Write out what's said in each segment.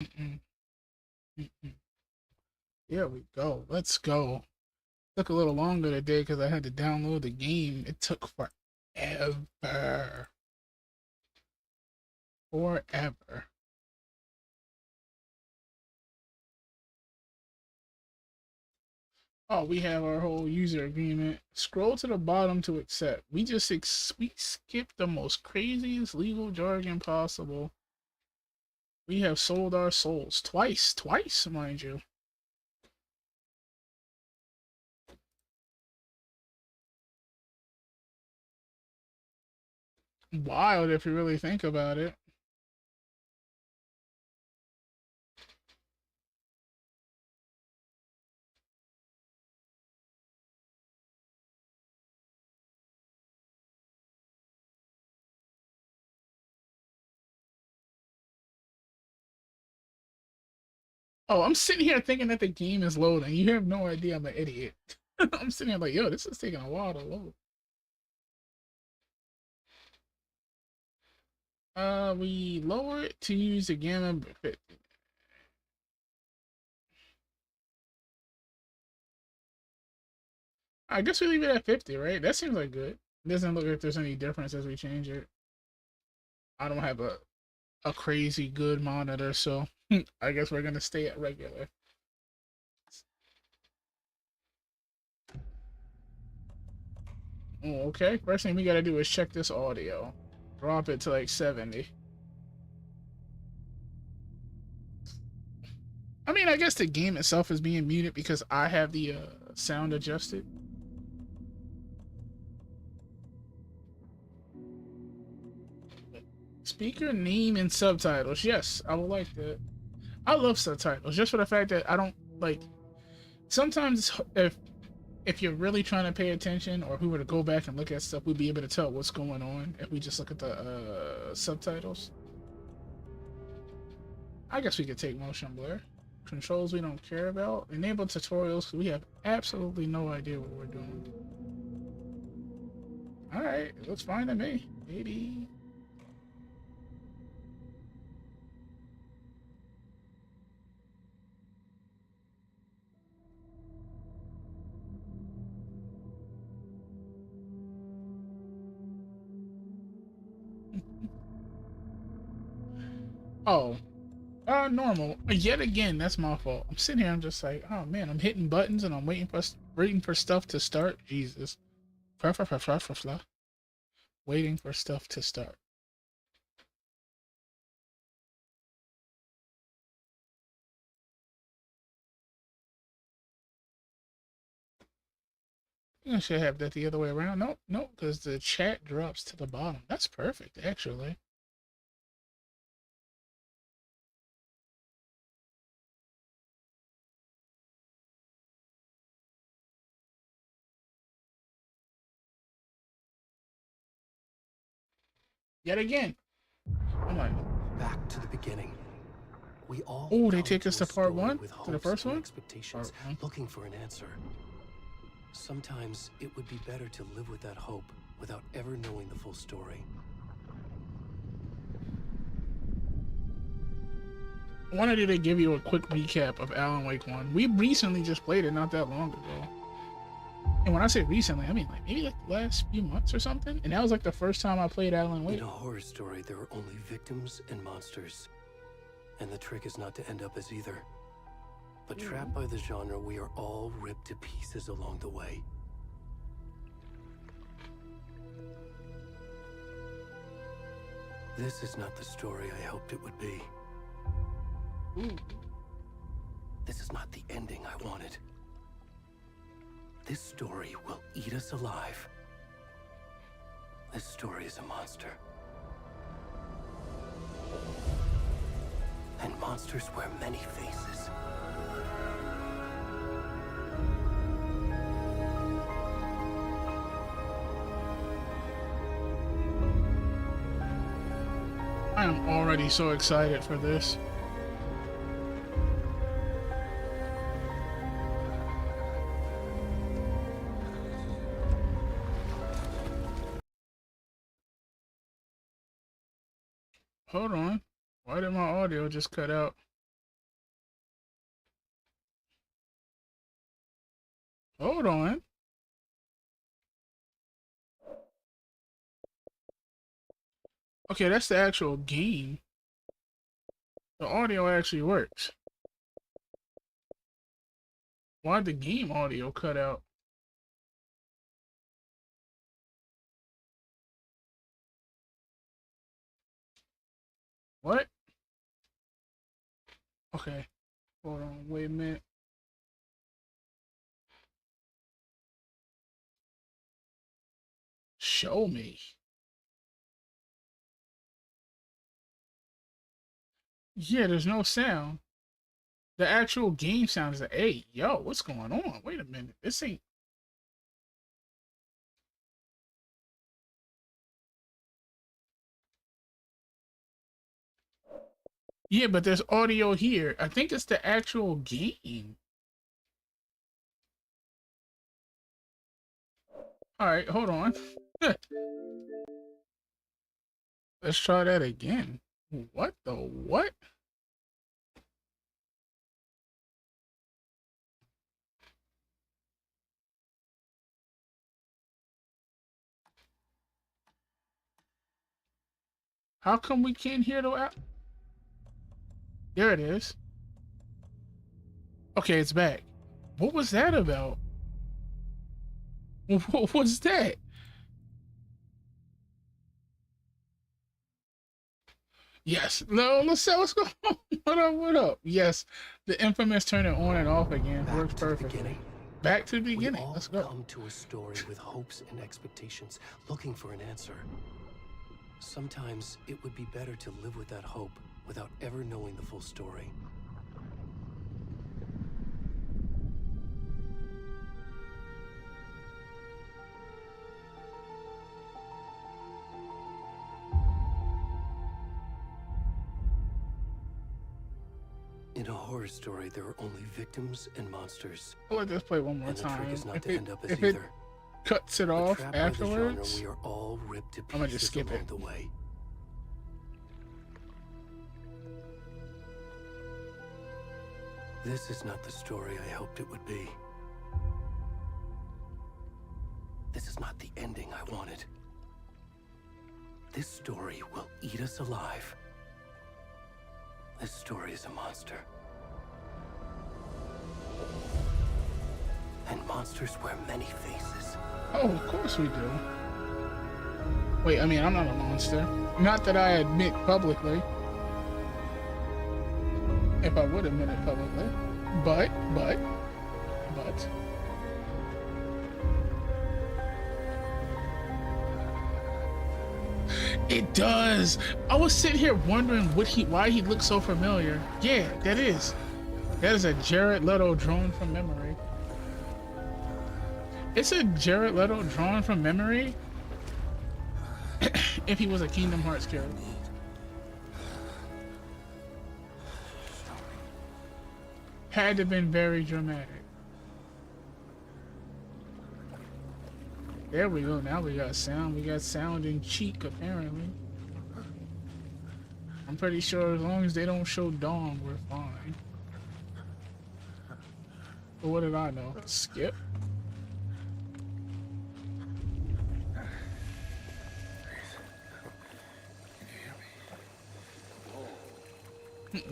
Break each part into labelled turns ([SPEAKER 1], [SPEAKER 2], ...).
[SPEAKER 1] Mm-mm, mm-mm. Here we go. Let's go. Took a little longer today because I had to download the game. It took forever. Forever. Oh, we have our whole user agreement. Scroll to the bottom to accept. We skipped the most craziest legal jargon possible. We have sold our souls twice, mind you. Wild if you really think about it. Oh, I'm sitting here thinking that the game is loading. You have no idea I'm an idiot. I'm sitting here like, yo, this is taking a while to load. We lower it to use the gamma. I guess we leave it at 50, right? That seems like good. It doesn't look like there's any difference as we change it. I don't have a crazy good monitor, so I guess we're gonna stay at regular. Oh, okay. First thing we gotta do is check this audio. Drop it to like 70. I mean, I guess the game itself is being muted because I have the sound adjusted. Speaker name and subtitles. Yes, I would like that. I love subtitles just for the fact that I don't like. Sometimes if you're really trying to pay attention, or if we were to go back and look at stuff, we'd be able to tell what's going on if we just look at the subtitles. I guess we could take motion blur. Controls we don't care about. Enable tutorials because we have absolutely no idea what we're doing. Alright, it looks fine to me. Maybe. Oh, normal. Yet again, that's my fault. I'm sitting here, I'm just like, oh man, I'm hitting buttons and I'm waiting for stuff to start. Jesus. Waiting for stuff to start. I should have that the other way around. Nope, nope, because the chat drops to the bottom. That's perfect, actually. Yet again. I'm like,
[SPEAKER 2] back to the beginning. We all
[SPEAKER 1] oh, they
[SPEAKER 2] come
[SPEAKER 1] take
[SPEAKER 2] to
[SPEAKER 1] us
[SPEAKER 2] a
[SPEAKER 1] to part
[SPEAKER 2] story
[SPEAKER 1] one?
[SPEAKER 2] with
[SPEAKER 1] To the
[SPEAKER 2] hopes
[SPEAKER 1] first
[SPEAKER 2] and
[SPEAKER 1] one?
[SPEAKER 2] expectations,
[SPEAKER 1] Part one.
[SPEAKER 2] looking for an answer. Sometimes it would be better to live with that hope without ever knowing the full story.
[SPEAKER 1] I wanted to give you a quick recap of Alan Wake 1. We recently just played it not that long ago. And when I say recently, I mean like maybe like the last few months or something. And that was like the first time I played Alan Wake.
[SPEAKER 2] In a horror story, there are only victims and monsters. And the trick is not to end up as either. But trapped by the genre, we are all ripped to pieces along the way. This is not the story I hoped it would be.
[SPEAKER 1] Ooh.
[SPEAKER 2] This is not the ending I wanted. This story will eat us alive. This story is a monster. And monsters wear many faces.
[SPEAKER 1] I am already so excited for this. Hold on. Why did my audio just cut out? Hold on. Okay, that's the actual game. The audio actually works. Why'd the game audio cut out? What? Okay. Hold on. Wait a minute. Show me. Yeah, there's no sound. The actual game sound is like, hey, yo, what's going on? Wait a minute. This ain't. Yeah, but there's audio here. I think it's the actual game. Alright, hold on. Let's try that again. What the what? How come we can't hear the app? There it is. Okay, it's back. What was that about? What was that? Yes. No, let's see what's going on. What up? What up? Yes. The infamous turn it on and off again works perfectly. Back to the beginning.
[SPEAKER 2] We all
[SPEAKER 1] Let's go.
[SPEAKER 2] come to a story with hopes and expectations, looking for an answer. Sometimes it would be better to live with that hope without ever knowing the full story. In a horror story, there are only victims and monsters.
[SPEAKER 1] I'll let this play one more
[SPEAKER 2] And the
[SPEAKER 1] time.
[SPEAKER 2] trick is not
[SPEAKER 1] If
[SPEAKER 2] to end up as
[SPEAKER 1] it
[SPEAKER 2] either.
[SPEAKER 1] cuts it
[SPEAKER 2] But
[SPEAKER 1] off
[SPEAKER 2] trapped by the genre,
[SPEAKER 1] afterwards,
[SPEAKER 2] we are all ripped to
[SPEAKER 1] I'm gonna just
[SPEAKER 2] pieces
[SPEAKER 1] skip
[SPEAKER 2] along
[SPEAKER 1] it.
[SPEAKER 2] the way. This is not the story I hoped it would be. This is not the ending I wanted. This story will eat us alive. This story is a monster. And monsters wear many faces.
[SPEAKER 1] Oh, of course we do. Wait, I mean, I'm not a monster. Not that I admit publicly. If I would admit it publicly. But. It does. I was sitting here wondering why he looks so familiar. Yeah, that is. That is a Jared Leto drawn from memory. It's a Jared Leto drawn from memory. If he was a Kingdom Hearts character. Had to have been very dramatic. There we go. Now we got sound. We got sound in cheek, apparently. I'm pretty sure as long as they don't show Dawn, we're fine. But what did I know? Skip?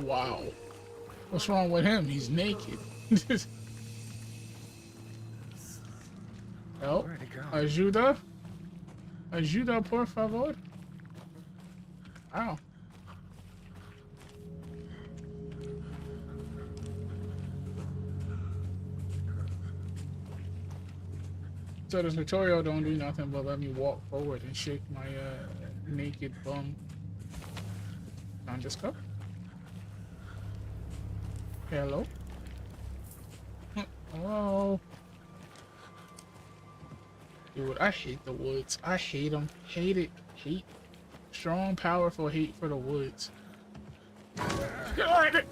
[SPEAKER 1] Wow. What's wrong with him? He's naked. Help. Ajuda? Ajuda, por favor. Ow. So this tutorial don't do nothing but let me walk forward and shake my naked bum. On this cup. Hello? Hello? Dude, I hate the woods. I hate them. Hate it. Hate. Strong, powerful hate for the woods. God!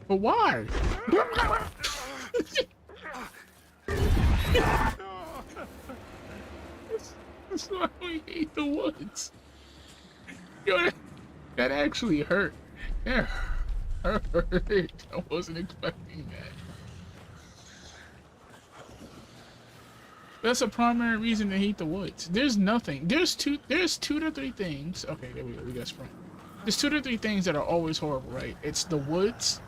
[SPEAKER 1] But why? That's why we hate the woods. Yo, that actually hurt. Yeah, hurt. I wasn't expecting that. That's a primary reason to hate the woods. There's nothing. There's two to three things. Okay, there we go. We got sprint. There's two to three things that are always horrible, right? It's the woods,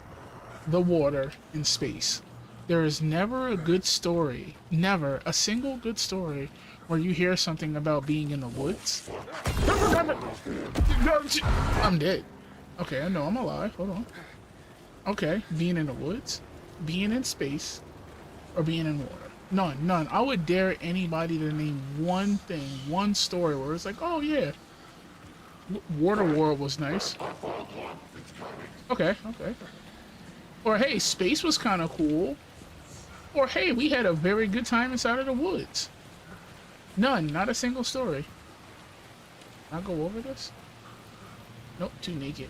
[SPEAKER 1] the water, and space. There is never a good story, never a single good story where you hear something about being in the woods. I'm dead. Okay, I know I'm alive. Hold on. Okay, being in the woods, being in space, or being in water. None. I would dare anybody to name one thing, one story where it's like, oh yeah, Water World was nice. Okay. Or hey, space was kind of cool. Or hey, we had a very good time inside of the woods. None, not a single story. Can I go over this? Nope, too naked.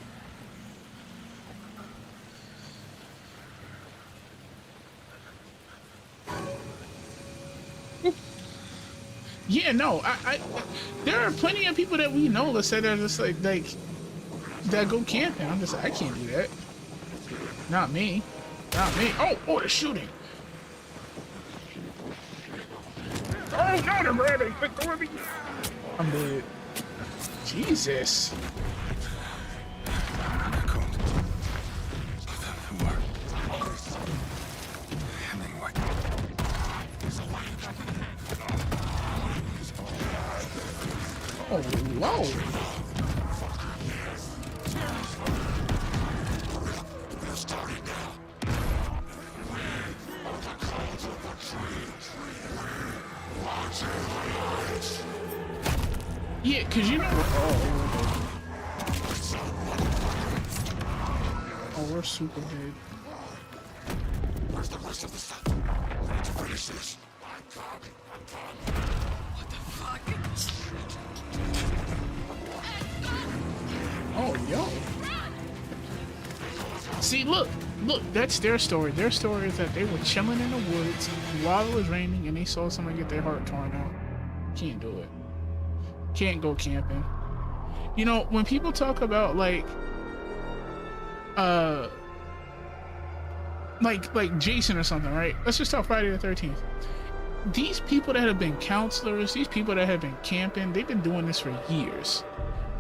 [SPEAKER 1] Yeah, no, I there are plenty of people that we know that say they're just like that go camping. I'm just like, I can't do that. Not me. Oh, they're shooting. Oh no, they're grabbing. I'm dead. Jesus. Oh, whoa. Yeah, cause you know. Oh, we're super dead. Where's the rest of the stuff? Let's finish this. What the fuck? Oh, yo. See, look, that's their story. Their story is that they were chilling in the woods while it was raining and they saw someone get their heart torn out. Can't do it. Can't go camping. You know, when people talk about like Jason or something, right? Let's just talk Friday the 13th. These people that have been counselors, these people that have been camping, they've been doing this for years.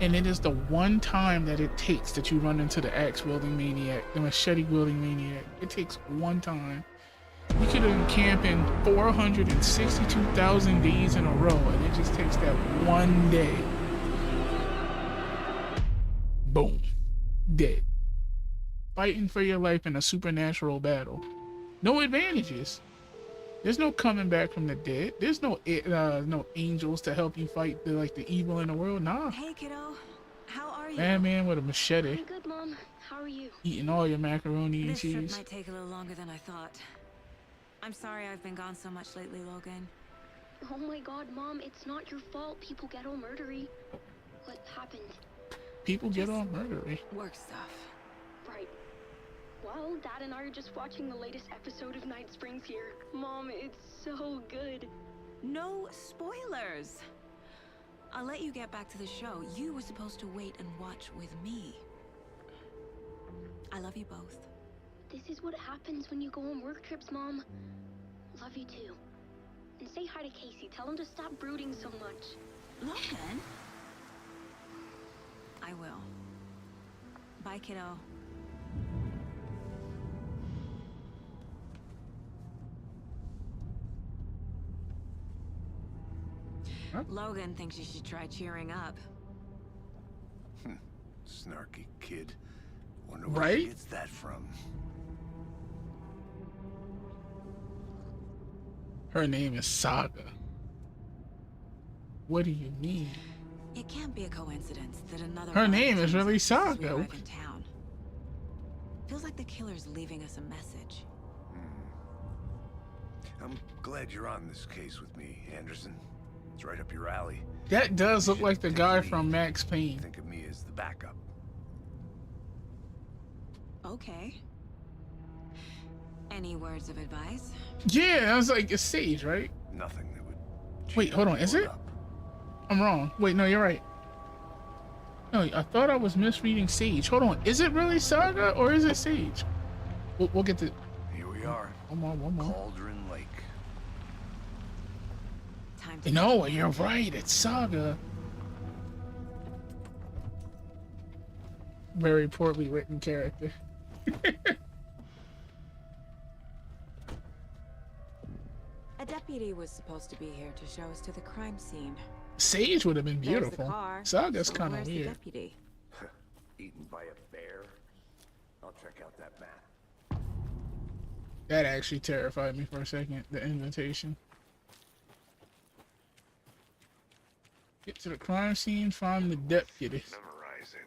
[SPEAKER 1] And it is the one time that it takes that you run into the axe-wielding maniac, the machete-wielding maniac. It takes one time. You could have been camping 462,000 days in a row, and it just takes that one day. Boom. Dead. Fighting for your life in a supernatural battle. No advantages. There's no coming back from the dead. There's no angels to help you fight the evil in the world. Nah.
[SPEAKER 3] Hey kiddo, how are you?
[SPEAKER 1] Man with a machete.
[SPEAKER 4] I'm good, Mom. How are you?
[SPEAKER 1] Eating all your macaroni and cheese.
[SPEAKER 3] This trip might take a little longer than I thought. I'm sorry I've been gone so much lately, Logan.
[SPEAKER 4] Oh my God, Mom, it's not your fault. People get all murdery. What happened?
[SPEAKER 1] People get all murdery.
[SPEAKER 3] Work stuff.
[SPEAKER 4] Right. Well, Dad and I are just watching the latest episode of Night Springs here. Mom, it's so good.
[SPEAKER 3] No spoilers. I'll let you get back to the show. You were supposed to wait and watch with me. I love you both.
[SPEAKER 4] This is what happens when you go on work trips, Mom. Love you too. And say hi to Casey. Tell him to stop brooding so much.
[SPEAKER 3] Logan? I will. Bye, kiddo.
[SPEAKER 1] Huh?
[SPEAKER 3] Logan thinks you should try cheering up.
[SPEAKER 5] Snarky kid. Wonder where
[SPEAKER 1] Right?
[SPEAKER 5] he gets that from.
[SPEAKER 1] Her name is Saga. What do you mean?
[SPEAKER 3] It can't be a coincidence that another.
[SPEAKER 1] Her name is really
[SPEAKER 3] as we
[SPEAKER 1] Saga.
[SPEAKER 3] arrive in town. Feels like the killer's leaving us a message.
[SPEAKER 5] I'm glad you're on this case with me, Anderson. It's right up your alley.
[SPEAKER 1] That does look like the
[SPEAKER 5] Take
[SPEAKER 1] guy
[SPEAKER 5] the
[SPEAKER 1] from
[SPEAKER 5] lead.
[SPEAKER 1] Max Payne.
[SPEAKER 5] Think of me as the backup.
[SPEAKER 3] Okay. Any words of advice?
[SPEAKER 1] Yeah, I was like, it's Sage, right?
[SPEAKER 5] Nothing that would.
[SPEAKER 1] Wait,
[SPEAKER 5] change
[SPEAKER 1] hold on,
[SPEAKER 5] what
[SPEAKER 1] is it?
[SPEAKER 5] up.
[SPEAKER 1] I'm wrong. Wait, no, you're right. No, I thought I was misreading Sage. Hold on, is it really Saga or is it Sage? We'll get to.
[SPEAKER 5] Here we are.
[SPEAKER 1] One more.
[SPEAKER 5] Cauldron Lake.
[SPEAKER 3] time to
[SPEAKER 1] No, you're right. It's Saga. Very poorly written character.
[SPEAKER 3] A deputy was supposed to be here to show us to the crime scene.
[SPEAKER 1] Sage would have been
[SPEAKER 3] There's the
[SPEAKER 1] beautiful.
[SPEAKER 3] car.
[SPEAKER 1] Saga's
[SPEAKER 3] So
[SPEAKER 1] kind of
[SPEAKER 3] where's the
[SPEAKER 1] weird.
[SPEAKER 3] deputy?
[SPEAKER 5] Eaten by a bear? I'll check out that map.
[SPEAKER 1] That actually terrified me for a second. The invitation. Get to the crime scene, find the deputy.
[SPEAKER 5] Memorizing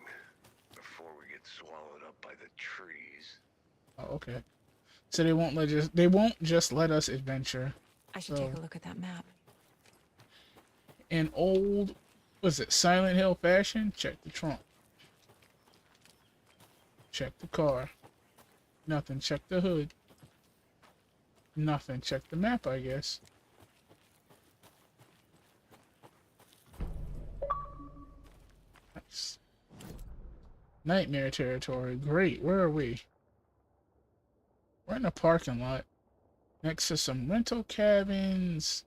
[SPEAKER 5] before we get swallowed up by the trees.
[SPEAKER 1] Oh, okay. So they won't let us. They won't just let us adventure.
[SPEAKER 3] I should take a look at that map.
[SPEAKER 1] In old, was it Silent Hill fashion? Check the trunk. Check the car. Nothing. Check the hood. Nothing. Check the map, I guess. Nice. Nightmare territory. Great. Where are we? We're in a parking lot. Next to some rental cabins.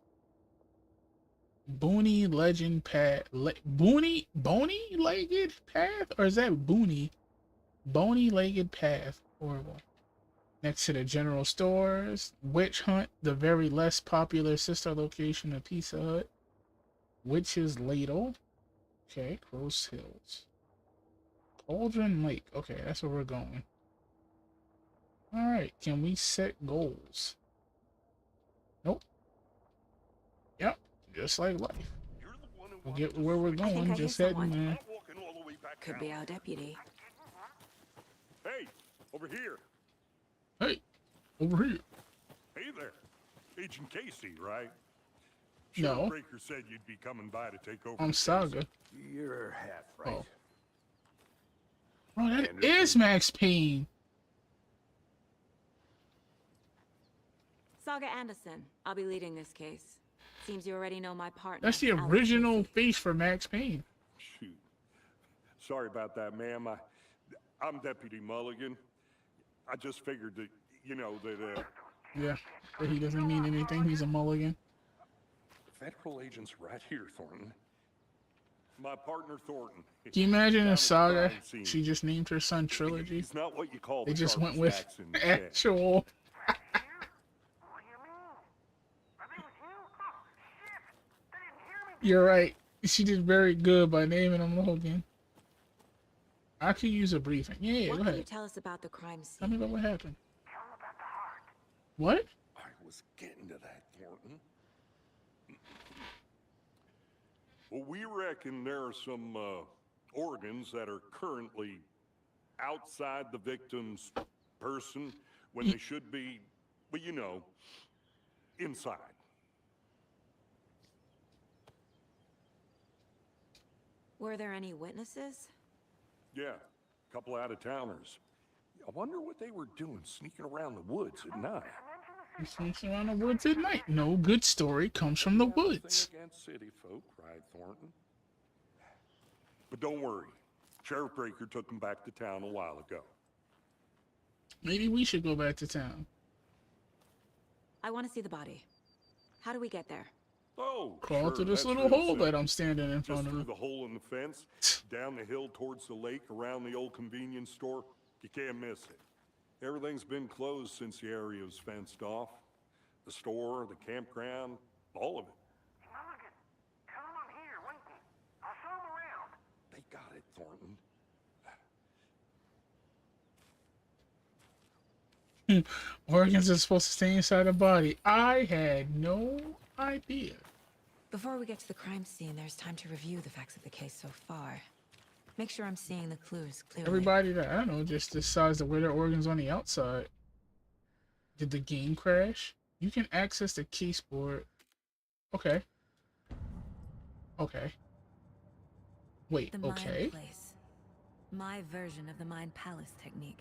[SPEAKER 1] Boony Legend Path. Bony Legged Path? Or is that Boony? Bony Legged Path. Horrible. Next to the general stores. Witch Hunt, the very less popular sister location of Pizza Hut. Witch's Ladle. Okay, Crow's Hills. Cauldron Lake. Okay, that's where we're going. Alright, can we set goals? Nope. Yep, just like life. We'll get where we're going, just heading there.
[SPEAKER 3] Could be our deputy.
[SPEAKER 6] Hey, over here.
[SPEAKER 1] Hey, over here.
[SPEAKER 6] Hey there. Agent Casey, right?
[SPEAKER 1] No.
[SPEAKER 6] Breaker said you'd be coming by to take over.
[SPEAKER 1] I'm
[SPEAKER 6] the case.
[SPEAKER 1] Saga.
[SPEAKER 5] You're half right.
[SPEAKER 1] Oh. Bro, that is Max Payne.
[SPEAKER 3] Saga Anderson. I'll be leading this case. Seems you already know my partner.
[SPEAKER 1] That's the
[SPEAKER 3] Alex
[SPEAKER 1] original
[SPEAKER 3] Casey.
[SPEAKER 1] face for Max Payne.
[SPEAKER 6] Shoot. Sorry about that, ma'am. I'm Deputy Mulligan. I just figured that, you know, that
[SPEAKER 1] Yeah, but he doesn't mean anything. He's a mulligan.
[SPEAKER 6] federal agent's right here, Thornton. My partner, Thornton.
[SPEAKER 1] Can you imagine
[SPEAKER 6] Down
[SPEAKER 1] a
[SPEAKER 6] at the
[SPEAKER 1] Saga?
[SPEAKER 6] crime scene.
[SPEAKER 1] She just named her son Trilogy.
[SPEAKER 6] He's not what you call
[SPEAKER 1] They
[SPEAKER 6] the
[SPEAKER 1] just went
[SPEAKER 6] sharpest
[SPEAKER 1] with
[SPEAKER 6] axe in the shed.
[SPEAKER 1] actual. You're right. She did very good by naming him Logan. I could use a briefing. Yeah,
[SPEAKER 3] What
[SPEAKER 1] go
[SPEAKER 3] can you
[SPEAKER 1] ahead.
[SPEAKER 3] tell us about the crime
[SPEAKER 1] Tell me
[SPEAKER 3] scene?
[SPEAKER 1] about what happened. What?
[SPEAKER 6] I was getting to that, Thornton. Well, we reckon there are some organs that are currently outside the victim's person when they should be, well, you know, inside.
[SPEAKER 3] Were there any witnesses?
[SPEAKER 6] Yeah, a couple out-of-towners. I wonder what they were doing sneaking around the woods at night.
[SPEAKER 1] He sneaks around the woods at night. No good story comes from the
[SPEAKER 6] Nothing
[SPEAKER 1] woods.
[SPEAKER 6] against city folk, right, Thornton? But don't worry. Sheriff Breaker took him back to town a while ago.
[SPEAKER 1] Maybe we should go back to town.
[SPEAKER 3] I want to see the body. How do we get there?
[SPEAKER 6] Oh,
[SPEAKER 1] Crawl
[SPEAKER 6] sure,
[SPEAKER 1] through this
[SPEAKER 6] that's
[SPEAKER 1] little
[SPEAKER 6] real
[SPEAKER 1] hole
[SPEAKER 6] simple.
[SPEAKER 1] that I'm standing in
[SPEAKER 6] Just
[SPEAKER 1] front
[SPEAKER 6] through
[SPEAKER 1] of.
[SPEAKER 6] the hole in the fence, down the hill towards the lake, around the old convenience store. You can't miss it. Everything's been closed since the area was fenced off. The store, the campground, all of it.
[SPEAKER 7] Mulligan, tell him I'm here, waiting. I'll show him around.
[SPEAKER 6] They got it, Thornton.
[SPEAKER 1] Organs are supposed to stay inside the body. I had no idea.
[SPEAKER 3] Before we get to the crime scene, there's time to review the facts of the case so far. Make sure I'm seeing the clues clearly.
[SPEAKER 1] Everybody that I don't know just decides to wear their organs on the outside. Did the game crash? You can access the case board. Okay. Okay. Wait,
[SPEAKER 3] The
[SPEAKER 1] okay.
[SPEAKER 3] Mind Place. My version of the Mind Palace technique.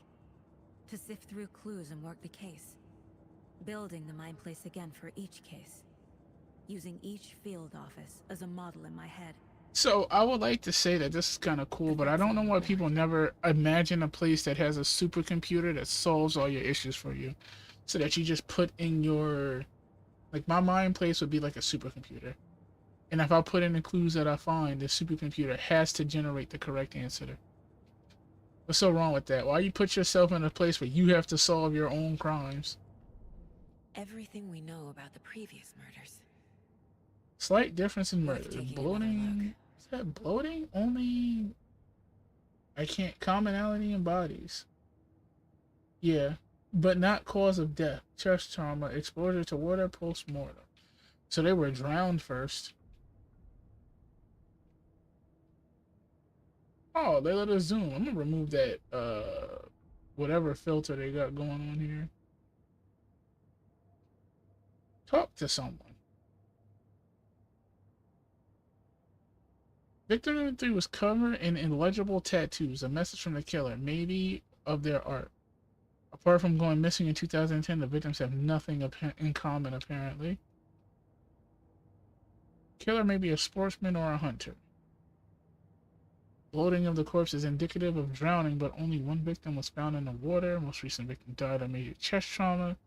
[SPEAKER 3] To sift through clues and work the case. Building the Mind Place again for each case. Using each field office as a model in my head.
[SPEAKER 1] So I would like to say that this is kind of cool, but I don't know why people never imagine a place that has a supercomputer that solves all your issues for you. So that you just put in your, like my mind place would be like a supercomputer. And if I put in the clues that I find, the supercomputer has to generate the correct answer. What's so wrong with that? Why you put yourself in a place where you have to solve your own crimes?
[SPEAKER 3] Everything we know about the previous murders.
[SPEAKER 1] Slight difference in
[SPEAKER 3] Worth
[SPEAKER 1] murder.
[SPEAKER 3] taking another look.
[SPEAKER 1] Bloating. Is that bloating? Only. I can't. Commonality in bodies. Yeah. But not cause of death. Chest trauma. Exposure to water post mortem. So they were drowned first. Oh, they let us zoom. I'm gonna remove that whatever filter they got going on here. Talk to someone. Victim number 3 was covered in illegible tattoos, a message from the killer, maybe of their art. Apart from going missing in 2010, the victims have nothing in common, apparently. Killer may be a sportsman or a hunter. Bloating of the corpse is indicative of drowning, but only one victim was found in the water. Most recent victim died of major chest trauma,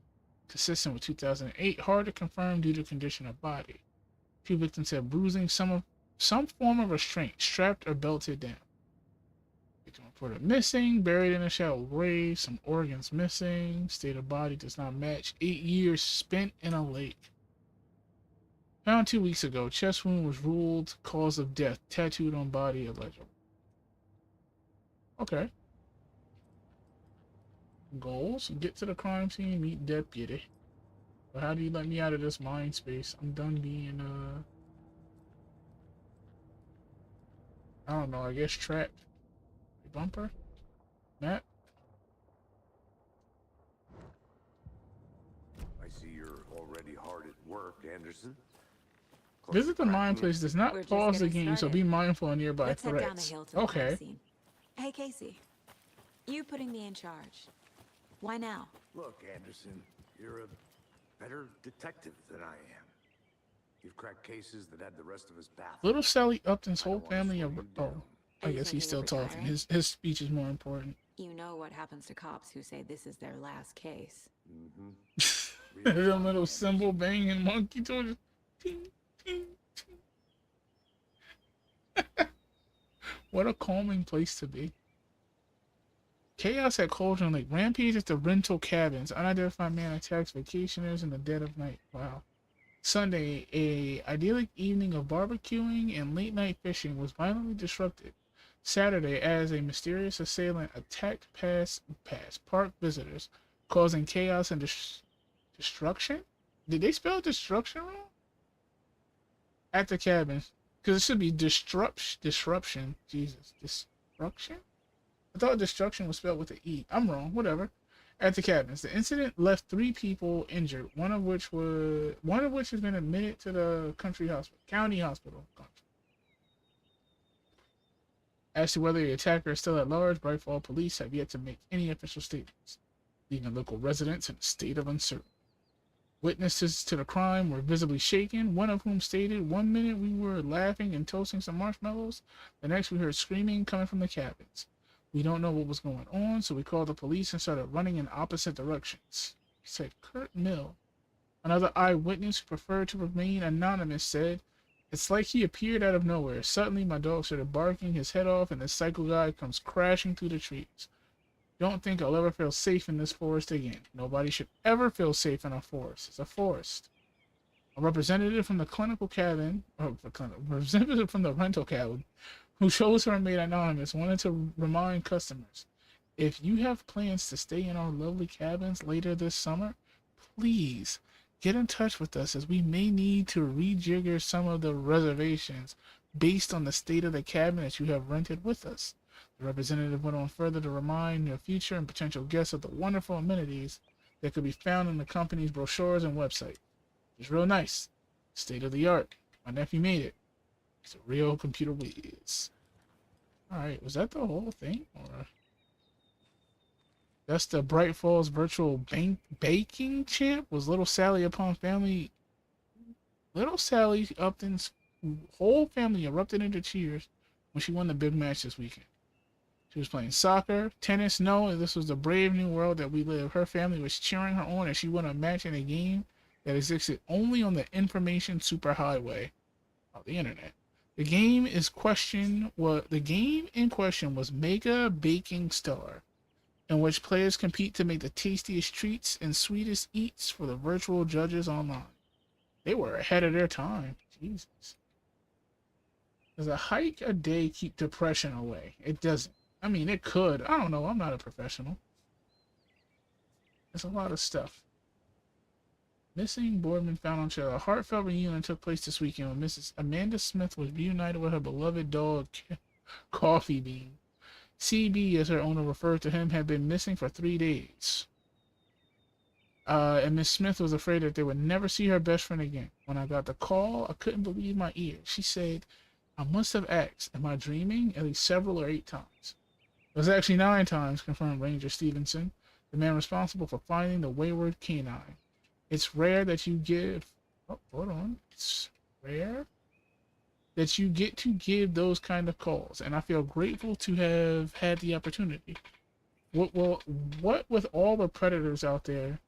[SPEAKER 1] consistent with 2008. Hard to confirm due to condition of body. Two victims had bruising, some form of restraint, strapped or belted down. Victim reported missing, buried in a shallow grave, some organs missing, state of body does not match, 8 years spent in a lake. Found 2 weeks ago, chest wound was ruled cause of death, tattooed on body illegible. Okay. Goals, get to the crime scene, meet deputy. But how do you let me out of this mind space? I'm done being, I don't know, I guess trapped. Bumper? Matt?
[SPEAKER 5] I see you're already hard at work, Anderson. Close
[SPEAKER 1] Visit the
[SPEAKER 5] to
[SPEAKER 1] mine
[SPEAKER 5] cracking.
[SPEAKER 1] place does not
[SPEAKER 3] We're just
[SPEAKER 1] pause the
[SPEAKER 3] getting
[SPEAKER 1] game, so
[SPEAKER 3] started.
[SPEAKER 1] be mindful of nearby
[SPEAKER 3] Let's head down the
[SPEAKER 1] threats.
[SPEAKER 3] hill to the crime
[SPEAKER 1] Okay.
[SPEAKER 3] scene. Hey, Casey. You putting me in charge. Why now?
[SPEAKER 5] Look, Anderson, you're a better detective than I am. You've cracked cases that had the rest of us baffled.
[SPEAKER 1] Little Sally Upton's
[SPEAKER 5] I don't
[SPEAKER 1] whole
[SPEAKER 5] wanna
[SPEAKER 1] family
[SPEAKER 5] slow
[SPEAKER 1] of...
[SPEAKER 5] you
[SPEAKER 1] Oh,
[SPEAKER 5] down.
[SPEAKER 1] I
[SPEAKER 3] You
[SPEAKER 1] guess
[SPEAKER 3] said
[SPEAKER 1] he's
[SPEAKER 3] you
[SPEAKER 1] still
[SPEAKER 3] were
[SPEAKER 1] talking.
[SPEAKER 3] retiring?
[SPEAKER 1] His speech is more important.
[SPEAKER 3] You know what happens to cops who say this is their last case.
[SPEAKER 5] Mm-hmm.
[SPEAKER 1] The
[SPEAKER 5] Real
[SPEAKER 1] little
[SPEAKER 5] fun,
[SPEAKER 1] cymbal banging monkey told ting, ting, ting. What a calming place to be. Chaos at Cauldron Lake. Rampage at the rental cabins. Unidentified man attacks vacationers in the dead of night. Wow. Sunday, a idyllic evening of barbecuing and late night fishing was violently disrupted. Saturday, as a mysterious assailant attacked park visitors, causing chaos and destruction. Did they spell destruction wrong? At the cabins, because it should be disruption. Jesus, destruction. I thought destruction was spelled with an E. I'm wrong. Whatever. At the cabins, the incident left 3 people injured. One of which has been admitted to the county hospital. As to whether the attacker is still at large, Brightfall police have yet to make any official statements, leaving local residents in a state of uncertainty. Witnesses to the crime were visibly shaken, one of whom stated, "One minute we were laughing and toasting some marshmallows, the next we heard screaming coming from the cabins. We don't know what was going on, so we called the police and started running in opposite directions," said Kurt Mill. Another eyewitness who preferred to remain anonymous said, "It's like he appeared out of nowhere. Suddenly my dog started barking his head off and the cycle guy comes crashing through the trees. Don't think I'll ever feel safe in this forest again. Nobody should ever feel safe in a forest. It's a forest." A representative from the representative from the rental cabin, who chose to remain anonymous, wanted to remind customers, if you have plans to stay in our lovely cabins later this summer, please get in touch with us as we may need to rejigger some of the reservations based on the state of the cabin that you have rented with us. The representative went on further to remind your future and potential guests of the wonderful amenities that could be found in the company's brochures and website. It's real nice. State of the art. My nephew made it. He's a real computer whiz. Alright, was that the whole thing? Or that's the Bright Falls virtual baking champ? Was Little Sally Upton's family... Little Sally Upton's whole family erupted into cheers when she won the big match this weekend. She was playing soccer, tennis, no, this was the brave new world that we live. Her family was cheering her on as she won a match in a game that existed only on the information superhighway. A the internet. The game in question was Mega Baking Star, in which players compete to make the tastiest treats and sweetest eats for the virtual judges online. They were ahead of their time. Jesus. Does a hike a day keep depression away? It doesn't. I mean, it could. I don't know. I'm not a professional. There's a lot of stuff. Missing Boardman found on trail. A heartfelt reunion took place this weekend when Mrs. Amanda Smith was reunited with her beloved dog, Coffee Bean. CB, as her owner referred to him, had been missing for 3 days. And Miss Smith was afraid that they would never see her best friend again. When I got the call, I couldn't believe my ears. She said, I must have asked, am I dreaming? At least several or 8 times. It was actually 9 times, confirmed Ranger Stevenson, the man responsible for finding the wayward canine. It's rare that you give... Oh, hold on. It's rare that you get to give those kind of calls, and I feel grateful to have had the opportunity. What with all the predators out there,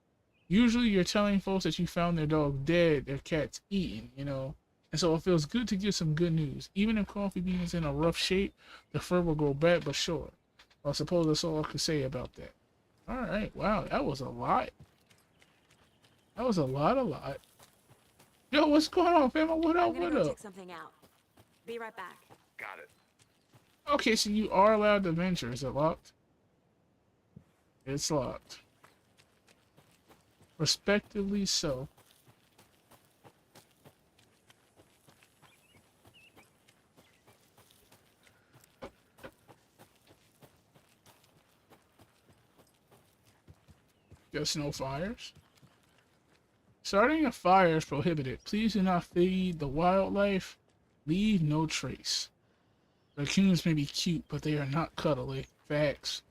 [SPEAKER 1] usually you're telling folks that you found their dog dead, their cat's eaten, you know, and so it feels good to give some good news. Even if Coffee Bean is in a rough shape, the fur will grow back, but sure. I suppose that's all I could say about that. Alright, wow, that was a lot. That was a lot. Yo, what's going on, fam? What up,
[SPEAKER 3] I'm gonna
[SPEAKER 1] what
[SPEAKER 3] go
[SPEAKER 1] up?
[SPEAKER 3] check something out. Be right back.
[SPEAKER 5] Got it.
[SPEAKER 1] Okay, so you are allowed to venture. Is it locked? It's locked. Respectively so. Guess no fires. Starting a fire is prohibited. Please do not feed the wildlife. Leave no trace. Raccoons may be cute, but they are not cuddly. Facts.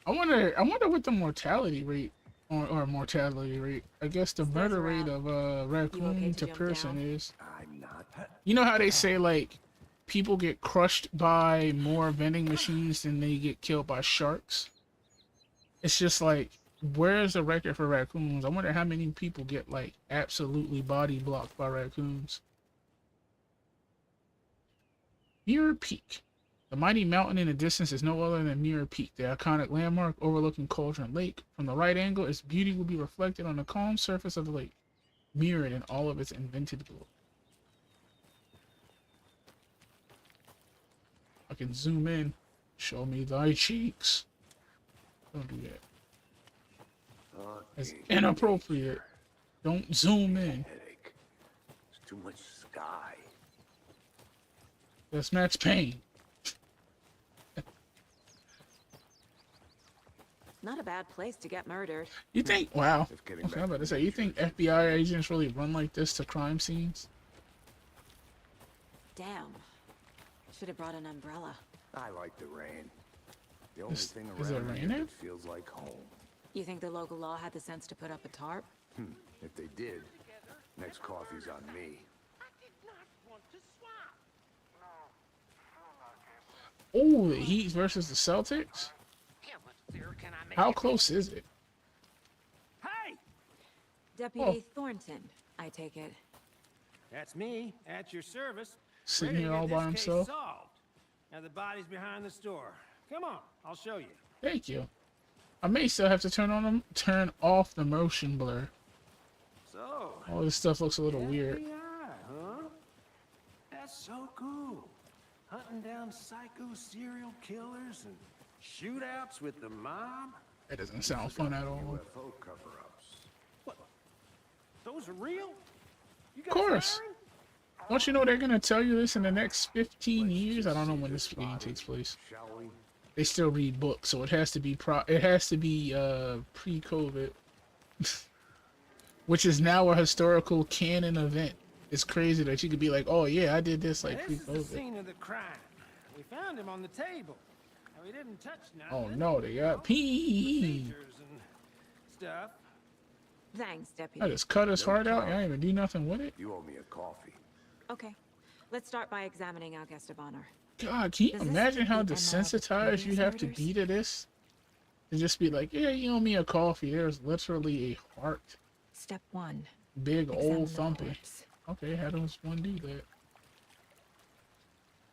[SPEAKER 1] I wonder what the mortality rate or mortality rate. I guess the murder rate of raccoon to person is.
[SPEAKER 5] I'm not.
[SPEAKER 1] You know how they say like people get crushed by more vending machines than they get killed by sharks? It's just like, where's the record for raccoons? I wonder how many people get like absolutely body blocked by raccoons. Mirror Peak. The mighty mountain in the distance is no other than Mirror Peak, the iconic landmark overlooking Cauldron Lake. From the right angle, its beauty will be reflected on the calm surface of the lake, mirrored in all of its invented glory. I can zoom in. Show me thy cheeks. Don't do that. That's inappropriate. Don't zoom in.
[SPEAKER 5] Headache. It's too much sky.
[SPEAKER 1] That's Max Payne.
[SPEAKER 3] Not a bad place to get murdered.
[SPEAKER 1] You think? Wow.
[SPEAKER 5] Just getting
[SPEAKER 1] Okay,
[SPEAKER 5] back
[SPEAKER 1] I'm about
[SPEAKER 5] to
[SPEAKER 1] to say, you think FBI agents really run like this to crime scenes?
[SPEAKER 3] Damn. Should have brought an umbrella.
[SPEAKER 5] I like the rain. The only thing
[SPEAKER 1] is it
[SPEAKER 5] around here
[SPEAKER 1] raining?
[SPEAKER 5] that feels like home.
[SPEAKER 3] You think the local law had the sense to put up a tarp?
[SPEAKER 5] If they did, next coffee's on me.
[SPEAKER 1] Oh, the Heat versus the Celtics? How close is it?
[SPEAKER 7] Hey!
[SPEAKER 3] Deputy Thornton, I take it.
[SPEAKER 7] That's me, at your service.
[SPEAKER 1] Sitting
[SPEAKER 7] Ready to
[SPEAKER 1] here all
[SPEAKER 7] get
[SPEAKER 1] by
[SPEAKER 7] this case
[SPEAKER 1] himself?
[SPEAKER 7] solved. Now the body's behind the store. Come on, I'll show you.
[SPEAKER 1] Thank you. I may still have to turn off the motion blur.
[SPEAKER 7] So,
[SPEAKER 1] All this stuff looks a little weird.
[SPEAKER 7] FBI, huh? That's so cool. Hunting down psycho serial killers and shootouts with the mob.
[SPEAKER 1] That doesn't sound fun at all.
[SPEAKER 5] UFO cover-ups.
[SPEAKER 7] What? Those are real? You
[SPEAKER 1] Of course.
[SPEAKER 7] firing?
[SPEAKER 1] Don't you know they're gonna tell you this in the next 15 years? I don't know when this game takes place.
[SPEAKER 5] Shall we?
[SPEAKER 1] They still read books, so it has to be pre-COVID, which is now a historical canon event. It's crazy that you could be like, oh yeah, I did this like
[SPEAKER 7] This is the
[SPEAKER 1] pre-COVID.
[SPEAKER 7] scene of the crime. We found him on the table. Now, we didn't touch nothing.
[SPEAKER 1] Oh no, they got pee.
[SPEAKER 7] Procedures and stuff.
[SPEAKER 3] Thanks,
[SPEAKER 1] I
[SPEAKER 3] Deputy.
[SPEAKER 1] just cut his heart out and I didn't even do nothing with it.
[SPEAKER 5] You owe me a coffee.
[SPEAKER 3] Okay. Let's start by examining our guest of honor.
[SPEAKER 1] God, can you
[SPEAKER 3] Does this
[SPEAKER 1] imagine how
[SPEAKER 3] fit the MO of
[SPEAKER 1] desensitized you have to
[SPEAKER 3] murders?
[SPEAKER 1] be to this? To just be like, yeah, you owe me a coffee. There's literally a heart
[SPEAKER 3] Step 1.
[SPEAKER 1] Big
[SPEAKER 3] Examine
[SPEAKER 1] old
[SPEAKER 3] the
[SPEAKER 1] thumping.
[SPEAKER 3] corpse.
[SPEAKER 1] Okay, how does one do that?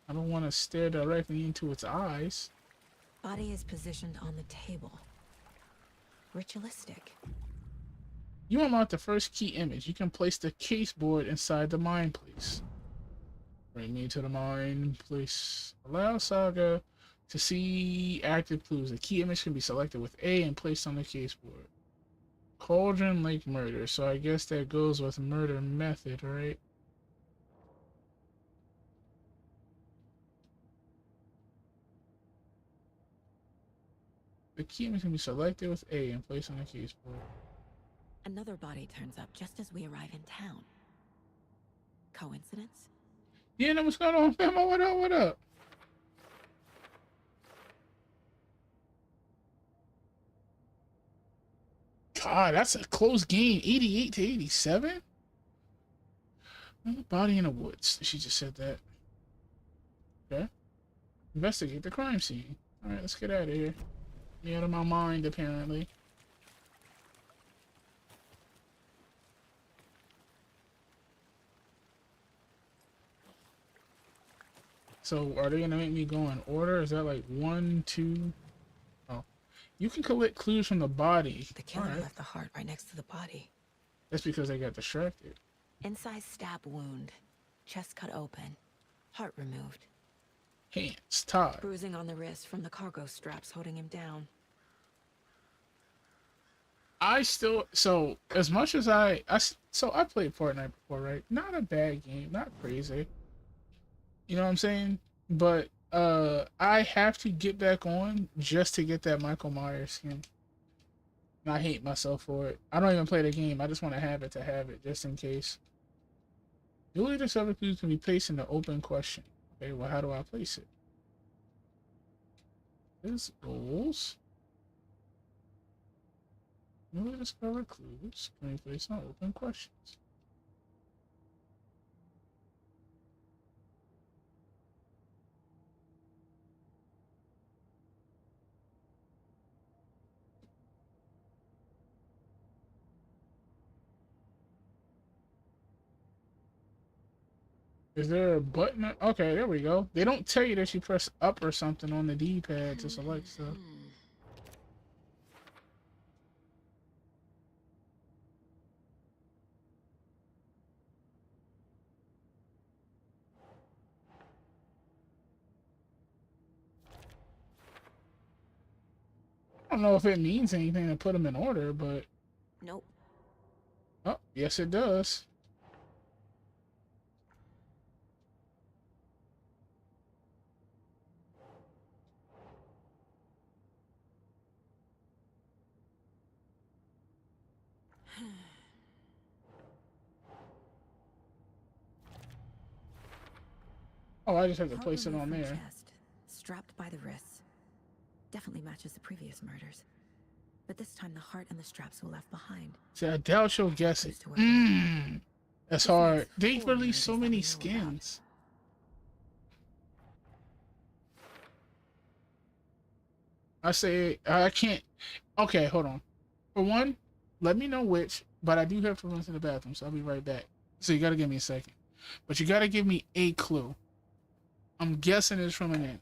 [SPEAKER 1] I don't want to stare directly into its eyes.
[SPEAKER 3] Body is positioned on the table. Ritualistic.
[SPEAKER 1] You unlock the first key image. You can place the case board inside the mind place. Bring me to the mind place. Allow Saga to see active clues. A key image can be selected with A and placed on the case board. Cauldron Lake murder. So I guess that goes with murder method, right? The key image can be selected with A and placed on the case board.
[SPEAKER 3] Another body turns up just as we arrive in town. Coincidence?
[SPEAKER 1] Yeah, what's going on, famo? What up? What up? God, that's a close game. 88 to 87? Another body in the woods. She just said that. Okay. Investigate the crime scene. Alright, let's get out of here. Me out of my mind, apparently. So, are they gonna make me go in order? Is that like 1, 2? Oh. You can collect clues from the body.
[SPEAKER 3] The killer
[SPEAKER 1] Alright.
[SPEAKER 3] left the heart right next to the body.
[SPEAKER 1] That's because they got distracted.
[SPEAKER 3] Inside stab wound. Chest cut open. Heart removed.
[SPEAKER 1] Hands tied.
[SPEAKER 3] Bruising on the wrist from the cargo straps holding him down.
[SPEAKER 1] So as much as I played Fortnite before, right? Not a bad game, not crazy. You know what I'm saying? But I have to get back on just to get that Michael Myers skin. And I hate myself for it. I don't even play the game. I just want to have it, just in case. Newly discovered clues can be placed in the open question. Okay, well, how do I place it? There's goals. Newly discovered clues can be placed in open questions. Is there a button? Okay, there we go. They don't tell you that you press up or something on the D-pad to select stuff. I don't know if it means anything to put them in order, but...
[SPEAKER 3] Nope.
[SPEAKER 1] Oh, yes it does. Oh, I just have to
[SPEAKER 3] Heart
[SPEAKER 1] place it
[SPEAKER 3] removed
[SPEAKER 1] on
[SPEAKER 3] from
[SPEAKER 1] there.
[SPEAKER 3] chest, strapped by the wrists. Definitely matches the previous murders. But this time the heart and the straps were left behind.
[SPEAKER 1] See, I doubt you'll guess it.
[SPEAKER 3] Clues to where they went.
[SPEAKER 1] That's
[SPEAKER 3] This
[SPEAKER 1] hard.
[SPEAKER 3] makes
[SPEAKER 1] They
[SPEAKER 3] 4
[SPEAKER 1] released so
[SPEAKER 3] murders that
[SPEAKER 1] many
[SPEAKER 3] we know about.
[SPEAKER 1] skins. I say, I can't... Okay, hold on. For one, let me know which, but I do have to run to the bathroom, so I'll be right back. So you gotta give me a second. But you gotta give me a clue. I'm guessing it's from an inn.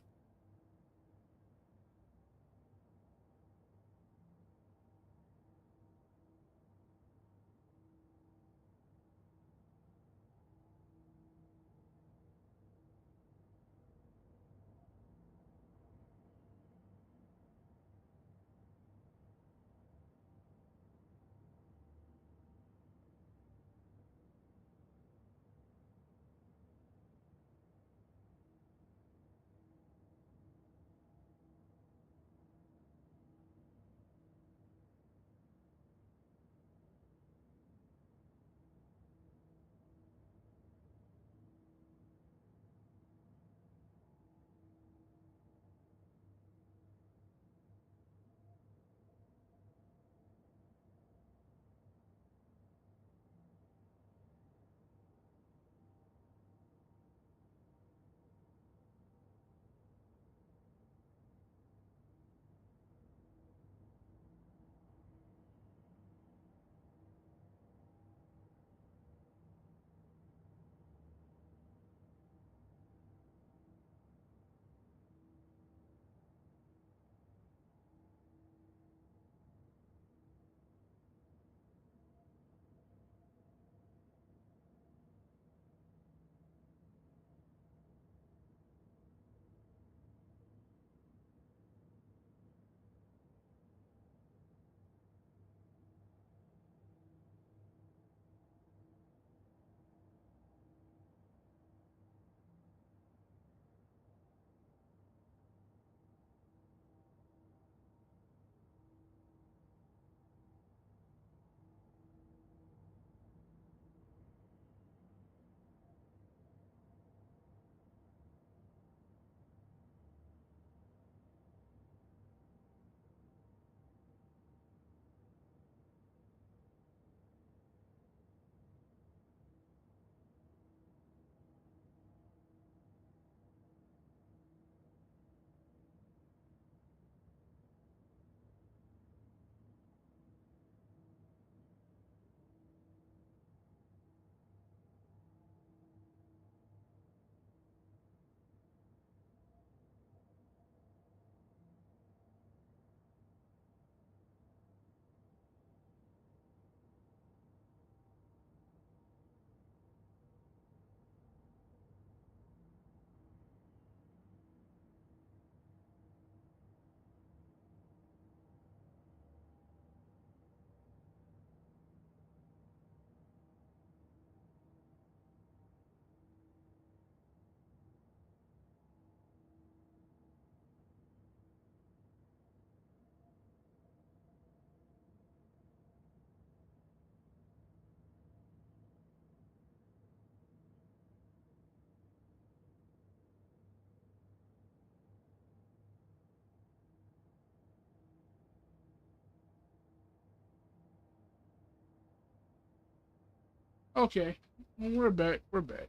[SPEAKER 1] Okay, well, we're back. We're back.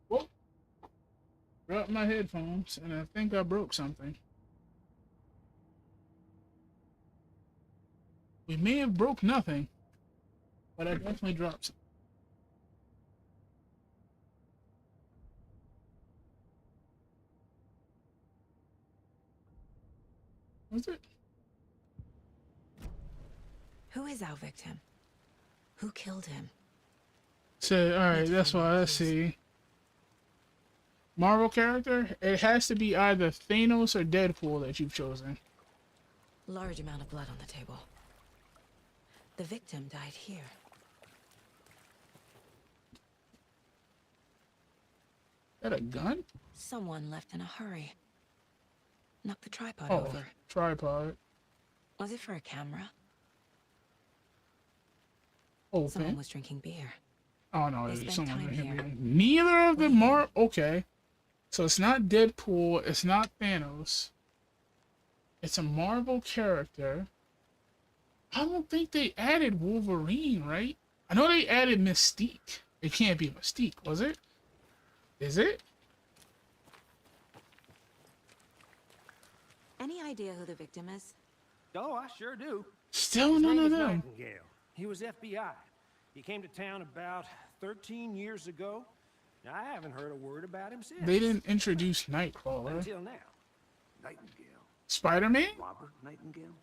[SPEAKER 1] Whoa, dropped my headphones, and I think I broke something. We may have broke nothing, but I definitely dropped something. Was it?
[SPEAKER 3] Who is our victim? Who killed him?
[SPEAKER 1] So, all
[SPEAKER 3] Need
[SPEAKER 1] right,
[SPEAKER 3] to
[SPEAKER 1] that's
[SPEAKER 3] find
[SPEAKER 1] why
[SPEAKER 3] more
[SPEAKER 1] I
[SPEAKER 3] clues.
[SPEAKER 1] see. Marvel character? It has to be either Thanos or Deadpool that you've chosen.
[SPEAKER 3] Large amount of blood on the table. The victim died here.
[SPEAKER 1] Is that a gun?
[SPEAKER 3] Someone left in a hurry. Knocked the tripod
[SPEAKER 1] Oh,
[SPEAKER 3] over.
[SPEAKER 1] tripod.
[SPEAKER 3] Was it for a camera? Someone
[SPEAKER 1] Open.
[SPEAKER 3] was drinking beer.
[SPEAKER 1] Oh no,
[SPEAKER 3] They
[SPEAKER 1] there's
[SPEAKER 3] spent
[SPEAKER 1] someone
[SPEAKER 3] time
[SPEAKER 1] in
[SPEAKER 3] here.
[SPEAKER 1] here. Neither of the
[SPEAKER 3] Waiting.
[SPEAKER 1] Mar. Okay, so it's not Deadpool. It's not Thanos. It's a Marvel character. I don't think they added Wolverine, right? I know they added Mystique. It can't be Mystique, was it? Is it?
[SPEAKER 3] Any idea who the victim is?
[SPEAKER 7] Oh, I sure do.
[SPEAKER 1] Still
[SPEAKER 7] His
[SPEAKER 1] none
[SPEAKER 7] name
[SPEAKER 1] of
[SPEAKER 7] is
[SPEAKER 1] them.
[SPEAKER 7] Nightingale. He was FBI. He came to town about 13 years ago. I haven't heard a word about him since.
[SPEAKER 1] They didn't introduce Nightcrawler.
[SPEAKER 7] Until now.
[SPEAKER 5] Nightingale.
[SPEAKER 1] Spider-Man?
[SPEAKER 5] Robert Nightingale?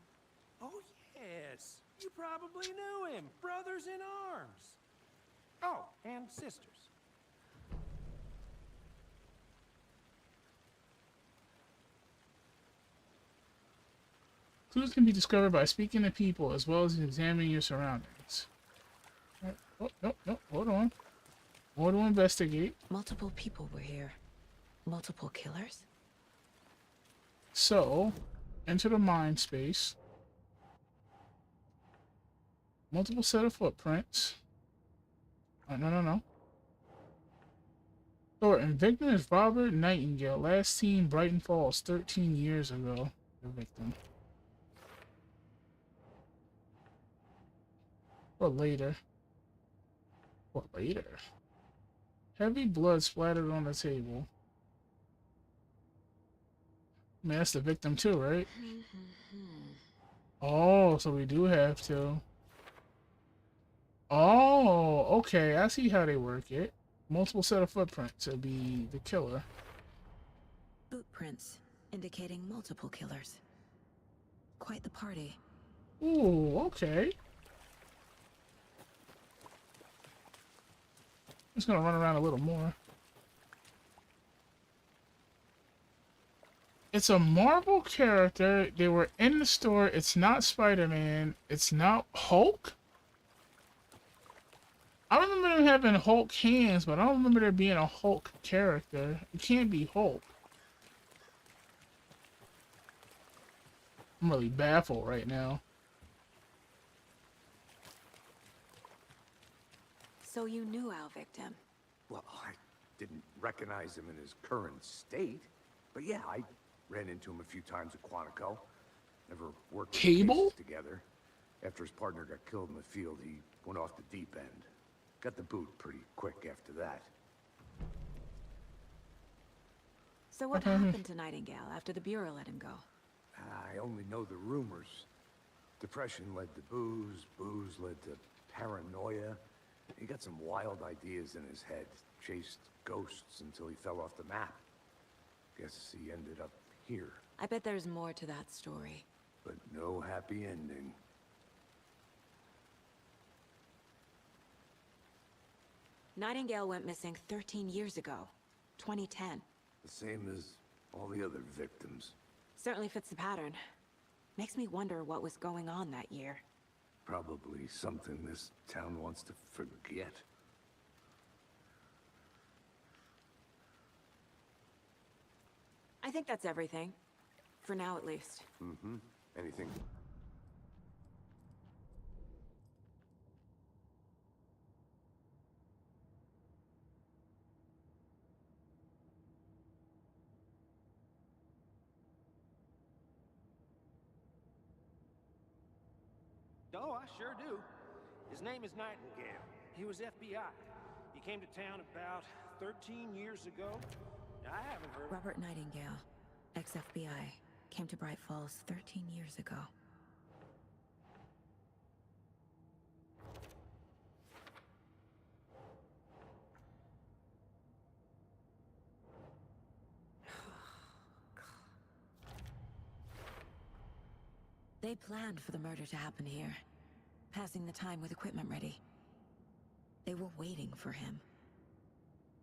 [SPEAKER 7] Oh, yes. You probably knew him. Brothers in arms. Oh, and sisters.
[SPEAKER 1] Clues can be discovered by speaking to people as well as examining your surroundings. Oh, no, no, hold on. More to investigate.
[SPEAKER 3] Multiple people were here. Multiple killers?
[SPEAKER 1] So, enter the mind space. Multiple set of footprints. No, no, no. Thornton, victim is Robert Nightingale. Last seen Brighton Falls 13 years ago. The victim. Or later. Or later. Heavy blood splattered on the table. I mean, that's the victim too, right? Oh, so we do have to. Oh, okay. I see how they work it. Multiple set of footprints to be the killer.
[SPEAKER 3] Boot prints, indicating multiple killers. Quite the party.
[SPEAKER 1] Ooh, okay. Just gonna run around a little more. It's a Marvel character. They were in the store. It's not Spider-Man. It's not Hulk. I remember them having Hulk hands, but I don't remember there being a Hulk character. It can't be Hulk. I'm really baffled right now.
[SPEAKER 3] So you knew our victim.
[SPEAKER 5] Well, I didn't recognize him in his current state. But yeah, I ran into him a few times at Quantico. Never worked
[SPEAKER 1] Cable?
[SPEAKER 5] cases together. After his partner got killed in the field, he went off the deep end. Got the boot pretty quick after that.
[SPEAKER 3] So what happened to Nightingale after the Bureau let him go?
[SPEAKER 5] I only know the rumors. Depression led to booze, booze led to paranoia. He got some wild ideas in his head, chased ghosts until he fell off the map. Guess he ended up here,
[SPEAKER 3] I bet there's more to that story.
[SPEAKER 5] but no happy ending.
[SPEAKER 3] Nightingale went missing 13 years ago. 2010.
[SPEAKER 5] The same as all the other victims.
[SPEAKER 3] Certainly fits the pattern. Makes me wonder what was going on that year.
[SPEAKER 5] Probably something this town wants to forget.
[SPEAKER 3] I think that's everything. For now, at least.
[SPEAKER 5] Mm-hmm. Anything?
[SPEAKER 7] Oh, I sure do. His name is Nightingale. He was FBI. He came to town about 13 years ago. I haven't heard.
[SPEAKER 3] Robert Nightingale, ex-FBI, came to Bright Falls 13 years ago. They planned for the murder to happen here, passing the time with equipment ready. They were waiting for him.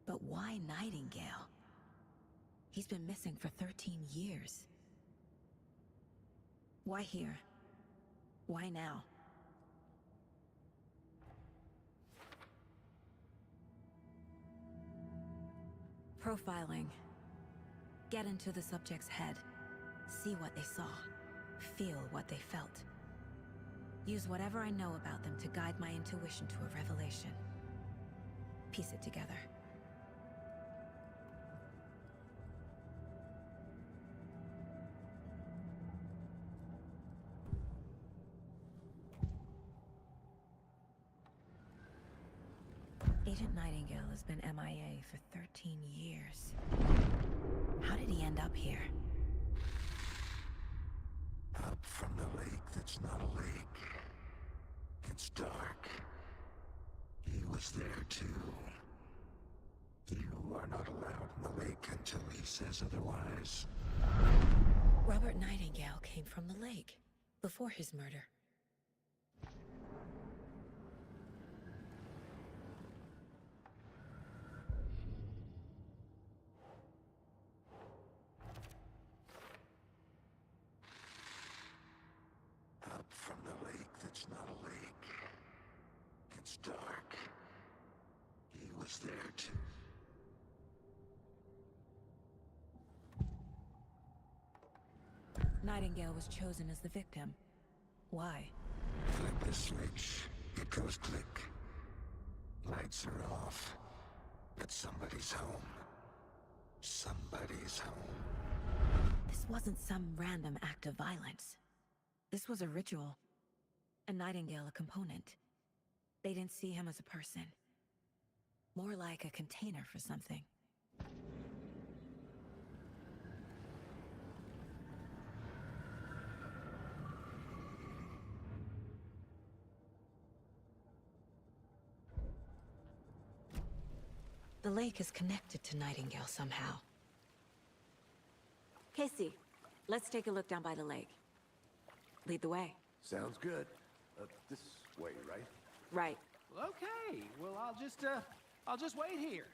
[SPEAKER 3] But why Nightingale? He's been missing for 13 years. Why here? Why now? Profiling. Get into the subject's head. See what they saw. Feel what they felt. Use whatever I know about them to guide my intuition to a revelation. Piece it together. Agent Nightingale has been MIA for 13 years. How did he end up here?
[SPEAKER 8] Up from the lake that's not a lake. It's dark. He was there too. You are not allowed in the lake until he says otherwise.
[SPEAKER 3] Robert Nightingale came from the lake, before his murder.
[SPEAKER 8] Up from the lake that's not a lake. It's dark. He was there too.
[SPEAKER 3] Nightingale was chosen as the victim. Why?
[SPEAKER 8] Flip the switch. It goes click. Lights are off. But somebody's home. Somebody's home.
[SPEAKER 3] This wasn't some random act of violence. This was a ritual. And Nightingale a component. They didn't see him as a person. More like a container for something. The lake is connected to Nightingale somehow. Casey, let's take a look down by the lake. Lead the way.
[SPEAKER 5] Sounds good. This way, right?
[SPEAKER 3] Right.
[SPEAKER 7] Okay, well, I'll just wait here.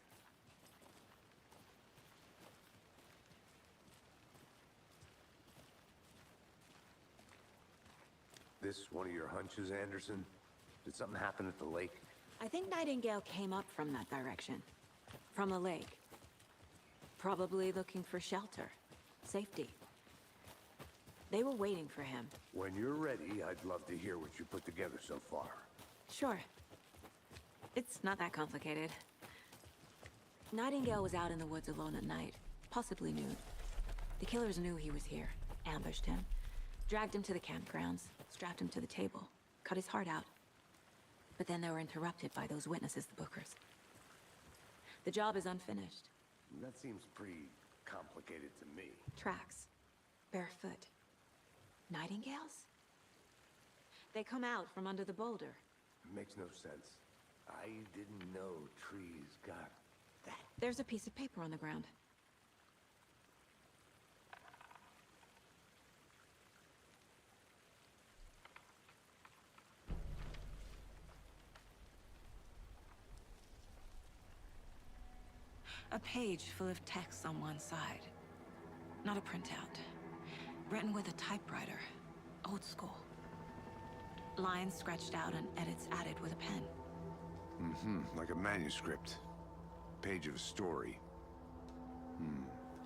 [SPEAKER 5] This one of your hunches, Anderson? Did something happen at the lake?
[SPEAKER 3] I think Nightingale came up from that direction. From the lake. Probably looking for shelter. Safety. They were waiting for him.
[SPEAKER 5] When you're ready, I'd love to hear what you put together so far.
[SPEAKER 3] Sure. It's not that complicated. Nightingale was out in the woods alone at night, possibly nude. The killers knew he was here, ambushed him, dragged him to the campgrounds, strapped him to the table, cut his heart out. But then they were interrupted by those witnesses, the Bookers. The job is unfinished.
[SPEAKER 5] That seems pretty complicated to me.
[SPEAKER 3] Tracks. Barefoot. Nightingales? They come out from under the boulder.
[SPEAKER 5] Makes no sense. I didn't know trees got that.
[SPEAKER 3] There's a piece of paper on the ground. A page full of text on one side. Not a printout. Written with a typewriter. Old school. Lines scratched out and edits added with a pen.
[SPEAKER 5] Like a manuscript. Page of a story.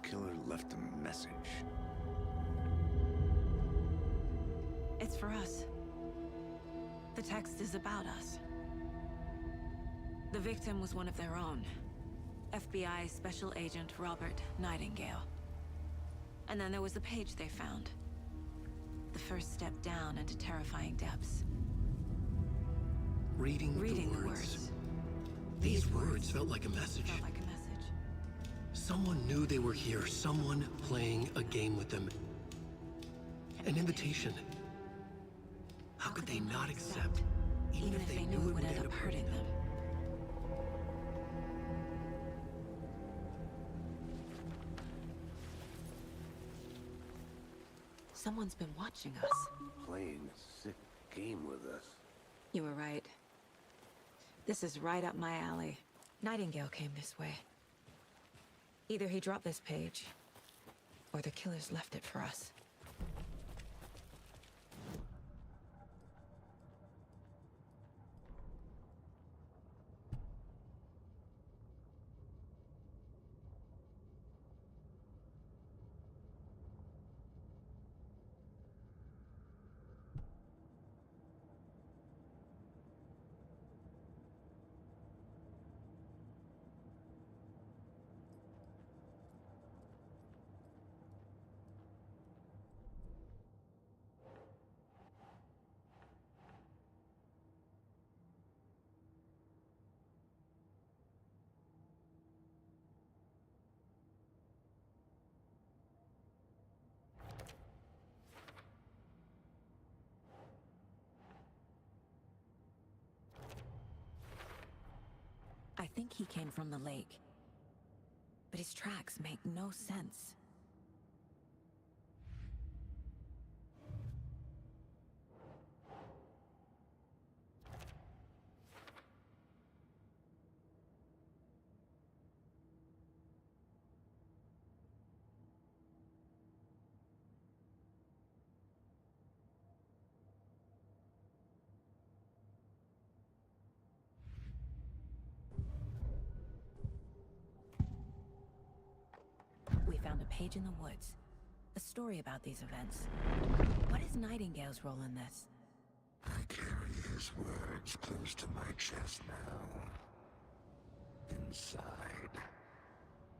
[SPEAKER 5] Killer left a message.
[SPEAKER 3] It's for us. The text is about us. The victim was one of their own. FBI Special Agent Robert Nightingale. And then there was the page they found. The first step down into terrifying depths.
[SPEAKER 2] Reading
[SPEAKER 3] Reading
[SPEAKER 2] the
[SPEAKER 3] the
[SPEAKER 2] words.
[SPEAKER 3] words.
[SPEAKER 2] These words felt like a message.
[SPEAKER 3] Felt like a message.
[SPEAKER 2] Someone knew they were here, someone playing a game with them. An invitation. How could they not accept, even if they knew it would end up hurting them?
[SPEAKER 3] Someone's been watching us.
[SPEAKER 5] Playing a sick game with us.
[SPEAKER 3] You were right. This is right up my alley. Nightingale came this way. Either he dropped this page, or the killers left it for us. I think he came from the lake. But his tracks make no sense. We found a page in the woods. A story about these events. What is Nightingale's role in this?
[SPEAKER 8] I carry his words close to my chest now. Inside.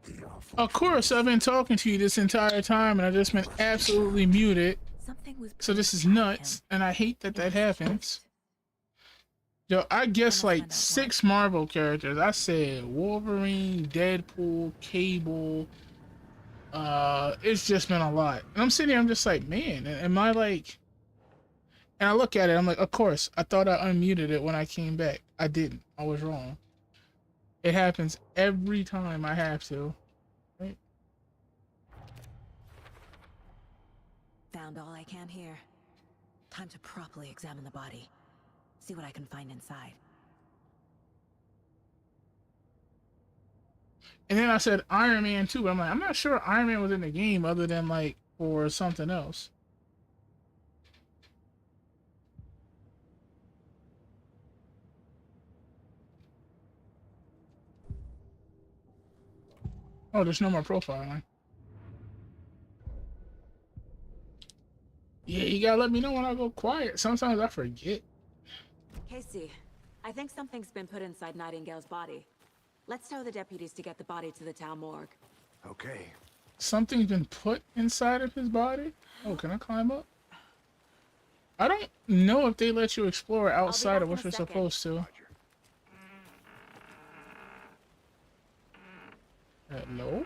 [SPEAKER 8] The awful
[SPEAKER 1] Of course, I've been talking to you this entire time, and I've just been absolutely muted.
[SPEAKER 3] Something was
[SPEAKER 1] So this is
[SPEAKER 3] pulling at
[SPEAKER 1] nuts,
[SPEAKER 3] him.
[SPEAKER 1] and I hate that
[SPEAKER 3] It
[SPEAKER 1] that
[SPEAKER 3] was
[SPEAKER 1] happens.
[SPEAKER 3] chest.
[SPEAKER 1] Yo, I guess
[SPEAKER 3] must
[SPEAKER 1] like
[SPEAKER 3] find out
[SPEAKER 1] 6 Marvel characters. I said Wolverine, Deadpool, Cable. It's just been a lot. And I'm sitting here, I'm just like, man, am I like... And I look at it, I'm like, of course, I thought I unmuted it when I came back. I didn't. I was wrong. It happens every time I have to. Right?
[SPEAKER 3] Found all I can here. Time to properly examine the body. See what I can find inside.
[SPEAKER 1] And then I said Iron Man 2, but I'm like, I'm not sure Iron Man was in the game other than like for something else. Oh, there's no more profiling. Yeah, you gotta let me know when I go quiet. Sometimes I forget.
[SPEAKER 3] Casey, I think something's been put inside Nightingale's body. Let's tell the deputies to get the body to the town morgue.
[SPEAKER 5] Okay.
[SPEAKER 1] Something's been put inside of his body? Oh, can I climb up? I don't know if they let you explore outside of
[SPEAKER 3] back
[SPEAKER 1] what
[SPEAKER 3] in
[SPEAKER 1] you're
[SPEAKER 3] a second.
[SPEAKER 1] supposed to.
[SPEAKER 5] Roger.
[SPEAKER 1] Hello?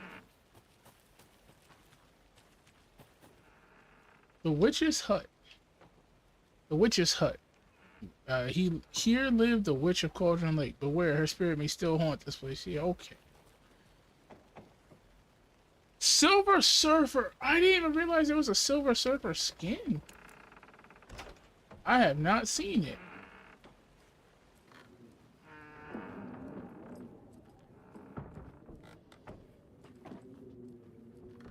[SPEAKER 1] The witch's hut. The witch's hut. Here lived the witch of Cauldron Lake. Beware, her spirit may still haunt this place. Yeah, okay. Silver Surfer. I didn't even realize there was a Silver Surfer skin. I have not seen it.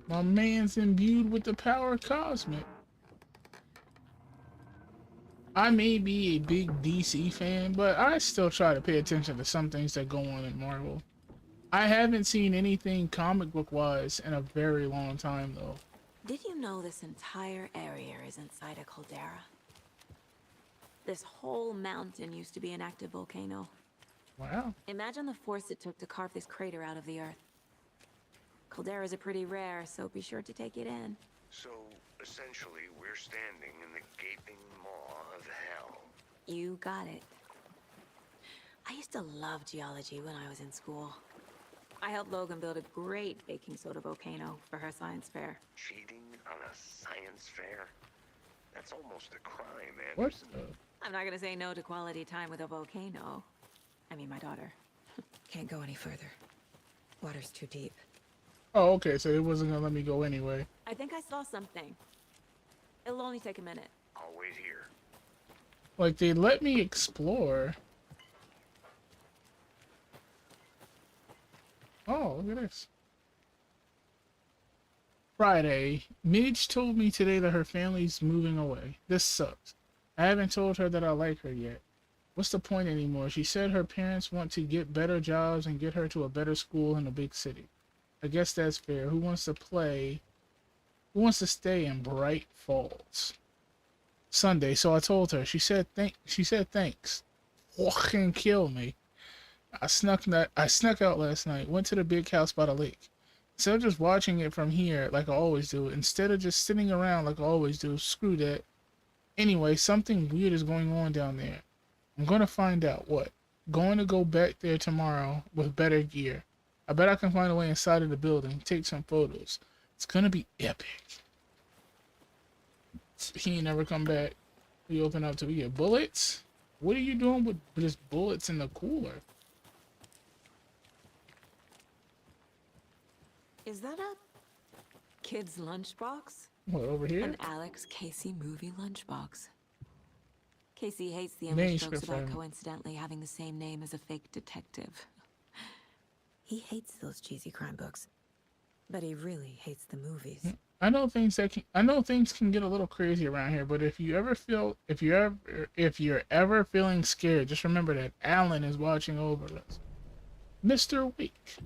[SPEAKER 1] My man's imbued with the power cosmic. I may be a big DC fan, but I still try to pay attention to some things that go on in Marvel. I haven't seen anything comic book wise in a very long time though.
[SPEAKER 3] Did you know this entire area is inside a caldera? This whole mountain used to be an active volcano.
[SPEAKER 1] Wow.
[SPEAKER 3] Imagine the force it took to carve this crater out of the earth. Calderas are pretty rare, so be sure to take it in.
[SPEAKER 8] So, essentially, we're standing in the gaping maw of hell.
[SPEAKER 3] You got it. I used to love geology when I was in school. I helped Logan build a great baking soda volcano for her science fair.
[SPEAKER 8] Cheating on a science fair? That's almost a crime,
[SPEAKER 1] What?
[SPEAKER 8] Anderson.
[SPEAKER 3] I'm not gonna say no to quality time with a volcano. I mean, my daughter. Can't go any further. Water's too deep.
[SPEAKER 1] Oh, okay. So it wasn't gonna let me go anyway.
[SPEAKER 3] I think I saw something. It'll only take a minute.
[SPEAKER 8] I'll wait here.
[SPEAKER 1] Like they let me explore. Oh, look at this. Friday. Midge told me today that her family's moving away. This sucks. I haven't told her that I like her yet. What's the point anymore? She said her parents want to get better jobs and get her to a better school in a big city. I guess that's fair. Who wants to play? Who wants to stay in Bright Falls? Sunday. So I told her. She said thanks. Fucking kill me. I snuck out last night. Went to the big house by the lake. Instead of just watching it from here like I always do, instead of just sitting around like I always do, screw that. Anyway, something weird is going on down there. I'm gonna find out what. Going to go back there tomorrow with better gear. I bet I can find a way inside of the building, take some photos. It's gonna be epic. He ain't never come back. We open up to we get bullets. What are you doing with just bullets in the cooler?
[SPEAKER 3] Is that a kid's lunchbox?
[SPEAKER 1] What, over here?
[SPEAKER 3] An Alex Casey movie lunchbox. Casey hates the image
[SPEAKER 1] Manuscript
[SPEAKER 3] jokes about
[SPEAKER 1] fragment.
[SPEAKER 3] coincidentally having the same name as a fake detective. He hates those cheesy crime books, but he really hates the movies.
[SPEAKER 1] I know things can get a little crazy around here, but if you're ever feeling scared, just remember that Alan is watching over us. Mr. Wake.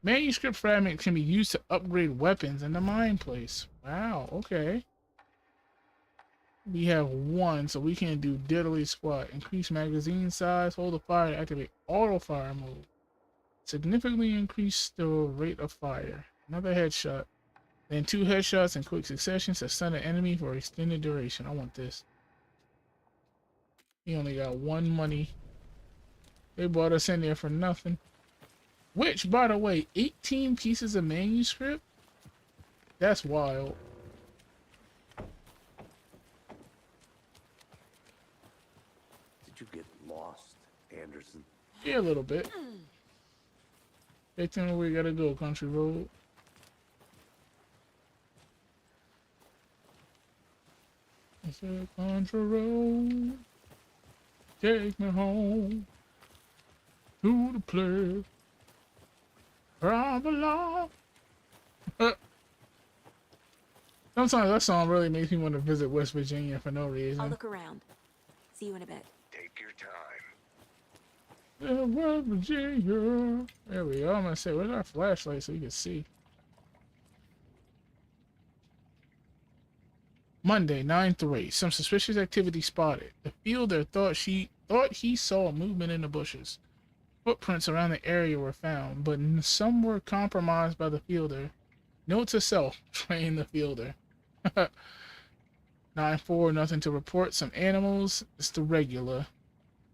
[SPEAKER 1] Manuscript fragment can be used to upgrade weapons in the mine place. Wow, okay. We have one, so we can do diddly squat. Increase magazine size, hold the fire to activate auto fire mode. Significantly increase the rate of fire. Another headshot. Then 2 headshots in quick succession to stun an enemy for extended duration. I want this. He only got 1 money. They brought us in there for nothing. Which, by the way, 18 pieces of manuscript? That's wild.
[SPEAKER 5] Did you get lost, Anderson?
[SPEAKER 1] Yeah, a little bit. Hey, tell me where you gotta go, country road. I said, country road, take me home to the place where I belong. Sometimes that song really makes me want to visit West Virginia for no
[SPEAKER 3] I'll
[SPEAKER 1] reason.
[SPEAKER 3] look around. See you in a bit.
[SPEAKER 8] Take your time.
[SPEAKER 1] Yeah, West Virginia. There we go. I'm gonna say, where's our flashlight so you can see? Monday, 9/3. Some suspicious activity spotted. The fielder thought he saw movement in the bushes. Footprints around the area were found, but some were compromised by the fielder. Note to self: train the fielder. 9/4. Nothing to report. Some animals. It's the regular.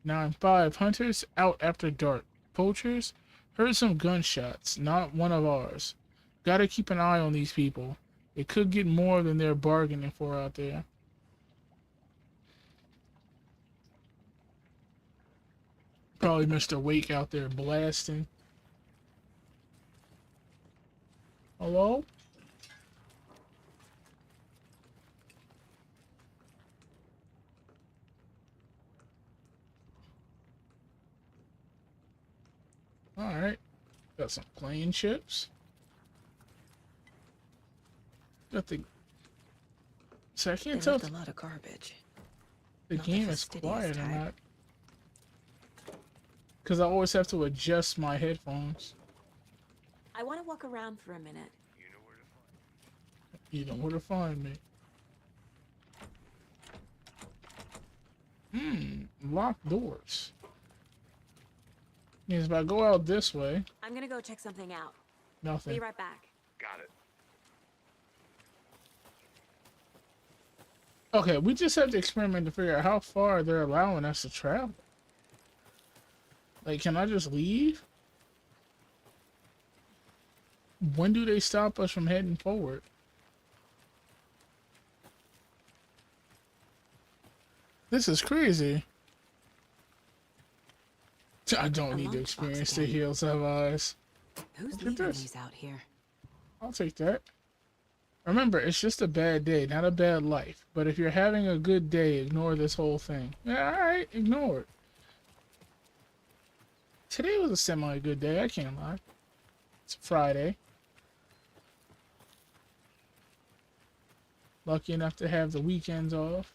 [SPEAKER 1] 9/5. Hunters out after dark. Poachers heard some gunshots. Not one of ours. Gotta keep an eye on these people. They could get more than they're bargaining for out there. Probably Mr. Wake out there blasting. Hello? Alright. Got some plane chips. Got the... So I can't tell if
[SPEAKER 3] a lot of garbage.
[SPEAKER 1] the
[SPEAKER 3] Not the
[SPEAKER 1] game is
[SPEAKER 3] fastidious
[SPEAKER 1] quiet or
[SPEAKER 3] type.
[SPEAKER 1] not. Because I always have to adjust my headphones.
[SPEAKER 3] I want to walk around for a minute.
[SPEAKER 1] You know where to find me. Locked doors. Means if I go out this way,
[SPEAKER 3] I'm gonna go check something out.
[SPEAKER 1] nothing.
[SPEAKER 3] Be right back.
[SPEAKER 8] Got it.
[SPEAKER 1] Okay, we just have to experiment to figure out how far they're allowing us to travel. Like, can I just leave? When do they stop us from heading forward? This is crazy. I don't need to experience the hills of eyes.
[SPEAKER 3] Who's
[SPEAKER 1] Look at
[SPEAKER 3] leaving
[SPEAKER 1] this.
[SPEAKER 3] these out here?
[SPEAKER 1] I'll take that. Remember, it's just a bad day, not a bad life. But if you're having a good day, ignore this whole thing. Yeah, alright, ignore it. Today was a semi-good day, I can't lie. It's Friday. Lucky enough to have the weekends off.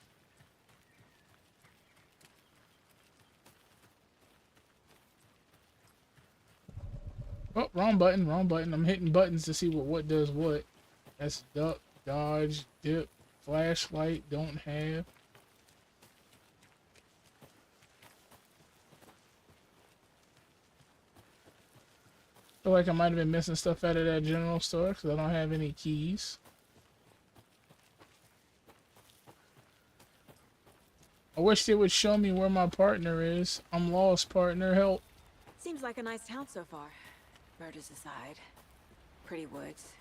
[SPEAKER 1] Oh, wrong button, wrong button. I'm hitting buttons to see what does what. That's duck, dodge, dip, flashlight, don't have. Feel like I might have been missing stuff out of that general store because I don't have any keys. I wish they would show me where my partner is. I'm lost, partner. Help.
[SPEAKER 3] Seems like a nice town so far. Murders aside. Pretty woods.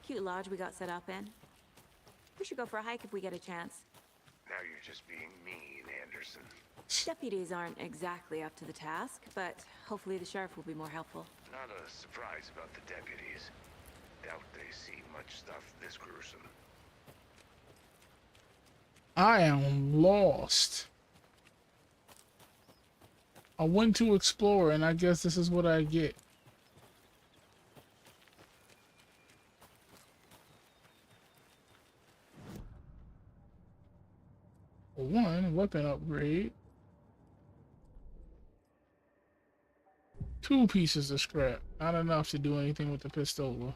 [SPEAKER 3] Cute lodge we got set up in. We should go for a hike if we get a chance.
[SPEAKER 8] Now you're just being mean, Anderson.
[SPEAKER 3] Deputies aren't exactly up to the task, but hopefully the sheriff will be more helpful.
[SPEAKER 8] Not a surprise about the deputies. Doubt they see much stuff this gruesome.
[SPEAKER 1] I am lost. I went to explore, and I guess this is what I get. One, weapon upgrade. 2 pieces of scrap. Not enough to do anything with the pistola.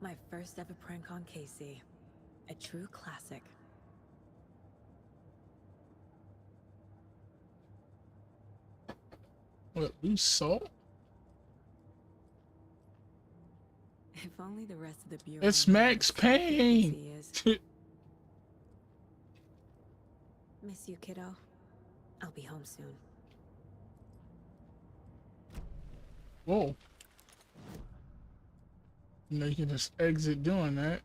[SPEAKER 3] My first ever prank on Casey. A true classic.
[SPEAKER 1] What, loose salt?
[SPEAKER 3] If only the rest of the bureau.
[SPEAKER 1] It's Max Payne!
[SPEAKER 3] Miss you, kiddo. I'll be home soon.
[SPEAKER 1] Whoa. You know, you can just exit doing that.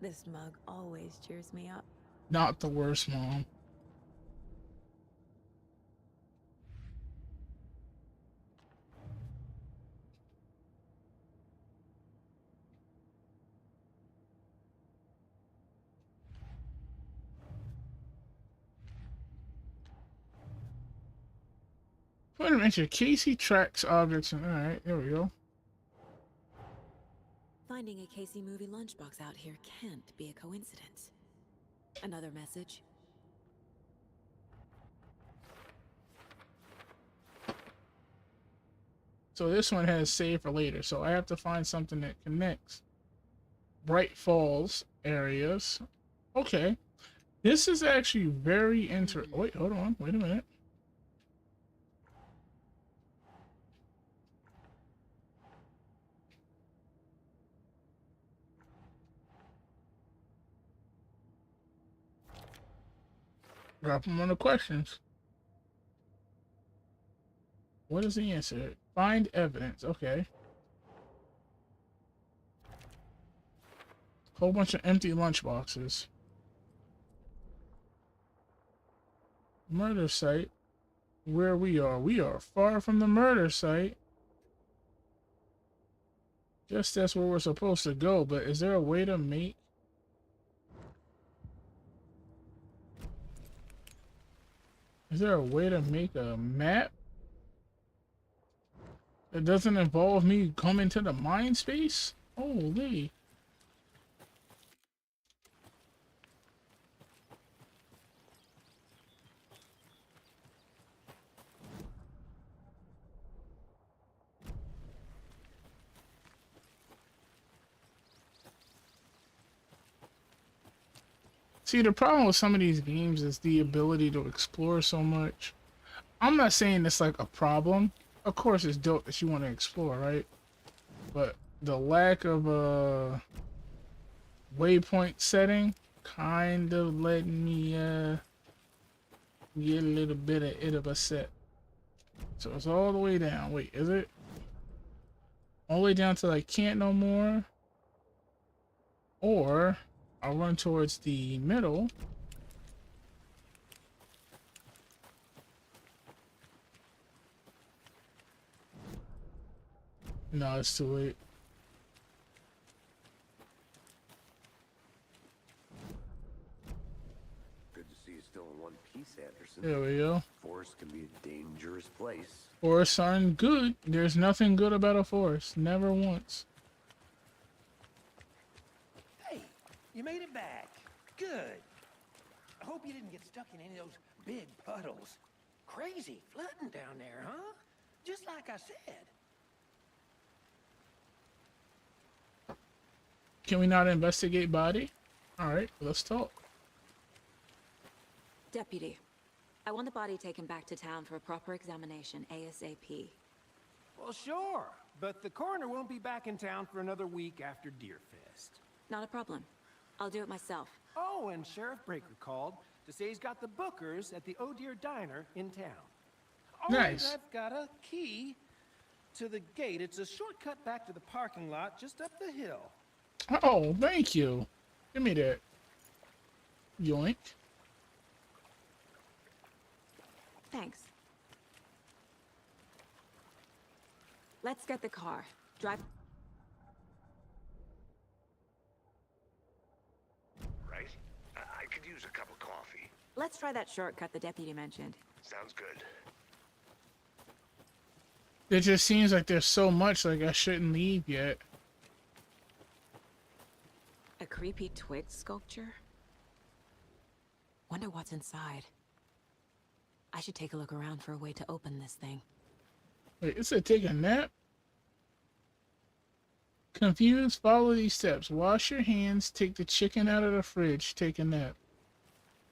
[SPEAKER 3] This mug always cheers me up.
[SPEAKER 1] Not the worst, Mom. Wait a minute, Casey tracks objects and alright, there we go.
[SPEAKER 3] Finding a Casey movie lunchbox out here can't be a coincidence. Another message.
[SPEAKER 1] So this one has save for later, so I have to find something that connects. Bright Falls areas. Okay. This is actually very wait, hold on, wait a minute. Drop them on the questions. What is the answer? Find evidence. Okay. Whole bunch of empty lunchboxes. Murder site. Where we are. We are far from the murder site. Guess that's where we're supposed to go, but is there a way to make... Is there a way to make a map that doesn't involve me coming to the mind space? Holy. See, the problem with some of these games is the ability to explore so much. I'm not saying it's like a problem. Of course, it's dope that you want to explore, right? But the lack of a waypoint setting kind of letting me get a little bit of it of a set. So it's all the way down. Wait, is it? All the way down till I can't no more? Or I'll run towards the middle. No, it's too late.
[SPEAKER 5] Good to see you still in one piece, Anderson.
[SPEAKER 1] There we go.
[SPEAKER 5] Forest can be a dangerous place.
[SPEAKER 1] Forests aren't good. There's nothing good about a forest. Never once.
[SPEAKER 7] Hey, you made it back. Good. I hope you didn't get stuck in any of those big puddles. Crazy flooding down there, huh? Just like I said.
[SPEAKER 1] Can we not investigate body? Alright, let's talk.
[SPEAKER 3] Deputy, I want the body taken back to town for a proper examination ASAP.
[SPEAKER 7] Well, sure. But the coroner won't be back in town for another week after Deerfest.
[SPEAKER 3] Not a problem. I'll do it myself.
[SPEAKER 7] Oh, and Sheriff Breaker called to say he's got the bookers at the Oh Dear Diner in town. Oh,
[SPEAKER 1] Nice.
[SPEAKER 7] and I've got a key to the gate. It's a shortcut back to the parking lot just up the hill.
[SPEAKER 1] Oh, thank you. Give me that. Yoink.
[SPEAKER 3] Thanks. Let's get the car. Drive.
[SPEAKER 8] Right? I could use a cup of coffee.
[SPEAKER 3] Let's try that shortcut the deputy mentioned.
[SPEAKER 8] Sounds good.
[SPEAKER 1] It just seems like there's so much like I shouldn't leave yet.
[SPEAKER 3] A creepy twig sculpture? Wonder what's inside. I should take a look around for a way to open this thing.
[SPEAKER 1] Wait, it said take a nap? Confused, follow these steps. Wash your hands, take the chicken out of the fridge, take a nap.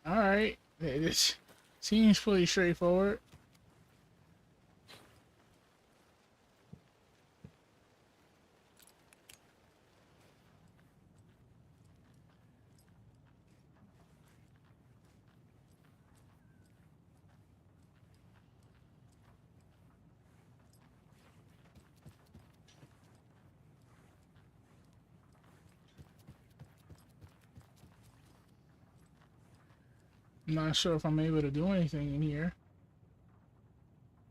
[SPEAKER 1] Alright. It seems pretty straightforward. I'm not sure if I'm able to do anything in here.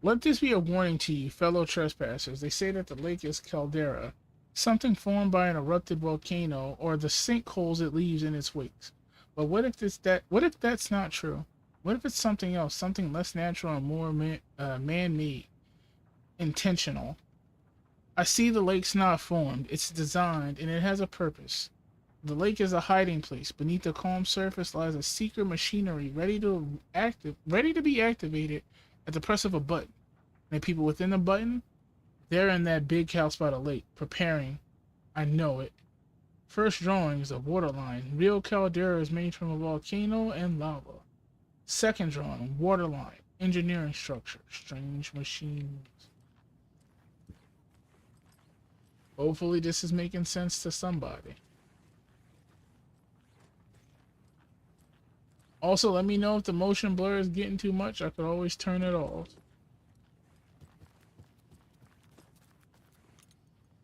[SPEAKER 1] Let this be a warning to you, fellow trespassers. They say that the lake is caldera, something formed by an erupted volcano or the sinkholes it leaves in its wakes. But what if that's not true? What if it's something else, something less natural and more man-made, intentional? I see the lake's not formed, it's designed, and it has a purpose. The lake is a hiding place. Beneath the calm surface lies a secret machinery ready to be activated at the press of a button. And the people within the button, they're in that big house by the lake, preparing. I know it. First drawing is a waterline. Real caldera is made from a volcano and lava. Second drawing, waterline. Engineering structure. Strange machines. Hopefully this is making sense to somebody. Also, let me know if the motion blur is getting too much. I could always turn it off.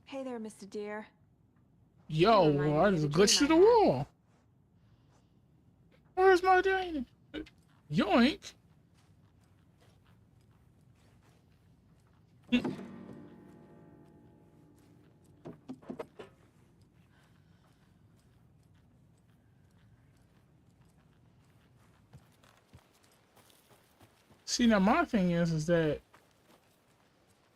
[SPEAKER 3] Hey there, Mr. Deer.
[SPEAKER 1] Yo,
[SPEAKER 3] You remind me
[SPEAKER 1] I
[SPEAKER 3] of
[SPEAKER 1] just
[SPEAKER 3] a
[SPEAKER 1] glitched through the
[SPEAKER 3] dream I had.
[SPEAKER 1] wall. Where's my dining? Yoink. See, now my thing is that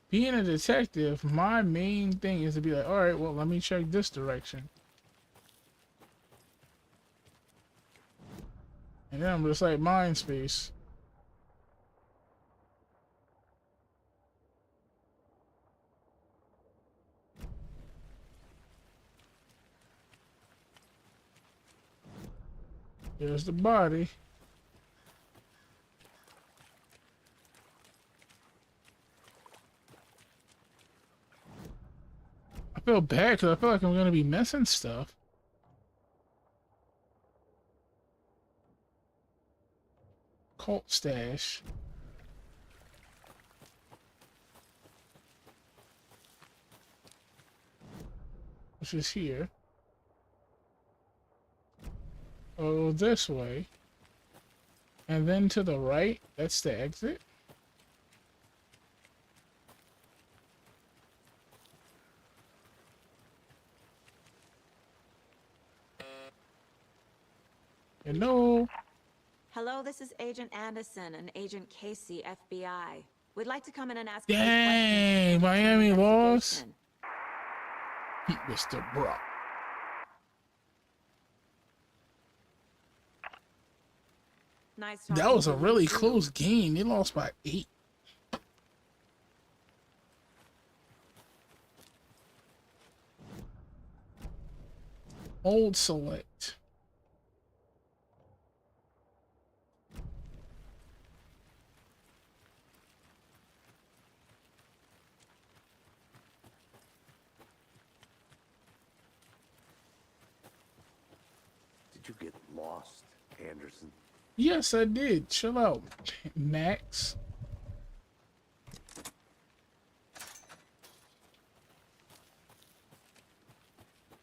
[SPEAKER 1] being a detective, my main thing is to be like, all right, well, let me check this direction. And then I'm just like, mind space. There's the body. I feel bad because I feel like I'm going to be missing stuff. occult stash. Which is here. Oh, this way. And then to the right, that's the exit. Hello.
[SPEAKER 3] Hello, this is Agent Anderson and Agent Casey, FBI. We'd like to come in and ask
[SPEAKER 1] Dang, Miami lost. Mr. Brock.
[SPEAKER 3] Nice
[SPEAKER 1] That was a really close game. They lost by 8. Old select.
[SPEAKER 5] Did you get lost, Anderson?
[SPEAKER 1] Yes, I did. Chill out, Max.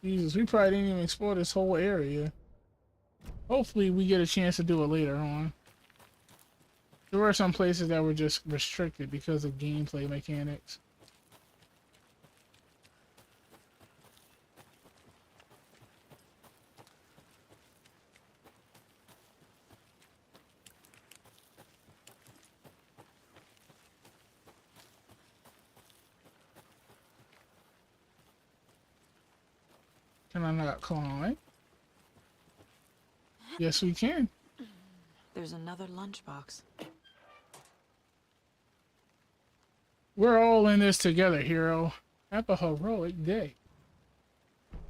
[SPEAKER 1] Jesus, we probably didn't even explore this whole area. Hopefully we get a chance to do it later on. There were some places that were just restricted because of gameplay mechanics. Can I not climb? Yes, we can.
[SPEAKER 3] There's another lunchbox.
[SPEAKER 1] We're all in this together, hero. Have a heroic day.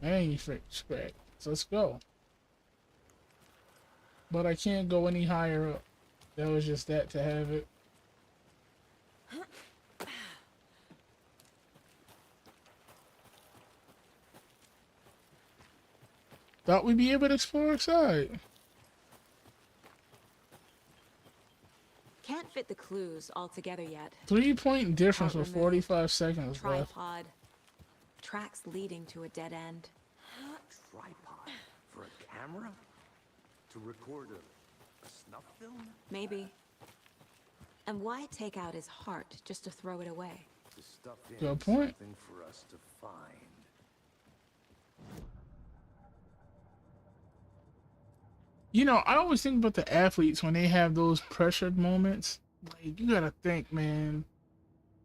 [SPEAKER 1] Manuscript. Let's go. But I can't go any higher up. That was just that to have it. Thought we'd be able to explore outside.
[SPEAKER 3] Can't fit the clues all together yet.
[SPEAKER 1] 3-point difference with
[SPEAKER 3] Part
[SPEAKER 1] 45 seconds left.
[SPEAKER 3] Tripod. Tracks leading to a dead end.
[SPEAKER 5] Tripod? For a camera? To record a snuff film?
[SPEAKER 3] Maybe. And why take out his heart just to throw it away?
[SPEAKER 5] The stuff in
[SPEAKER 1] Good point.
[SPEAKER 5] something for us to find.
[SPEAKER 1] You know, I always think about the athletes when they have those pressured moments. Like, you gotta think, man.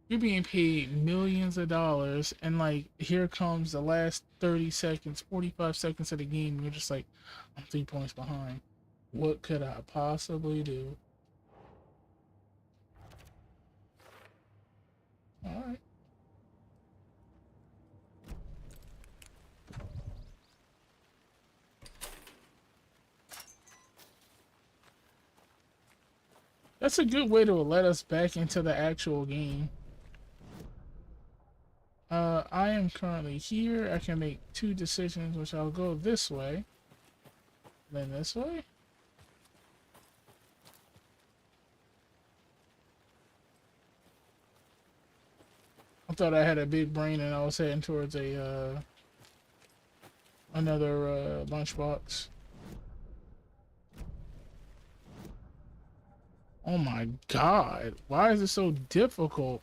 [SPEAKER 1] You're being paid millions of dollars, and like, here comes the last 30 seconds, 45 seconds of the game, and you're just like, I'm 3 points behind. What could I possibly do? Alright. That's a good way to let us back into the actual game. I am currently here. I can make 2 decisions, which I'll go this way. Then this way. I thought I had a big brain and I was heading towards a, another, lunchbox. Oh my god, why is it so difficult?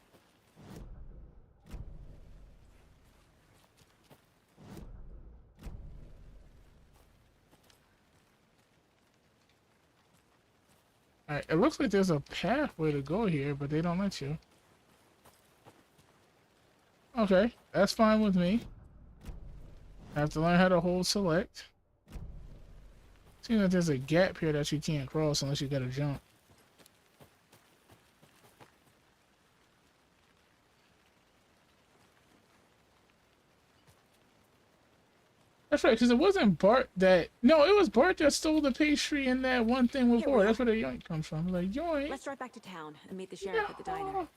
[SPEAKER 1] Alright, it looks like there's a pathway to go here, but they don't let you. Okay, that's fine with me. I have to learn how to hold select. Seems like there's a gap here that you can't cross unless you gotta jump. That's right, because it wasn't Bart that... No, it was Bart that stole the pastry in that one thing before. That's where the yoink comes from. Like, yoink.
[SPEAKER 3] Let's drive back to town and meet the sheriff at the diner.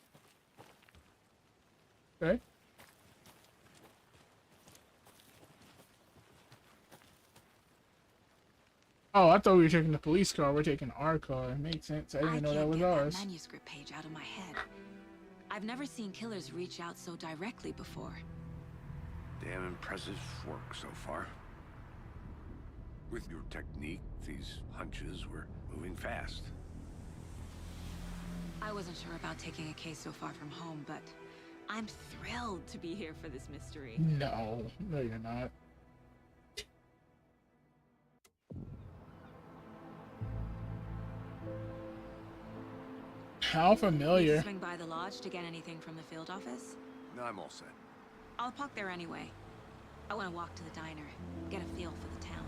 [SPEAKER 1] Okay. Oh, I thought we were taking the police car. We're taking our car. It makes sense. I didn't
[SPEAKER 3] I
[SPEAKER 1] even know that
[SPEAKER 3] can't
[SPEAKER 1] was
[SPEAKER 3] get that
[SPEAKER 1] ours.
[SPEAKER 3] manuscript page out of my head. I've never seen killers reach out so directly before.
[SPEAKER 5] Damn impressive work so far. With your technique, these hunches were moving fast.
[SPEAKER 3] I wasn't sure about taking a case so far from home, but I'm thrilled to be here for this mystery.
[SPEAKER 1] No, no, you're not. How
[SPEAKER 3] Need to
[SPEAKER 1] familiar.
[SPEAKER 3] swing by the lodge to get anything from the field office?
[SPEAKER 5] No, I'm all set.
[SPEAKER 3] I'll park there anyway. I want to walk to the diner, get a feel for the town.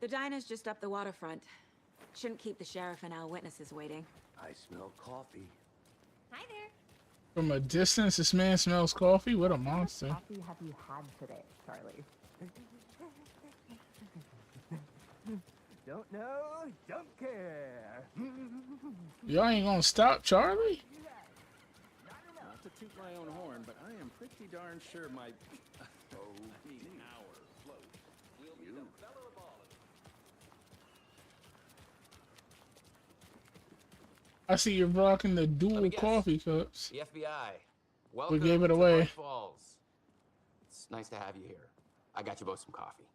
[SPEAKER 3] The diner's just up the waterfront. Shouldn't keep the sheriff and our witnesses waiting.
[SPEAKER 5] I smell coffee.
[SPEAKER 3] Hi there.
[SPEAKER 1] From a distance, this man smells coffee. What a monster.
[SPEAKER 9] Coffee have you had today, Charlie? Don't know, don't care.
[SPEAKER 1] Y'all ain't gonna stop, Charlie?
[SPEAKER 10] Not to toot my own horn, but I am pretty darn sure my hour float will be the fellow of all.
[SPEAKER 1] I see you're rocking the
[SPEAKER 11] Let me
[SPEAKER 1] dual
[SPEAKER 11] guess.
[SPEAKER 1] coffee cups.
[SPEAKER 11] The FBI. Welcome
[SPEAKER 1] gave it
[SPEAKER 11] to
[SPEAKER 1] away.
[SPEAKER 11] Bright Falls. It's nice to have you here. I got you both some coffee.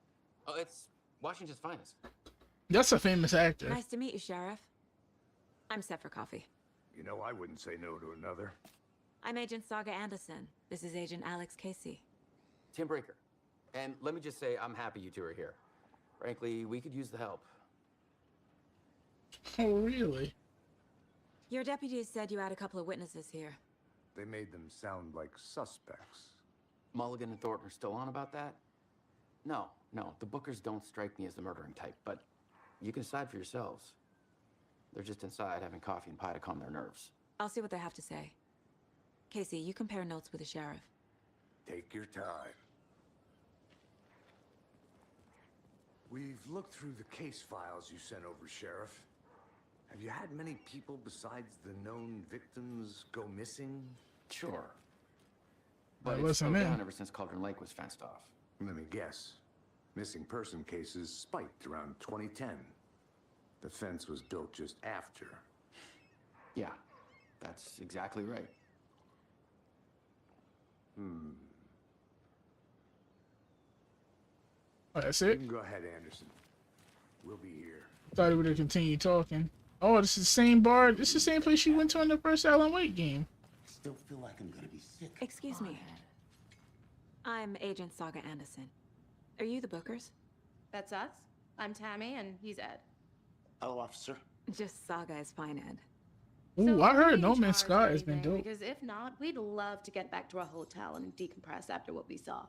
[SPEAKER 11] Oh, it's Washington's finest.
[SPEAKER 1] That's a famous actor.
[SPEAKER 3] Nice to meet you, Sheriff. I'm set for coffee.
[SPEAKER 5] You know, I wouldn't say no to another.
[SPEAKER 3] I'm Agent Saga Anderson. This is Agent Alex Casey.
[SPEAKER 11] Tim Breaker. And let me just say, I'm happy you two are here. Frankly, we could use the help.
[SPEAKER 1] Oh, really?
[SPEAKER 3] Your deputies said you had a couple of witnesses here.
[SPEAKER 5] They made them sound like suspects.
[SPEAKER 11] Mulligan and Thornton are still on about that? No, the Bookers don't strike me as the murdering type, but you can decide for yourselves. They're just inside having coffee and pie to calm their nerves.
[SPEAKER 3] I'll see what they have to say. Casey, you compare notes with the sheriff.
[SPEAKER 5] Take your time. We've looked through the case files you sent over, Sheriff. Have you had many people besides the known victims go missing?
[SPEAKER 11] Sure.
[SPEAKER 1] But
[SPEAKER 11] But it's
[SPEAKER 1] listen,
[SPEAKER 11] slowed
[SPEAKER 1] man.
[SPEAKER 11] down ever since Cauldron Lake was fenced off.
[SPEAKER 5] Let me guess. Missing person cases spiked around 2010. The fence was built just after.
[SPEAKER 11] Yeah, that's exactly right.
[SPEAKER 1] Oh, that's
[SPEAKER 5] You
[SPEAKER 1] it?
[SPEAKER 5] can go ahead, Anderson. We'll be here.
[SPEAKER 1] Thought he would have continued talking. Oh, this is the same bar. This is the same place you went to in the first Alan Wake game.
[SPEAKER 8] Still feel like I'm gonna be sick.
[SPEAKER 3] Excuse me. I'm Agent Saga Anderson. Are you the Bookers?
[SPEAKER 12] That's us. I'm Tammy, and he's Ed.
[SPEAKER 8] Hello, officer.
[SPEAKER 3] Just Saga is fine, Ed.
[SPEAKER 1] Ooh,
[SPEAKER 12] So
[SPEAKER 1] I
[SPEAKER 12] are
[SPEAKER 1] heard
[SPEAKER 12] we
[SPEAKER 1] No
[SPEAKER 12] in
[SPEAKER 1] Man's
[SPEAKER 12] charge
[SPEAKER 1] Sky
[SPEAKER 12] or
[SPEAKER 1] has been
[SPEAKER 12] anything?
[SPEAKER 1] dope.
[SPEAKER 12] Because if not, we'd love to get back to our hotel and decompress after what we saw.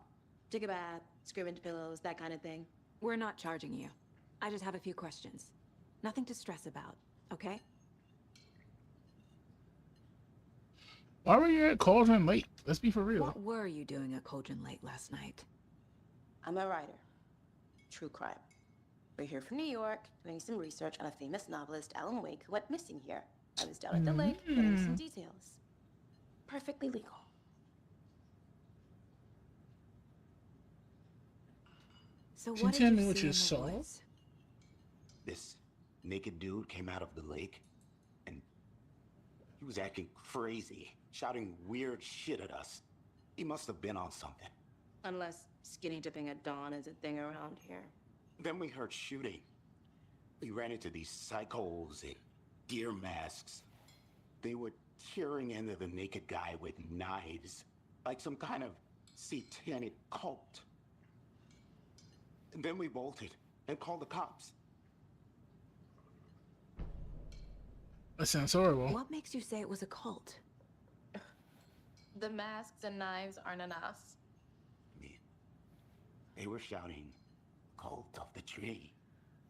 [SPEAKER 12] Take a bath, scream into pillows, that kind of thing.
[SPEAKER 3] We're not charging you. I just have a few questions. Nothing to stress about, okay?
[SPEAKER 1] Why were you at Cauldron Lake? Let's be for real.
[SPEAKER 3] What were you doing at Cauldron Lake last night?
[SPEAKER 12] I'm a writer. True crime. We're here from New York, doing some research on a famous novelist, Alan Wake, who went missing here. I was down at the lake, getting some details. Perfectly legal.
[SPEAKER 3] So
[SPEAKER 1] Can you
[SPEAKER 3] what
[SPEAKER 1] tell
[SPEAKER 3] did
[SPEAKER 1] me
[SPEAKER 3] you
[SPEAKER 1] what
[SPEAKER 3] see
[SPEAKER 1] you
[SPEAKER 3] in the
[SPEAKER 1] saw?
[SPEAKER 3] woods?
[SPEAKER 8] This naked dude came out of the lake, and he was acting crazy, shouting weird shit at us. He must have been on something.
[SPEAKER 12] Unless skinny dipping at dawn is a thing around here.
[SPEAKER 8] Then we heard shooting. We ran into these psychos in deer masks. They were tearing into the naked guy with knives, like some kind of satanic cult. And then we bolted and called the cops.
[SPEAKER 1] That sounds horrible.
[SPEAKER 3] What makes you say it was a cult?
[SPEAKER 12] The masks and knives aren't enough.
[SPEAKER 8] They were shouting, "Cult of the tree.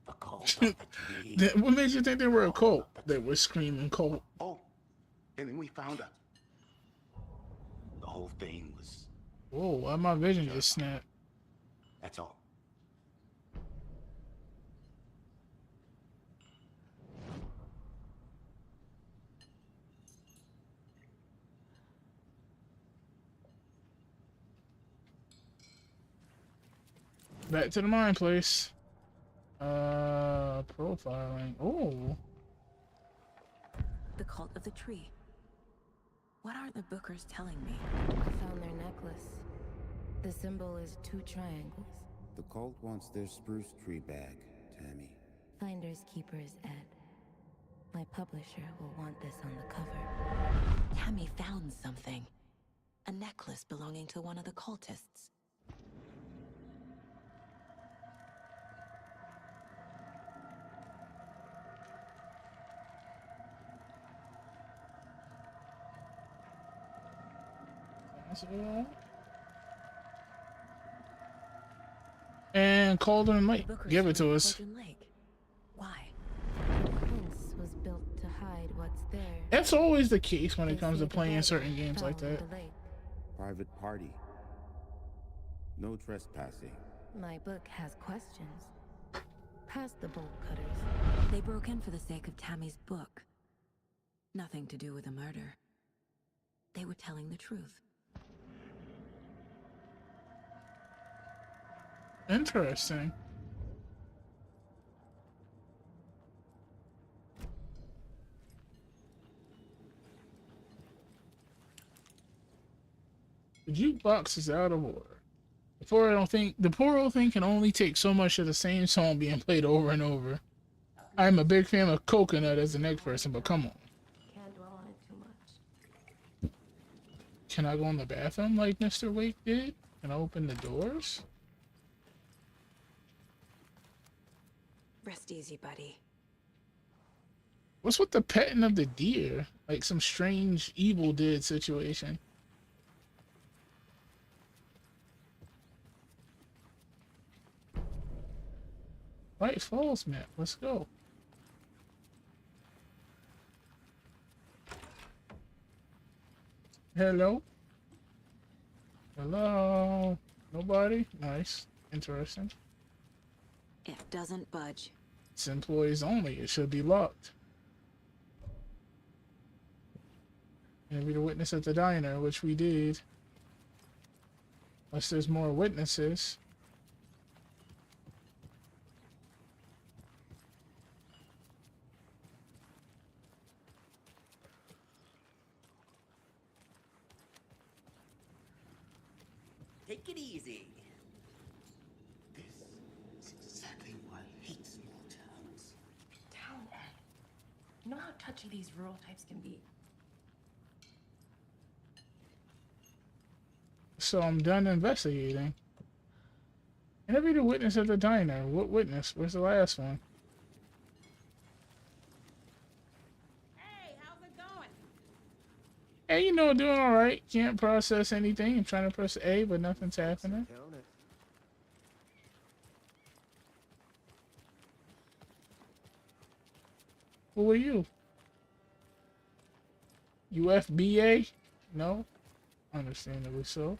[SPEAKER 8] The cult of the tree."
[SPEAKER 1] What made you think they were a cult? They were screaming cult.
[SPEAKER 8] Oh, and then we found her. The whole thing was,
[SPEAKER 1] Whoa, why my vision just snapped?
[SPEAKER 8] that's all.
[SPEAKER 1] Back to the mine place. Profiling. Oh.
[SPEAKER 3] The cult of the tree. What are the Bookers telling me?
[SPEAKER 13] I found their necklace. The symbol is 2 triangles.
[SPEAKER 14] The cult wants their spruce tree bag, Tammy.
[SPEAKER 13] Finders keepers, Ed. My publisher will want this on the cover.
[SPEAKER 3] Tammy found something. A necklace belonging to one of the cultists.
[SPEAKER 1] And Cauldron Lake. Give it to us.
[SPEAKER 3] Cauldron Lake. Why?
[SPEAKER 13] The fence was built to hide what's there.
[SPEAKER 1] That's always the case when it comes to playing certain games like that.
[SPEAKER 14] Private party. No trespassing.
[SPEAKER 13] My book has questions. Past the bolt cutters.
[SPEAKER 3] They broke in for the sake of Tammy's book. Nothing to do with a murder. They were telling the truth.
[SPEAKER 1] Interesting. The jukebox is out of order. The poor old thing can only take so much of the same song being played over and over. I'm a big fan of Coconut as the next person, but come on.
[SPEAKER 13] Can't dwell on it too much.
[SPEAKER 1] Can I go in the bathroom like Mr. Wake did? Can I open the doors?
[SPEAKER 3] Rest easy, buddy.
[SPEAKER 1] What's with the petting of the deer? Like some strange Evil Dead situation. White Falls map. Let's go. Hello? Hello? Nobody? Nice. Interesting.
[SPEAKER 3] It doesn't budge.
[SPEAKER 1] It's employees only. It should be locked. And be the witness at the diner, which we did. Unless there's more witnesses.
[SPEAKER 8] Take it easy. This is exactly why I hate small towns.
[SPEAKER 13] Town, Ed. You know how touchy these rural types can be.
[SPEAKER 1] So I'm done investigating. Interview the witness at the diner. What witness? Where's the last one?
[SPEAKER 15] Hey, how's it going?
[SPEAKER 1] Hey, you know, doing all right. Can't process anything. I'm trying to press A, but nothing's happening. Who are you? UFBA? No? Understandably so.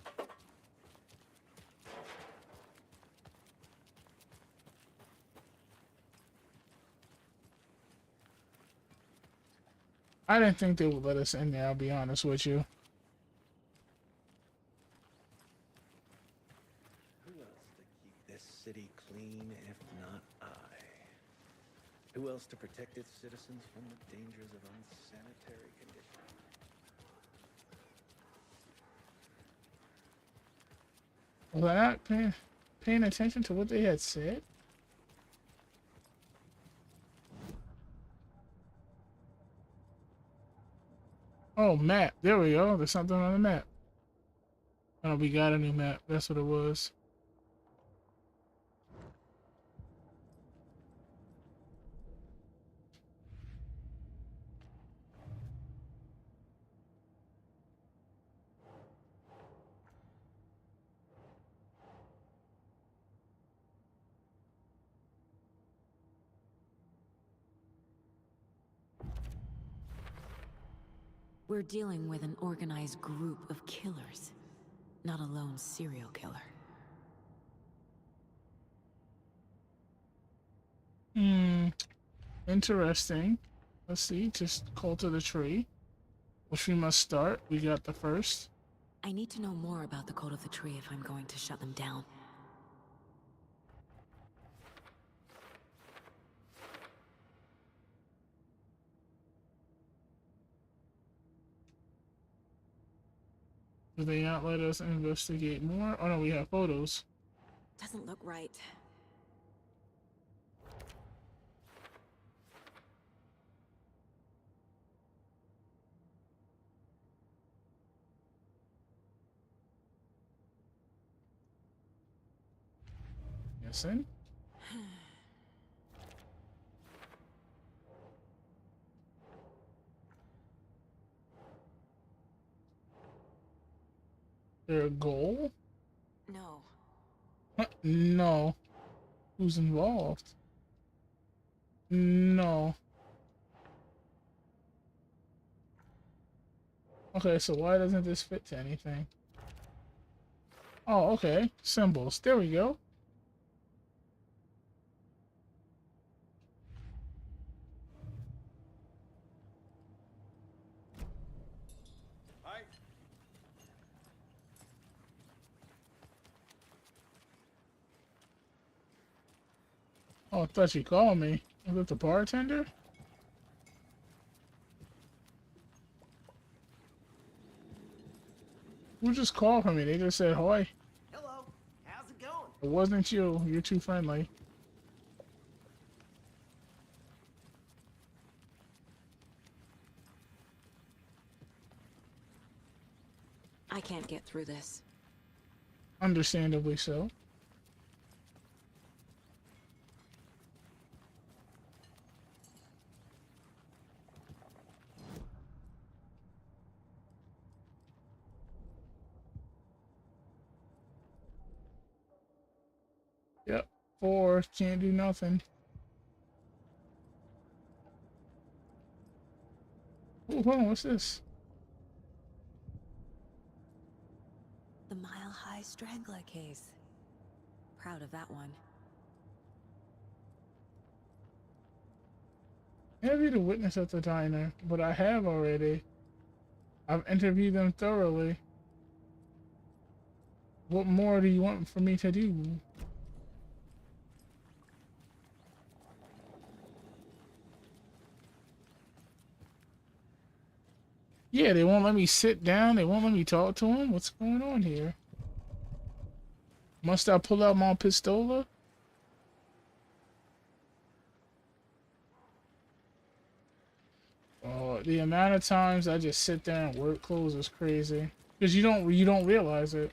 [SPEAKER 1] I didn't think they would let us in there, I'll be honest with you.
[SPEAKER 7] Who else to keep this city clean if not I? Who else to protect its citizens from the dangers of unsanitary conditions?
[SPEAKER 1] Was I not paying attention to what they had said? Oh, map. There we go. There's something on the map. Oh, we got a new map. That's what it was.
[SPEAKER 3] We're dealing with an organized group of killers, not a lone serial killer.
[SPEAKER 1] Interesting. Let's see. Just call to the tree, which we must start. We got the first.
[SPEAKER 3] I need to know more about the Code of the Tree if I'm going to shut them down.
[SPEAKER 1] Do they not let us investigate more? Oh no, we have photos.
[SPEAKER 3] Doesn't look right.
[SPEAKER 1] Yes, in. Their goal?
[SPEAKER 3] No.
[SPEAKER 1] Huh? No. Who's involved? No. Okay, so why doesn't this fit to anything? Oh, okay. Symbols. There we go.
[SPEAKER 10] Hi.
[SPEAKER 1] Oh, I thought you called me. Was it the bartender? Who just called for me? They just said hi.
[SPEAKER 7] Hello. How's it going?
[SPEAKER 1] It wasn't you. You're too friendly.
[SPEAKER 3] I can't get through this.
[SPEAKER 1] Understandably so. Yep. 4. Can't do nothing. Oh, hold on. What's this?
[SPEAKER 3] The Mile High Strangler case. Proud of that one.
[SPEAKER 1] Interview the witness at the diner, but I have already. I've interviewed them thoroughly. What more do you want for me to do? Yeah, they won't let me sit down. They won't let me talk to him. What's going on here? Must I pull out my pistola? Oh, the amount of times I just sit there and work clothes is crazy. Because you don't realize it.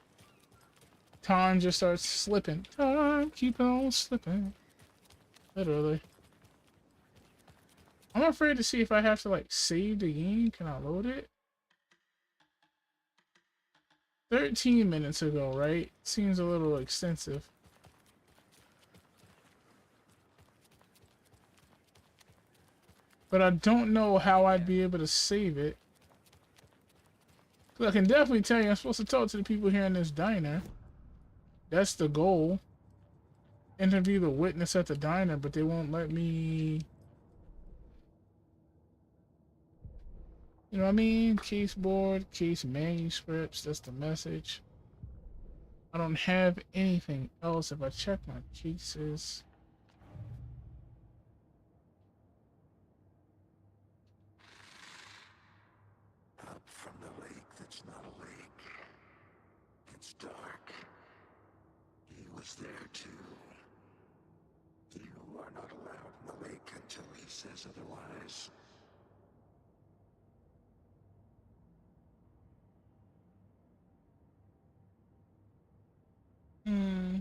[SPEAKER 1] Time just starts slipping. Time keep on slipping. Literally. I'm afraid to see if I have to like save the game. Can I load it? 13 minutes ago, right? Seems a little extensive. But I don't know how I'd be able to save it. 'Cause I can definitely tell you I'm supposed to talk to the people here in this diner. That's the goal. Interview the witness at the diner, but they won't let me... You know what I mean? Case board, case manuscripts, that's the message. I don't have anything else if I check my cases.
[SPEAKER 16] Up from the lake that's not a lake. It's dark. He was there too. You are not allowed in the lake until he says otherwise.
[SPEAKER 1] Hmm.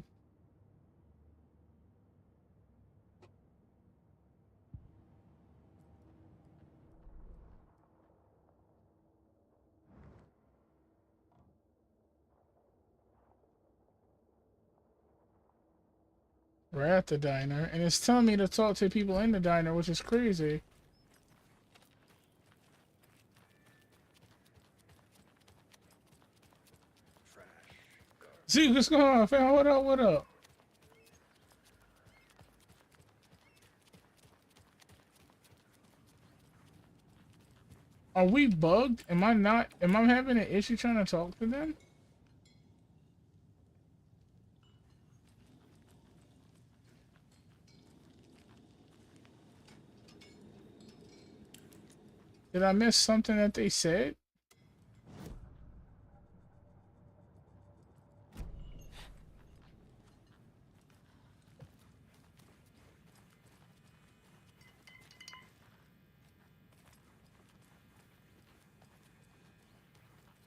[SPEAKER 1] We're at the diner, and it's telling me to talk to people in the diner, which is crazy. See, what's going on, fam? What up, what up? Are we bugged? Am I having an issue trying to talk to them? Did I miss something that they said?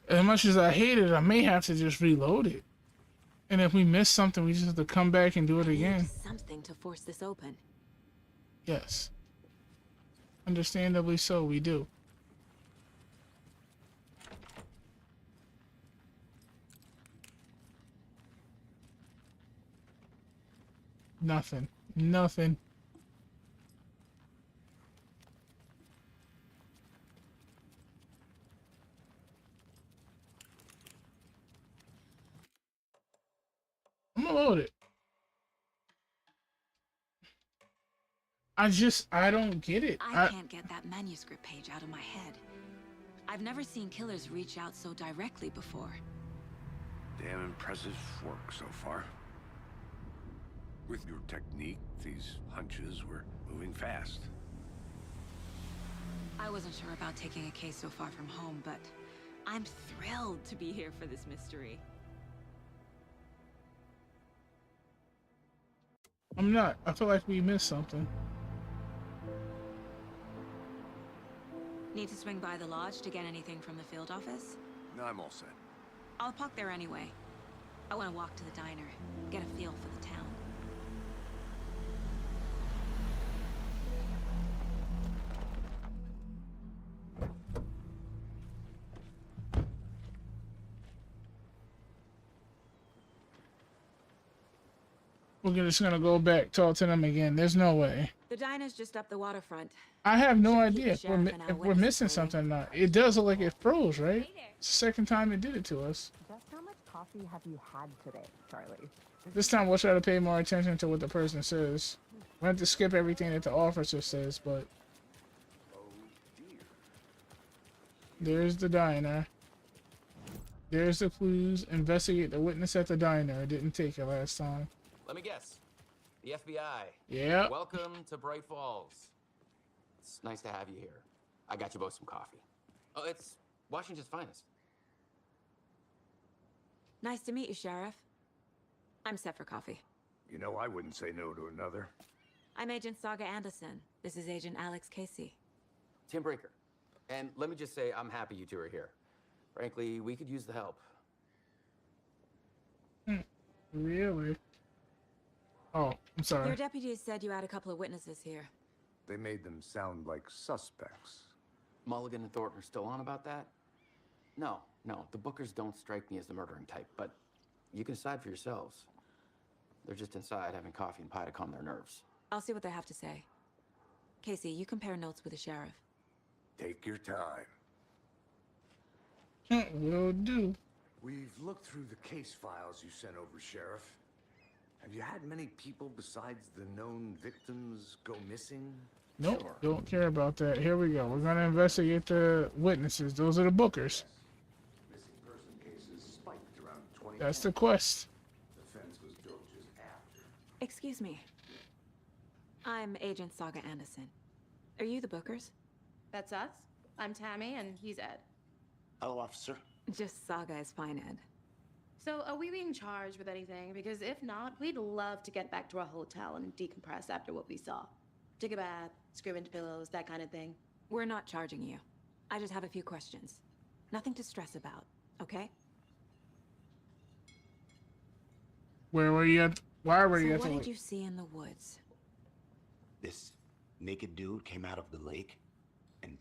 [SPEAKER 1] As much as I hate it, I may have to just reload it. And if we miss something, we just have to come back and do it again.
[SPEAKER 3] Something to force this open.
[SPEAKER 1] Yes. Understandably so, we do. Nothing. Nothing. I'm gonna load it. I don't get it.
[SPEAKER 3] I can't get that manuscript page out of my head. I've never seen killers reach out so directly before.
[SPEAKER 5] Damn impressive work so far. With your technique, these hunches were moving fast.
[SPEAKER 3] I wasn't sure about taking a case so far from home, but I'm thrilled to be here for this mystery.
[SPEAKER 1] I'm not. I feel like we missed something.
[SPEAKER 3] Need to swing by the lodge to get anything from the field office?
[SPEAKER 5] No, I'm all set.
[SPEAKER 3] I'll park there anyway. I want to walk to the diner, get a feel for the town.
[SPEAKER 1] We're just gonna go back, talk to them again. There's no way.
[SPEAKER 3] The diner's just up the waterfront.
[SPEAKER 1] I have no
[SPEAKER 3] Should
[SPEAKER 1] idea
[SPEAKER 3] keep the
[SPEAKER 1] if
[SPEAKER 3] sheriff and our
[SPEAKER 1] we're
[SPEAKER 3] witnesses
[SPEAKER 1] missing
[SPEAKER 3] waiting.
[SPEAKER 1] something or not. It does look like it froze, right? It's the second time it did it to us.
[SPEAKER 9] Just how much coffee have you had today, Charlie?
[SPEAKER 1] This time we'll try to pay more attention to what the person says. We have to skip everything that the officer says, but there's the diner. There's the clues. Investigate the witness at the diner. It didn't take it last time.
[SPEAKER 11] Let me guess. The FBI.
[SPEAKER 1] Yeah.
[SPEAKER 11] Welcome to Bright Falls. It's nice to have you here. I got you both some coffee. Oh, it's Washington's finest.
[SPEAKER 3] Nice to meet you, Sheriff. I'm set for coffee.
[SPEAKER 5] You know, I wouldn't say no to another.
[SPEAKER 3] I'm Agent Saga Anderson. This is Agent Alex Casey.
[SPEAKER 11] Tim Breaker. And let me just say, I'm happy you two are here. Frankly, we could use the help.
[SPEAKER 1] Really? Oh, I'm sorry.
[SPEAKER 3] Your deputies said you had a couple of witnesses here.
[SPEAKER 5] They made them sound like suspects.
[SPEAKER 11] Mulligan and Thornton are still on about that? No, the Bookers don't strike me as the murdering type, but you can decide for yourselves. They're just inside having coffee and pie to calm their nerves.
[SPEAKER 3] I'll see what they have to say. Casey, you compare notes with the sheriff.
[SPEAKER 5] Take your time.
[SPEAKER 1] Will do.
[SPEAKER 5] We've looked through the case files you sent over, Sheriff. Have you had many people besides the known victims go missing?
[SPEAKER 1] Nope,
[SPEAKER 5] Sure.
[SPEAKER 1] don't care about that. Here we go. We're gonna investigate the witnesses. Those are the bookers.
[SPEAKER 5] Missing person cases spiked around 20.
[SPEAKER 1] That's the quest.
[SPEAKER 5] The fence was built just after.
[SPEAKER 3] Excuse me. I'm Agent Saga Anderson. Are you the Bookers?
[SPEAKER 12] That's us. I'm Tammy, and he's Ed.
[SPEAKER 8] Hello, officer.
[SPEAKER 3] Just Saga is fine, Ed.
[SPEAKER 12] So, are we being charged with anything? Because if not, we'd love to get back to our hotel and decompress after what we saw. Take a bath, scream into pillows, that kind of thing.
[SPEAKER 3] We're not charging you. I just have a few questions. Nothing to stress about, okay?
[SPEAKER 1] Where were you at? Why were you
[SPEAKER 3] So
[SPEAKER 1] at the
[SPEAKER 3] what
[SPEAKER 1] lake?
[SPEAKER 3] did you see in the woods?
[SPEAKER 8] This naked dude came out of the lake, and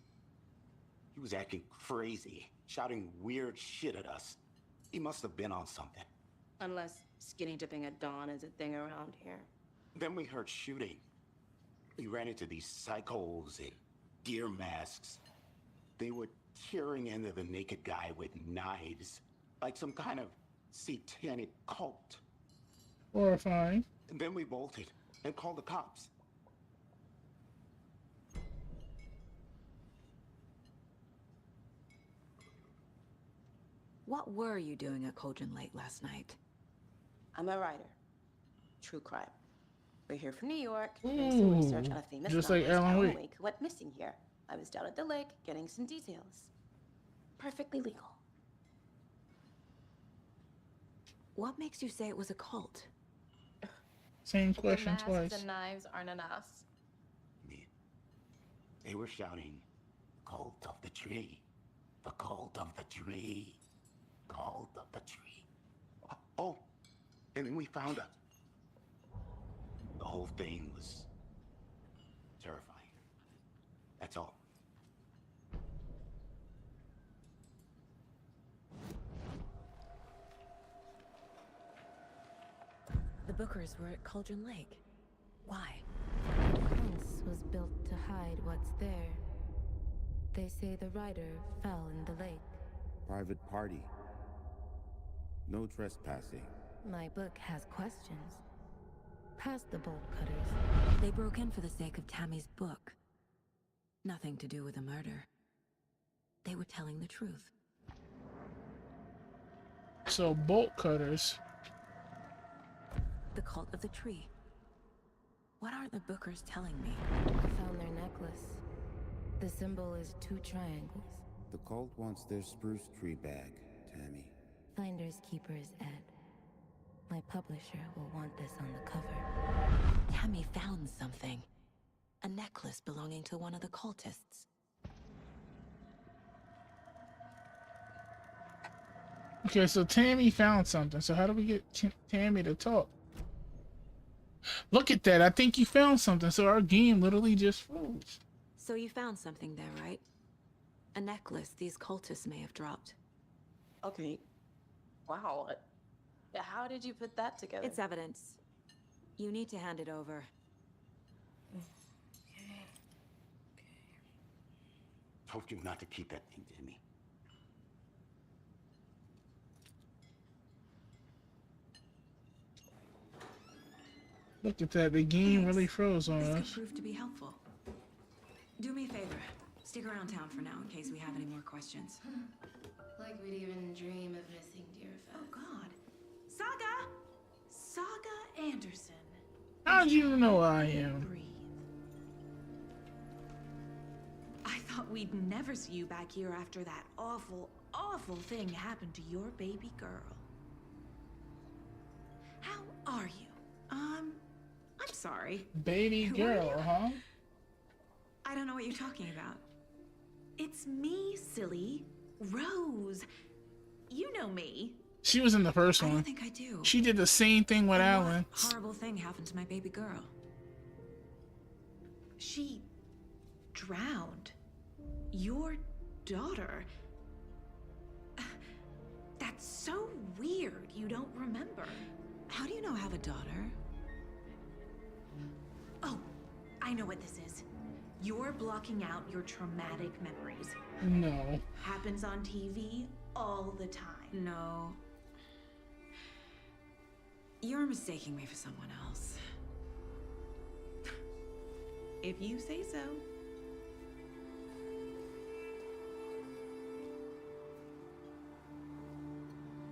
[SPEAKER 8] he was acting crazy, shouting weird shit at us. He must have been on something.
[SPEAKER 12] Unless skinny dipping at dawn is a thing around here.
[SPEAKER 8] Then we heard shooting. We ran into these psychos in deer masks. They were tearing into the naked guy with knives, like some kind of satanic cult.
[SPEAKER 1] Horrifying.
[SPEAKER 8] And then we bolted and called the cops.
[SPEAKER 3] What were you doing at Cauldron Lake last night?
[SPEAKER 12] I'm a writer. True crime. We're here from New York, doing some research on a famous
[SPEAKER 1] just like
[SPEAKER 12] novelist,
[SPEAKER 1] Alan
[SPEAKER 12] Alan
[SPEAKER 1] Wake.
[SPEAKER 12] who went missing here. I was down at the lake, getting some details. Perfectly legal.
[SPEAKER 3] What makes you say it was a cult?
[SPEAKER 1] Same question
[SPEAKER 12] the
[SPEAKER 1] twice.
[SPEAKER 12] masks and knives aren't enough.
[SPEAKER 8] They were shouting, "Cult of the tree, the cult of the tree." called up a tree. Oh, and then we found her. The whole thing was terrifying. That's all.
[SPEAKER 3] The Bookers were at Cauldron Lake. Why?
[SPEAKER 13] Fence was built to hide what's there. They say the rider fell in the lake.
[SPEAKER 14] Private party. No trespassing.
[SPEAKER 13] My book has questions. Past the bolt cutters.
[SPEAKER 3] They broke in for the sake of Tammy's book. Nothing to do with a murder. They were telling the truth.
[SPEAKER 1] So bolt cutters.
[SPEAKER 3] The cult of the tree. What aren't the Bookers telling me?
[SPEAKER 13] I found their necklace. The symbol is 2 triangles.
[SPEAKER 14] The cult wants their spruce tree back, Tammy.
[SPEAKER 13] Finders keepers Ed. My publisher will want this on the cover.
[SPEAKER 3] Tammy found something. A necklace belonging to one of the cultists.
[SPEAKER 1] Okay, so Tammy found something. So how do we get Tammy to talk? Look at that. I think you found something. So our game literally just froze.
[SPEAKER 3] So you found something there, right? A necklace these cultists may have dropped.
[SPEAKER 12] Okay. Wow. How did you put that together?
[SPEAKER 3] It's evidence. You need to hand it over.
[SPEAKER 8] Told you not to keep that thing, Jimmy.
[SPEAKER 1] Look at that. The game really froze on
[SPEAKER 3] This
[SPEAKER 1] us.
[SPEAKER 3] could prove to be helpful. Do me a favor. Stick around town for now in case we have any more questions.
[SPEAKER 17] Like we'd even dream of missing dear
[SPEAKER 15] Oh,
[SPEAKER 17] Fez.
[SPEAKER 15] God. Saga Anderson.
[SPEAKER 1] How'd you know I am?
[SPEAKER 15] Breathe. I thought we'd never see you back here after that awful, awful thing happened to your baby girl. How are you? I'm sorry.
[SPEAKER 1] Baby
[SPEAKER 15] Who are
[SPEAKER 1] girl,
[SPEAKER 15] you?
[SPEAKER 1] huh?
[SPEAKER 15] I don't know what you're talking about. It's me, silly. Rose. You know me.
[SPEAKER 1] She was in the first
[SPEAKER 3] I
[SPEAKER 1] one.
[SPEAKER 3] don't think I do.
[SPEAKER 1] She did the same thing with
[SPEAKER 3] And
[SPEAKER 1] Alan.
[SPEAKER 3] what horrible thing happened to my baby girl?
[SPEAKER 15] She drowned. Your daughter. That's so weird you don't remember.
[SPEAKER 3] How do you know I have a daughter?
[SPEAKER 15] Oh, I know what this is. You're blocking out your traumatic memories.
[SPEAKER 1] No.
[SPEAKER 15] Happens on TV all the time.
[SPEAKER 3] No. You're mistaking me for someone else.
[SPEAKER 15] If you say so.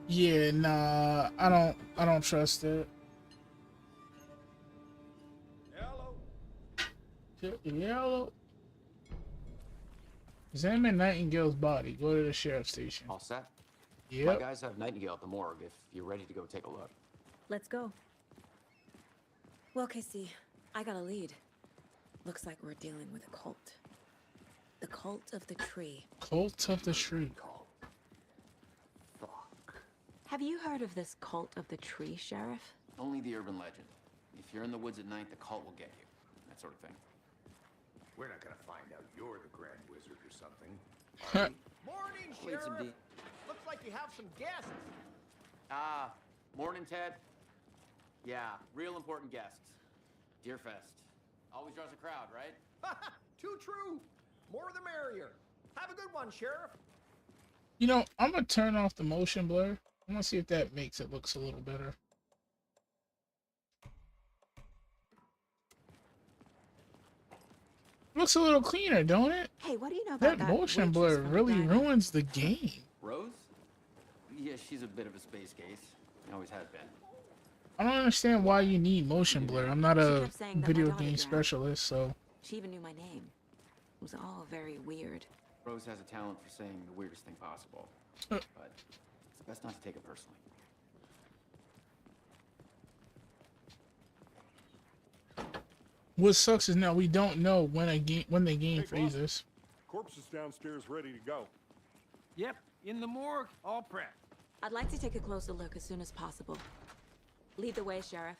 [SPEAKER 1] Yeah, nah. I don't trust it. Yellow. Examine Nightingale's body. Go to the sheriff's station.
[SPEAKER 11] All set? My
[SPEAKER 1] Yep.
[SPEAKER 11] guys have Nightingale at the morgue if you're ready to go take a look.
[SPEAKER 3] Let's go. Well, Casey, I got a lead. Looks like we're dealing with a cult. The cult of the tree.
[SPEAKER 1] Cult of the tree.
[SPEAKER 3] Have you heard of this cult of the tree, Sheriff?
[SPEAKER 11] Only the urban legend. If you're in the woods at night, the cult will get you. That sort of thing.
[SPEAKER 5] We're not gonna find out you're the Grand Wizard or something.
[SPEAKER 7] Morning,
[SPEAKER 11] Wait, some
[SPEAKER 7] Sheriff. Looks like you have some guests.
[SPEAKER 11] Ah, morning, Ted. Yeah, real important guests. Deerfest. Always draws a crowd, right?
[SPEAKER 7] Too true. More the merrier. Have a good one, Sheriff.
[SPEAKER 1] You know, I'm gonna turn off the motion blur. I'm gonna see if that makes it looks a little better. Looks a little cleaner, don't it?
[SPEAKER 3] Hey, what do you know about
[SPEAKER 1] That
[SPEAKER 3] that
[SPEAKER 1] motion
[SPEAKER 3] waitress
[SPEAKER 1] blur
[SPEAKER 3] from the
[SPEAKER 1] really
[SPEAKER 3] diner?
[SPEAKER 1] ruins the game.
[SPEAKER 11] Rose? Yeah, she's a bit of a space case. Always has been.
[SPEAKER 1] I don't understand why you need motion blur. I'm not a
[SPEAKER 3] kept saying that my
[SPEAKER 1] video
[SPEAKER 3] daughter
[SPEAKER 1] game
[SPEAKER 3] drowned.
[SPEAKER 1] specialist, so
[SPEAKER 3] She even knew my name. It was all very weird.
[SPEAKER 11] Rose has a talent for saying the weirdest thing possible.
[SPEAKER 1] Uh.
[SPEAKER 11] But it's best not to take it personally.
[SPEAKER 1] what sucks is now we don't know when the game
[SPEAKER 6] Hey, boss.
[SPEAKER 1] freezes.
[SPEAKER 6] Corpse is downstairs ready to go.
[SPEAKER 7] Yep, in the morgue, all prepped.
[SPEAKER 3] I'd like to take a closer look as soon as possible. Lead the way, Sheriff.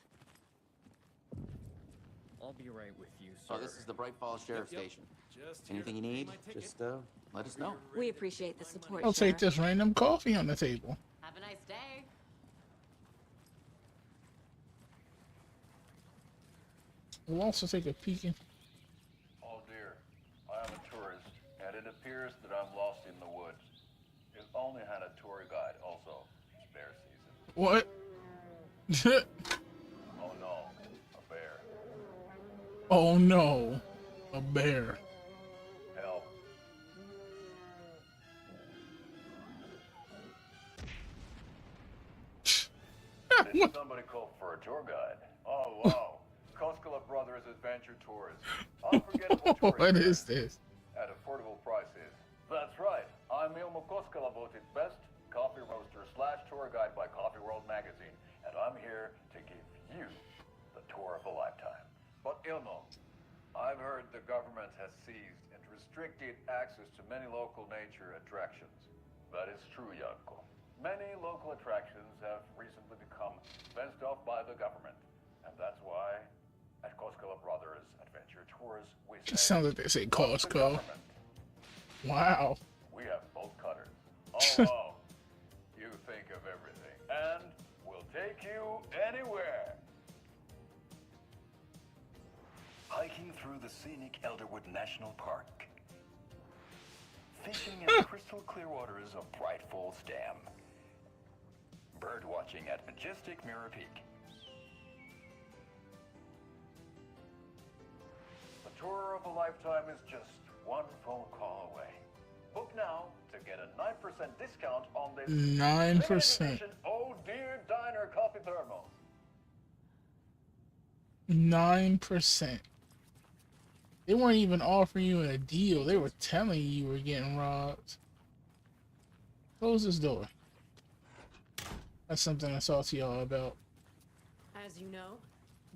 [SPEAKER 18] I'll be right with you, sir.
[SPEAKER 11] Oh, this is the Bright Falls Sheriff Station.
[SPEAKER 18] Just
[SPEAKER 11] Anything you need, just let us know.
[SPEAKER 3] We appreciate the support,
[SPEAKER 1] I'll take
[SPEAKER 3] Sheriff.
[SPEAKER 1] this random coffee on the table.
[SPEAKER 12] Have a nice day.
[SPEAKER 1] We'll also take a peek in.
[SPEAKER 19] Oh dear, I am a tourist, and it appears that I'm lost in the woods. It only had a tour guide, also. It's bear season.
[SPEAKER 1] What?
[SPEAKER 19] Oh no, a bear.
[SPEAKER 1] Oh no, a bear.
[SPEAKER 19] Help. Did somebody call for a tour guide? Oh wow, Koskela Brothers Adventure Tours. Unforgettable touring
[SPEAKER 1] What is this?
[SPEAKER 19] at affordable prices. That's right. I'm Ilmo Koskela, voted best coffee roaster / tour guide by Coffee World magazine, and I'm here to give you the tour of a lifetime. But Ilmo, I've heard the government has seized and restricted access to many local nature attractions. That is true, Janko. Many local attractions have recently become fenced off by the government, and that's why at Koskela Brothers Adventure Tours we
[SPEAKER 1] It
[SPEAKER 19] say,
[SPEAKER 1] sounds like they say
[SPEAKER 19] "Fuck the
[SPEAKER 1] Costco.
[SPEAKER 19] government."
[SPEAKER 1] Wow.
[SPEAKER 19] We have bolt cutters. Oh wow. You think of everything. And we'll take you anywhere. Hiking through the scenic Elderwood National Park. Fishing in the crystal clear waters of Bright Falls Dam. Bird watching at majestic Mirror Peak. The tour of a lifetime is just one phone call away. Book now to get a 9% discount on this
[SPEAKER 1] 9%.
[SPEAKER 19] limited edition Oh Dear Diner coffee thermos.
[SPEAKER 1] 9%. They weren't even offering you a deal. They were telling you were getting robbed. Close this door. That's something I talked to y'all about.
[SPEAKER 20] As you know,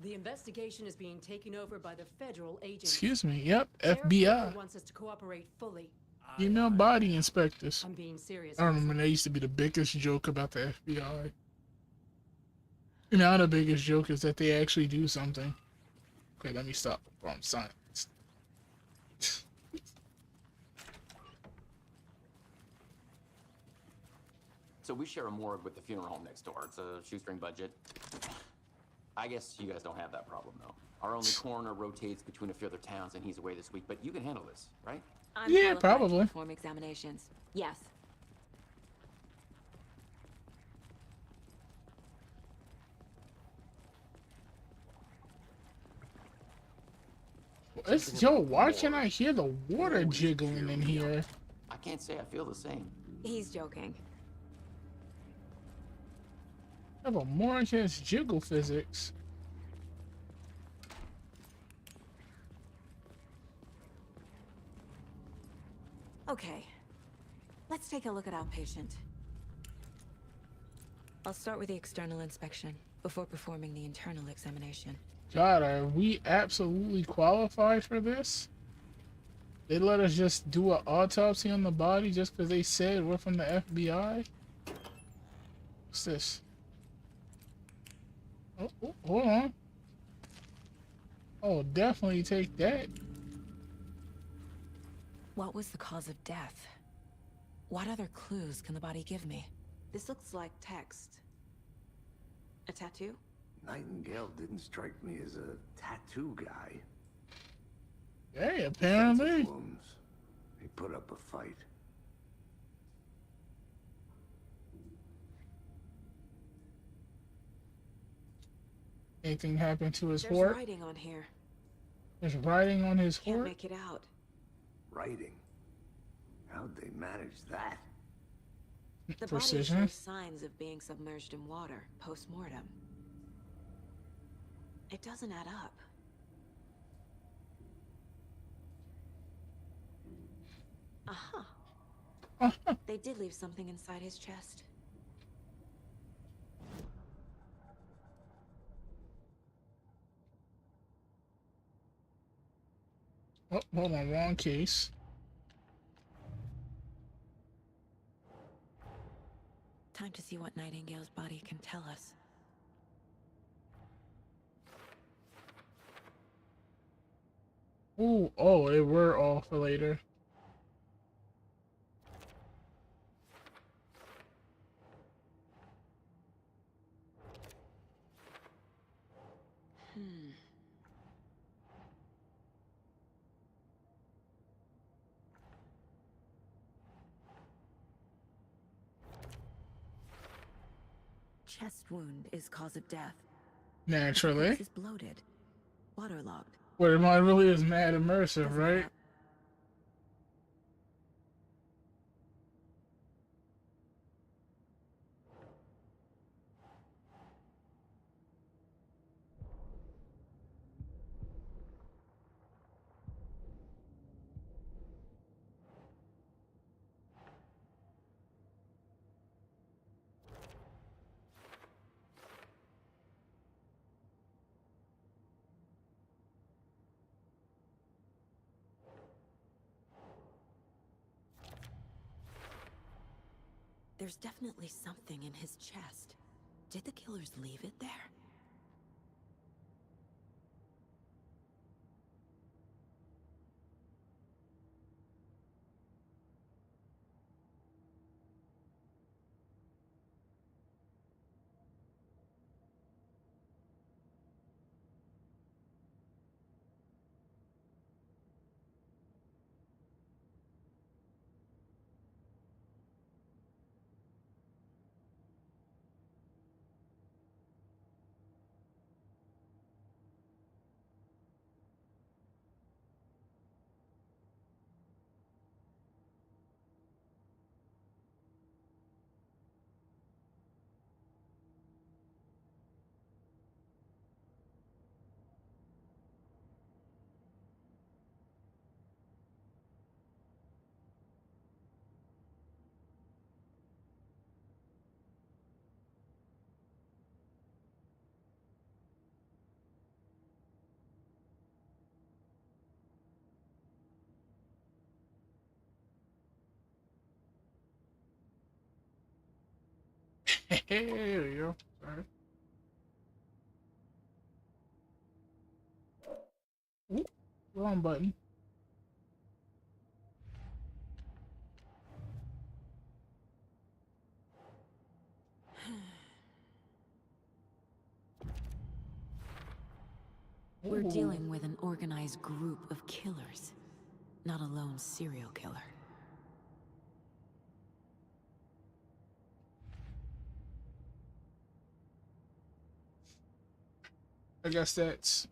[SPEAKER 20] the investigation is being taken over by the federal agents.
[SPEAKER 1] Excuse me. Yep,
[SPEAKER 20] Sheriff
[SPEAKER 1] FBI.
[SPEAKER 20] Baker wants us to cooperate fully.
[SPEAKER 1] Female body inspectors.
[SPEAKER 20] I'm being serious.
[SPEAKER 1] I remember that used to be the biggest joke about the FBI. Now the biggest joke is that they actually do something. Okay, let me stop before I'm silent.
[SPEAKER 11] So we share a morgue with the funeral home next door. It's a shoestring budget. I guess you guys don't have that problem, though. Our only coroner rotates between a few other towns, and he's away this week. But you can handle this, right?
[SPEAKER 3] I'm
[SPEAKER 1] Yeah,
[SPEAKER 3] qualified
[SPEAKER 1] probably.
[SPEAKER 3] to perform examinations. Yes.
[SPEAKER 1] Yo, why can't I hear the water jiggling in here?
[SPEAKER 11] I can't say I feel the same.
[SPEAKER 3] He's joking.
[SPEAKER 1] I have a morgue has jiggle physics.
[SPEAKER 3] Okay. Let's take a look at our patient. I'll start with the external inspection before performing the internal examination.
[SPEAKER 1] God, are we absolutely qualified for this? They let us just do an autopsy on the body just because they said we're from the FBI? What's this? Oh, hold on. Oh, definitely take that.
[SPEAKER 3] What was the cause of death? What other clues can the body give me? This looks like text. A tattoo?
[SPEAKER 5] Nightingale didn't strike me as a tattoo guy.
[SPEAKER 1] Hey, apparently.
[SPEAKER 5] Wounds. He put up a fight.
[SPEAKER 1] Anything happened to his
[SPEAKER 3] There's
[SPEAKER 1] horse?
[SPEAKER 3] writing on here.
[SPEAKER 1] There's writing on his
[SPEAKER 3] Can't
[SPEAKER 1] horse?
[SPEAKER 3] make it out.
[SPEAKER 5] Writing. How'd they manage that?
[SPEAKER 3] The
[SPEAKER 1] Precision.
[SPEAKER 3] body shows signs of being submerged in water post-mortem. It doesn't add up. Aha. They did leave something inside his chest.
[SPEAKER 1] Oh, hold on, wrong case.
[SPEAKER 3] Time to see what Nightingale's body can tell us.
[SPEAKER 1] Ooh, oh, they were all for later.
[SPEAKER 3] Chest wound is cause of death.
[SPEAKER 1] Naturally.
[SPEAKER 3] Is bloated, waterlogged.
[SPEAKER 1] But mine really is mad immersive, right?
[SPEAKER 3] There's definitely something in his chest. Did the killers leave it there? There we go. Sorry. Ooh, wrong button. We're dealing with an organized group of killers, not a lone serial killer.
[SPEAKER 1] I guess that's.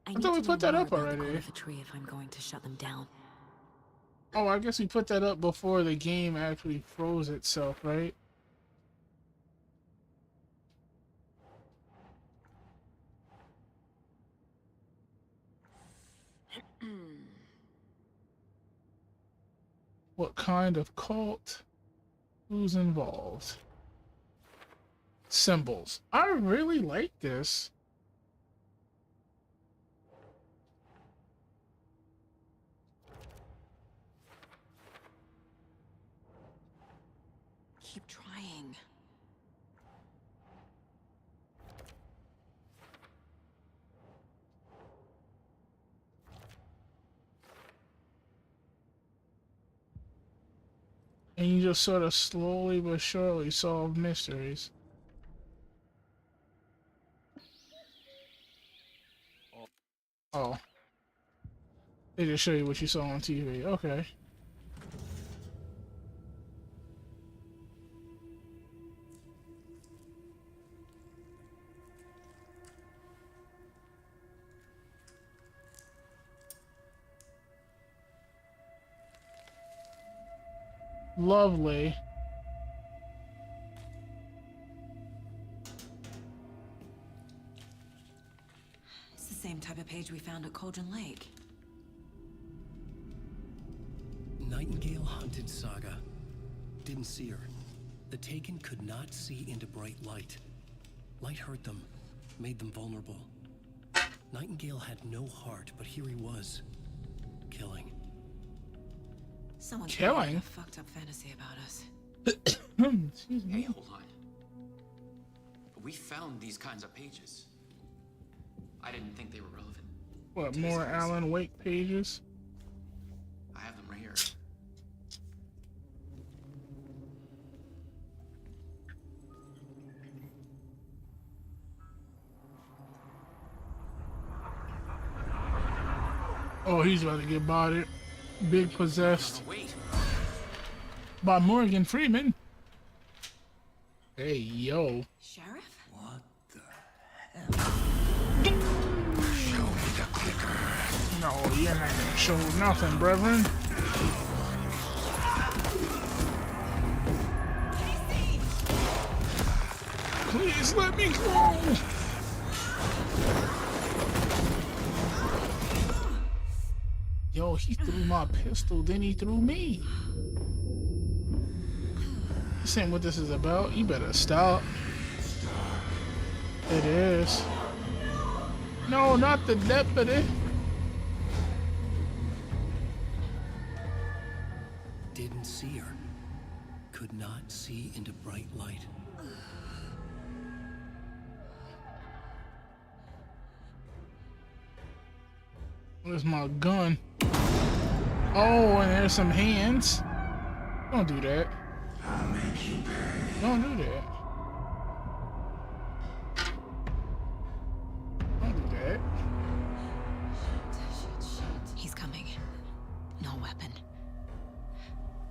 [SPEAKER 3] I
[SPEAKER 1] thought we
[SPEAKER 3] need to know
[SPEAKER 1] put that
[SPEAKER 3] more
[SPEAKER 1] up
[SPEAKER 3] about the
[SPEAKER 1] already.
[SPEAKER 3] tree if I'm going to shut them down.
[SPEAKER 1] Oh, I guess we put that up before the game actually froze itself, right? What kind of cult? Who's involved? Symbols. I really like this.
[SPEAKER 3] Keep trying.
[SPEAKER 1] And you just sort of slowly but surely solve mysteries. Oh. They just show you what you saw on TV. Okay. Lovely.
[SPEAKER 3] It's the same type of page we found at Cauldron Lake.
[SPEAKER 2] Nightingale hunted Saga. Didn't see her. The Taken could not see into bright light. Light hurt them, made them vulnerable. Nightingale had no heart, but here he was, killing.
[SPEAKER 3] Someone's
[SPEAKER 1] Killing?
[SPEAKER 3] having a fucked up fantasy about us.
[SPEAKER 1] Excuse me.
[SPEAKER 11] Hey, hold on. We found these kinds of pages. I didn't think they were relevant.
[SPEAKER 1] What, more Alan Wake pages?
[SPEAKER 11] I have them right here.
[SPEAKER 1] Oh, he's about to get bodied. Big possessed.
[SPEAKER 11] Wait.
[SPEAKER 1] By Morgan Freeman. Hey, yo.
[SPEAKER 3] Sheriff?
[SPEAKER 16] Show me the clicker.
[SPEAKER 1] No, you're not gonna show nothing, brethren. Please let me go. Yo, he threw my pistol, then he threw me. This ain't what this is about. You better stop. It is. No, not the deputy.
[SPEAKER 2] Didn't see her. Could not see into bright light.
[SPEAKER 1] Where's my gun? Oh, and there's some hands. Don't do that.
[SPEAKER 16] I'll make you pay.
[SPEAKER 1] Don't do that. Don't do that.
[SPEAKER 3] He's coming. No weapon.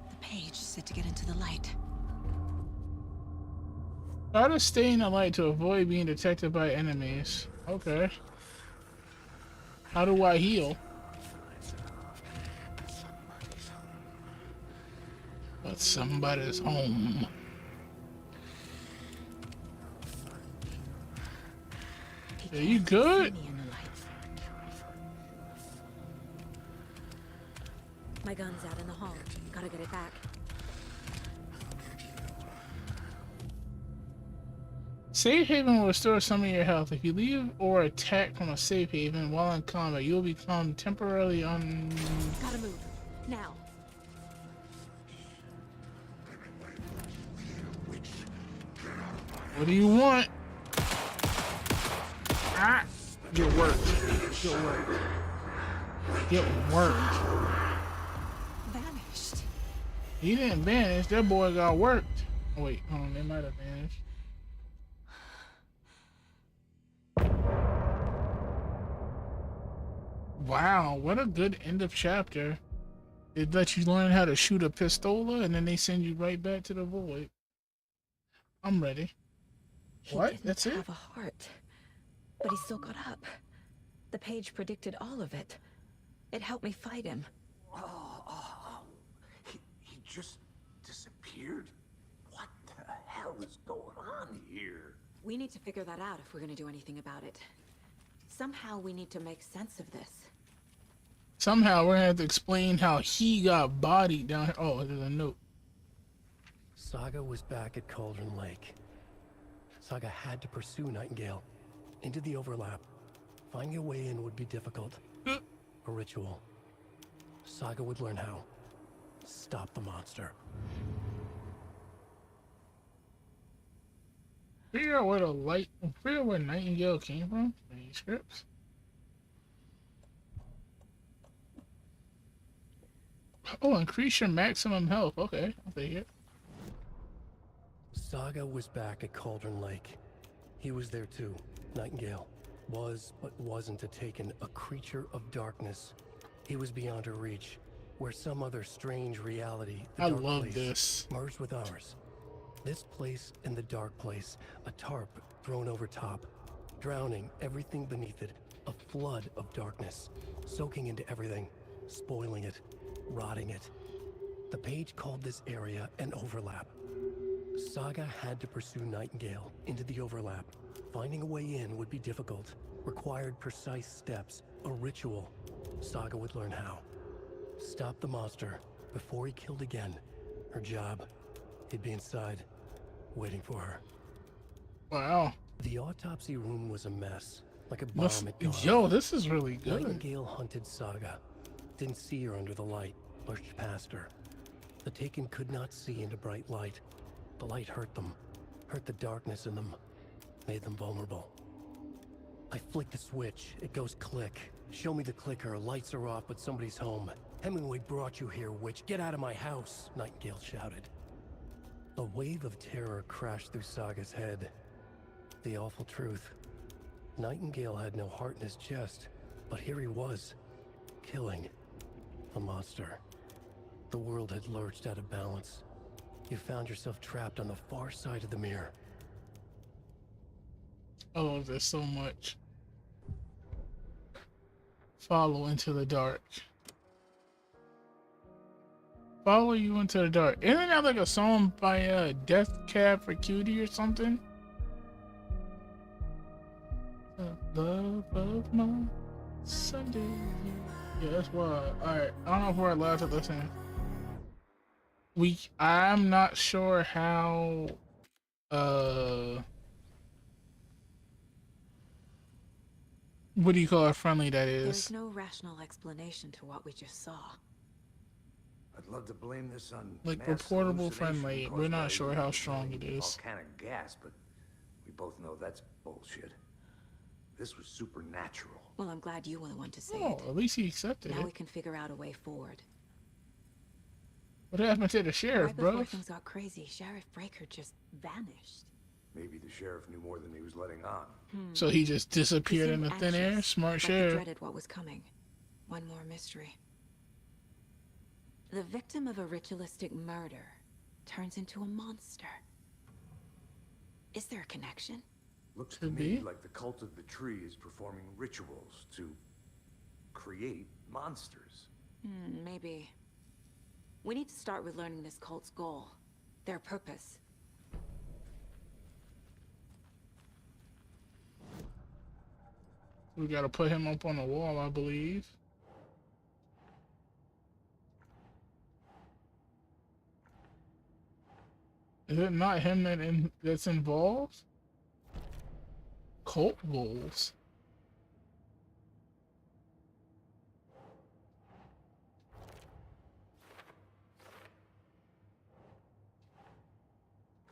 [SPEAKER 3] The page said to get into the light.
[SPEAKER 1] Try to stay in the light to avoid being detected by enemies. Okay. How do I heal? But somebody's home. Are you good?
[SPEAKER 3] My gun's out in the hall. Gotta get it back.
[SPEAKER 1] Safe haven will restore some of your health. If you leave or attack from a safe haven while in combat, you will become temporarily
[SPEAKER 3] Gotta move. Now.
[SPEAKER 1] What do you want? Ah! Get worked. Get worked. Get worked.
[SPEAKER 3] Vanished.
[SPEAKER 1] He didn't vanish. That boy got worked. Oh, wait, hold on. They might have vanished. Wow, what a good end of chapter. It lets you learn how to shoot a pistola, and then they send you right back to the void. I'm ready. What? That's it?
[SPEAKER 3] Have a heart, but he still got up. The page predicted all of it. It helped me fight him.
[SPEAKER 5] He just disappeared? What the hell is going on here?
[SPEAKER 3] We need to figure that out if we're gonna do anything about it. Somehow we need to make sense of this.
[SPEAKER 1] Somehow we're gonna have to explain how he got bodied down here. Oh, there's a note.
[SPEAKER 2] Saga was back at Cauldron Lake. Saga had to pursue Nightingale into the overlap. Finding a way in would be difficult. A ritual. Saga would learn how. Stop the monster.
[SPEAKER 1] Figure out where Nightingale came from. Manuscripts. Oh, increase your maximum health. Okay, I'll take it.
[SPEAKER 2] Saga was back at Cauldron Lake. He was there too. Nightingale was, but wasn't a taken, a creature of darkness. He was beyond her reach, where some other strange reality, the
[SPEAKER 1] I
[SPEAKER 2] dark
[SPEAKER 1] love
[SPEAKER 2] place,
[SPEAKER 1] this.
[SPEAKER 2] merged with ours. This place and the dark place, a tarp thrown over top, drowning everything beneath it, a flood of darkness, soaking into everything, spoiling it, rotting it. The page called this area an overlap. Saga had to pursue Nightingale into the overlap. Finding a way in would be difficult, required precise steps, a ritual. Saga would learn how. Stop the monster before he killed again. Her job, he'd be inside, waiting for her.
[SPEAKER 1] Wow.
[SPEAKER 2] The autopsy room was a mess, like a bomb had gone
[SPEAKER 1] Yo,
[SPEAKER 2] off.
[SPEAKER 1] this is really good.
[SPEAKER 2] Nightingale hunted Saga. Didn't see her under the light, pushed past her. The Taken could not see into bright light. The light hurt them, hurt the darkness in them, made them vulnerable. I flick the switch, it goes click. Show me the clicker, lights are off, but somebody's home. Hemingway brought you here, witch. Get out of my house, Nightingale shouted. A wave of terror crashed through Saga's head. The awful truth. Nightingale had no heart in his chest, but here he was, killing a monster. The world had lurched out of balance. You found yourself trapped on the far side of the mirror.
[SPEAKER 1] I love this so much. Follow into the dark. Follow you into the dark. Isn't that like a song by Death Cab for Cutie or something? The love of my Sunday. Yeah, that's wild. Alright, I don't know if we're allowed to listen. I'm not sure how what do you call it, friendly that is.
[SPEAKER 3] There's no rational explanation to what we just saw.
[SPEAKER 5] I'd love to blame this on
[SPEAKER 1] Like
[SPEAKER 5] mass
[SPEAKER 1] reportable
[SPEAKER 5] hallucination
[SPEAKER 1] friendly.
[SPEAKER 5] caused
[SPEAKER 1] We're not
[SPEAKER 5] by
[SPEAKER 1] sure how strong it is.
[SPEAKER 5] volcanic gas, but we both know that's bullshit. This was supernatural.
[SPEAKER 3] Well, I'm glad you were the one to say
[SPEAKER 1] Oh,
[SPEAKER 3] it.
[SPEAKER 1] at least he accepted
[SPEAKER 3] Now
[SPEAKER 1] it.
[SPEAKER 3] we can figure out a way forward.
[SPEAKER 1] What happened to the sheriff,
[SPEAKER 3] Right before
[SPEAKER 1] bro?
[SPEAKER 3] things got crazy, Sheriff Breaker just vanished.
[SPEAKER 5] Maybe the sheriff knew more than he was letting on.
[SPEAKER 1] So he just disappeared
[SPEAKER 3] He
[SPEAKER 1] in the
[SPEAKER 3] seemed
[SPEAKER 1] thin air?
[SPEAKER 3] anxious,
[SPEAKER 1] Smart
[SPEAKER 3] like he
[SPEAKER 1] sheriff.
[SPEAKER 3] dreaded what was coming. One more mystery. The victim of a ritualistic murder turns into a monster. Is there a connection?
[SPEAKER 5] Looks to me like the cult of the tree is performing rituals to create monsters.
[SPEAKER 3] Maybe. We need to start with learning this cult's goal. Their purpose.
[SPEAKER 1] We gotta put him up on the wall, I believe. Is it not him that's involved? Cult goals.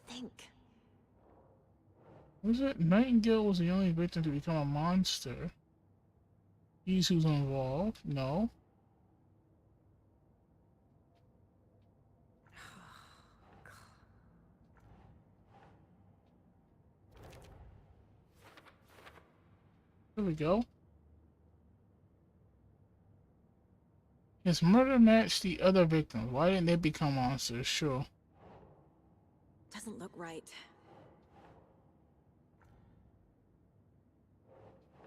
[SPEAKER 3] Think.
[SPEAKER 1] Was it Nightingale was the only victim to become a monster? He's who's involved? No. There we go. His murder matched the other victims. Why didn't they become monsters? Sure.
[SPEAKER 3] Doesn't look right.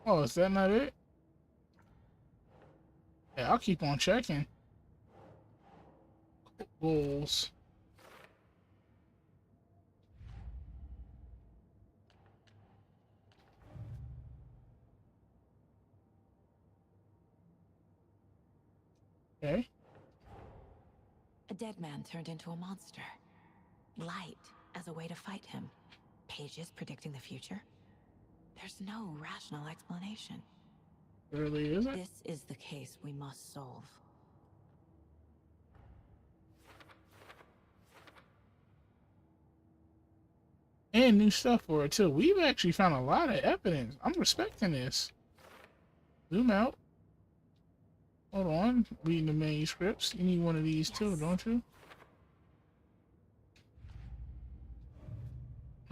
[SPEAKER 1] Oh, is that not it? Yeah, I'll keep on checking. Goals. Okay.
[SPEAKER 3] A dead man turned into a monster. Light as a way to fight him. Pages predicting the future. There's no rational explanation.
[SPEAKER 1] Really isn't?
[SPEAKER 3] This is the case we must solve.
[SPEAKER 1] And new stuff for it too. We've actually found a lot of evidence. I'm respecting this. Zoom out. Hold on. Reading the manuscripts. You need one of these too, don't you?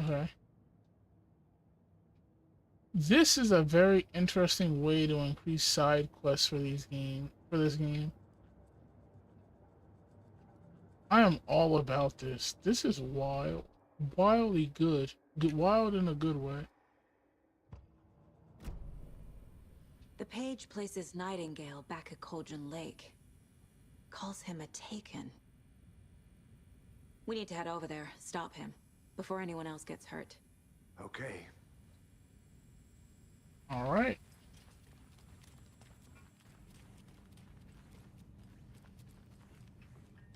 [SPEAKER 1] Okay. This is a very interesting way to increase side quests for this game. I am all about this. This is wild. Wildly good. Wild in a good way.
[SPEAKER 3] The page places Nightingale back at Cauldron Lake. Calls him a Taken. We need to head over there, stop him, before anyone else gets hurt.
[SPEAKER 5] Okay.
[SPEAKER 1] All right.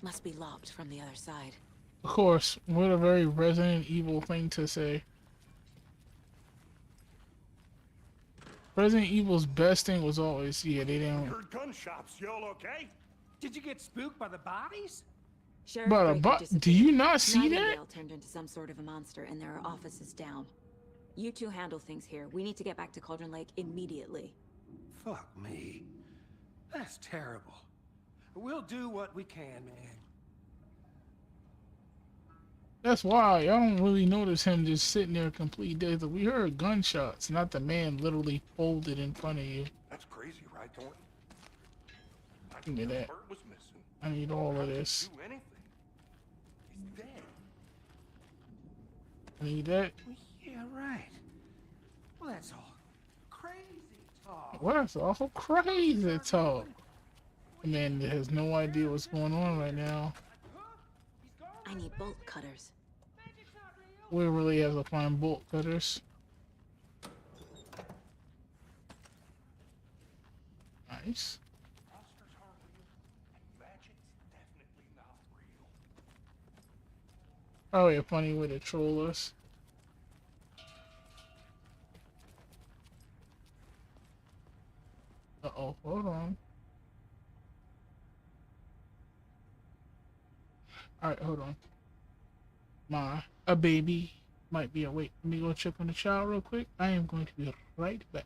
[SPEAKER 3] Must be locked from the other side.
[SPEAKER 1] Of course, what a very Resident Evil thing to say. Resident Evil's best thing was always, yeah, they didn't.
[SPEAKER 7] Heard gunshots, y'all okay? Did you get spooked by the bodies?
[SPEAKER 3] Sheriff
[SPEAKER 1] But
[SPEAKER 3] Breaker
[SPEAKER 1] do you
[SPEAKER 3] disappeared.
[SPEAKER 1] not see that?
[SPEAKER 3] Nightingale turned into some sort of a monster, and there are offices down. You two handle things here. We need to get back to Cauldron Lake immediately.
[SPEAKER 7] Fuck me. That's terrible. We'll do what we can, man.
[SPEAKER 1] That's why y'all don't really notice him just sitting there complete dead. We heard gunshots, not the man literally folded in front of you.
[SPEAKER 6] That's crazy, right, Thornton?
[SPEAKER 1] Give me that.
[SPEAKER 6] Bird was missing.
[SPEAKER 1] I need all of this.
[SPEAKER 6] Do anything. He's dead.
[SPEAKER 1] I need that.
[SPEAKER 7] Yeah, right. Well, that's all crazy talk.
[SPEAKER 1] Well, that's awful crazy talk. The man has no idea what's going on right now.
[SPEAKER 3] I need bolt cutters.
[SPEAKER 1] We really have to find bolt cutters. Nice. Probably a funny way to troll us. Uh-oh, hold on. Alright, hold on. A baby might be awake. Let me go check on the child real quick. I am going to be right back.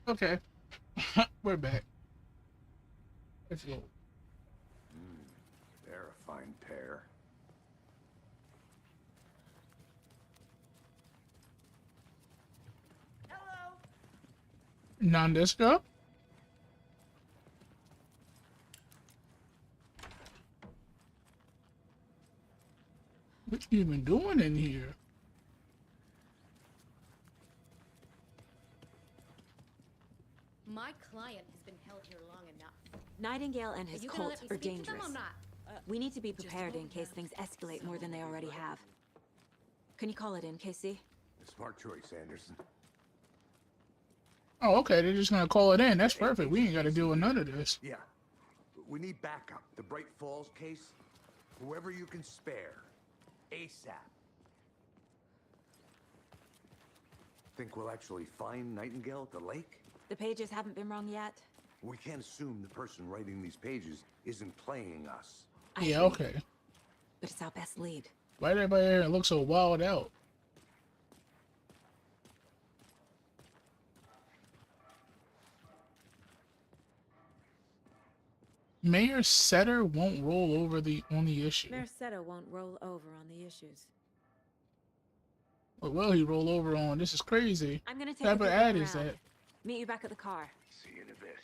[SPEAKER 1] Okay. We're back. Let's go.
[SPEAKER 5] They're a fine pair.
[SPEAKER 1] Non-disco? What you even doing in here?
[SPEAKER 21] My client has been held here long enough.
[SPEAKER 3] Nightingale and his
[SPEAKER 21] Are you gonna
[SPEAKER 3] cult
[SPEAKER 21] let me
[SPEAKER 3] are
[SPEAKER 21] speak to them
[SPEAKER 3] dangerous.
[SPEAKER 21] or not?
[SPEAKER 3] We need to be prepared in case things escalate more than they already have. Can you call it in, Casey?
[SPEAKER 5] Smart choice, Anderson.
[SPEAKER 1] Oh, okay. They're just gonna call it in. That's perfect. We ain't got to deal with none of this.
[SPEAKER 5] Yeah. We need backup. The Bright Falls case. Whoever you can spare. ASAP. Think we'll actually find Nightingale at the lake?
[SPEAKER 3] The pages haven't been rung yet.
[SPEAKER 5] We can't assume the person writing these pages isn't playing us.
[SPEAKER 1] Yeah, okay.
[SPEAKER 3] But it's our best lead.
[SPEAKER 1] Why did everybody here look so wild out? Mayor Setter won't roll over on the issue.
[SPEAKER 3] Mayor Seto won't roll over on the issues.
[SPEAKER 1] What will he roll over on? This is crazy.
[SPEAKER 3] I'm gonna take
[SPEAKER 1] What type
[SPEAKER 3] a
[SPEAKER 1] of
[SPEAKER 3] good
[SPEAKER 1] ad
[SPEAKER 3] look
[SPEAKER 1] is
[SPEAKER 3] around.
[SPEAKER 1] that?
[SPEAKER 3] Meet you back at the car.
[SPEAKER 5] See you in a bit.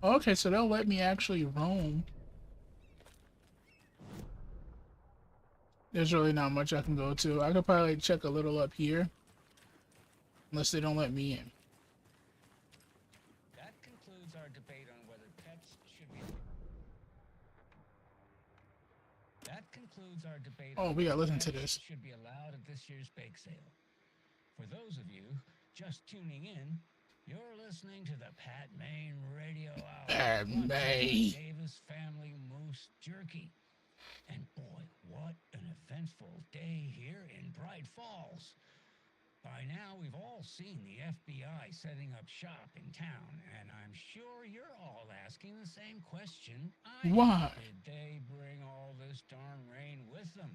[SPEAKER 1] Okay, so they'll let me actually roam. There's really not much I can go to. I could probably check a little up here. Unless they don't let me in.
[SPEAKER 22] That concludes our debate on whether pets should be... That concludes our debate
[SPEAKER 1] Oh,
[SPEAKER 22] on
[SPEAKER 1] we gotta
[SPEAKER 22] whether
[SPEAKER 1] listen to
[SPEAKER 22] pets
[SPEAKER 1] this.
[SPEAKER 22] should be allowed at this year's bake sale. For those of you just tuning in, you're listening to the Pat Maine Radio Hour.
[SPEAKER 1] Pat
[SPEAKER 22] brought to you by
[SPEAKER 1] Maine.
[SPEAKER 22] Davis Family Moose Jerky. And boy, what an eventful day here in Bright Falls. By now, we've all seen the FBI setting up shop in town, and I'm sure you're all asking the same question.
[SPEAKER 1] Why?
[SPEAKER 22] Did they bring all this darn rain with them?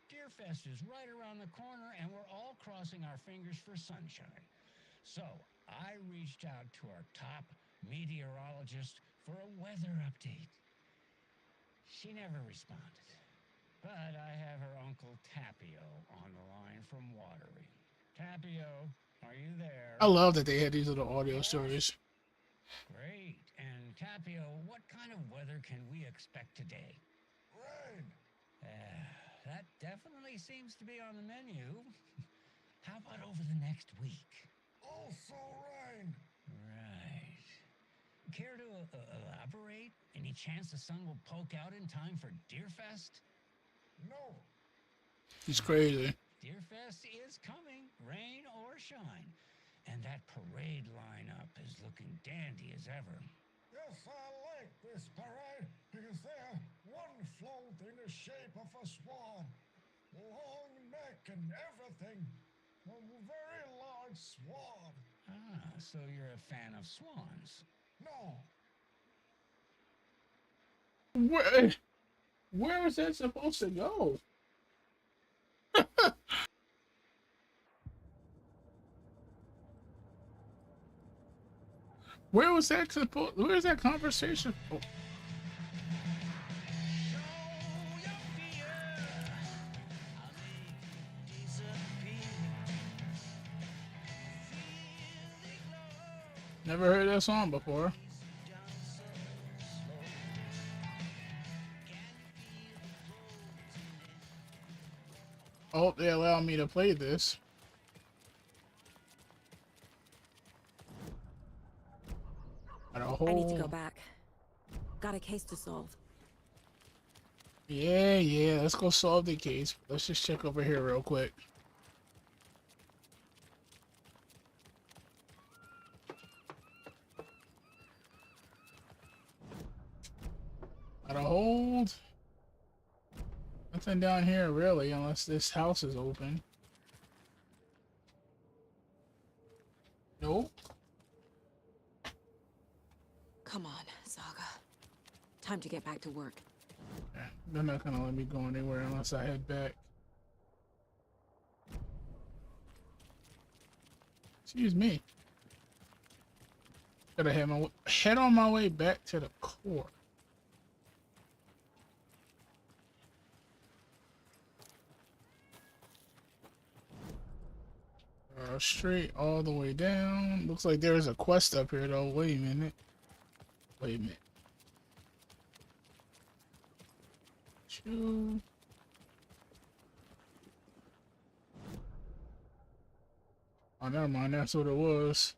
[SPEAKER 22] Deerfest is right around the corner, and we're all crossing our fingers for sunshine. So, I reached out to our top meteorologist for a weather update. She never responded. But I have her Uncle Tapio on the line from Watery. Tapio, are you there?
[SPEAKER 1] I love that they had these little audio stories.
[SPEAKER 22] Great. And Tapio, what kind of weather can we expect today?
[SPEAKER 16] Rain.
[SPEAKER 22] That definitely seems to be on the menu. How about over the next week?
[SPEAKER 16] Also rain.
[SPEAKER 22] Right. Care to elaborate? Any chance the sun will poke out in time for Deerfest?
[SPEAKER 16] No.
[SPEAKER 1] He's crazy.
[SPEAKER 22] Deerfest is coming, rain or shine. And that parade lineup is looking dandy as ever.
[SPEAKER 16] Yes, I like this parade because they're one float in the shape of a swan. Long neck and everything. A very large swan.
[SPEAKER 22] Ah, so you're a fan of swans.
[SPEAKER 16] No.
[SPEAKER 1] Where was that supposed to go? Where was that supposed? Where's that conversation? Oh. Never heard that song before. I hope they allow me to play this.
[SPEAKER 3] I need to go back. Got a case to solve.
[SPEAKER 1] Yeah, let's go solve the case. Let's just check over here real quick. Gotta hold. Nothing down here really, unless this house is open. Nope.
[SPEAKER 3] Come on, Saga. Time to get back to work.
[SPEAKER 1] Yeah, they're not gonna let me go anywhere unless I head back. Excuse me. Gotta head on my way back to the core. Straight all the way down. Looks like there is a quest up here though. Wait a minute. Wait a minute. Two. Oh, never mind. That's what it was.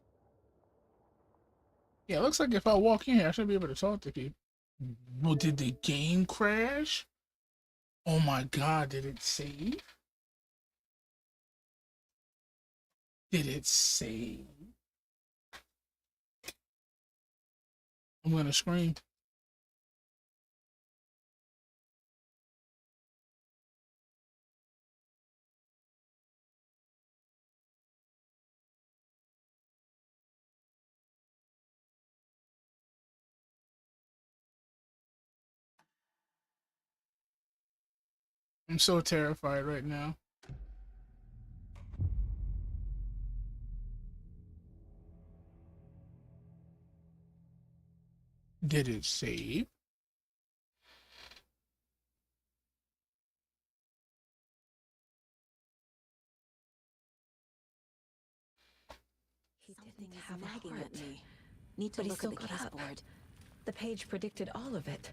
[SPEAKER 1] Yeah, it looks like if I walk in here, I should be able to talk to people. Well, did the game crash? Oh my god, did it save? Did it save? I'm gonna scream. I'm so terrified right now. Did it save?
[SPEAKER 3] He didn't have nagging at me. Need to
[SPEAKER 4] But he
[SPEAKER 3] look
[SPEAKER 4] still
[SPEAKER 3] at the
[SPEAKER 4] got
[SPEAKER 3] case
[SPEAKER 4] up.
[SPEAKER 3] board.
[SPEAKER 4] The page predicted all of it.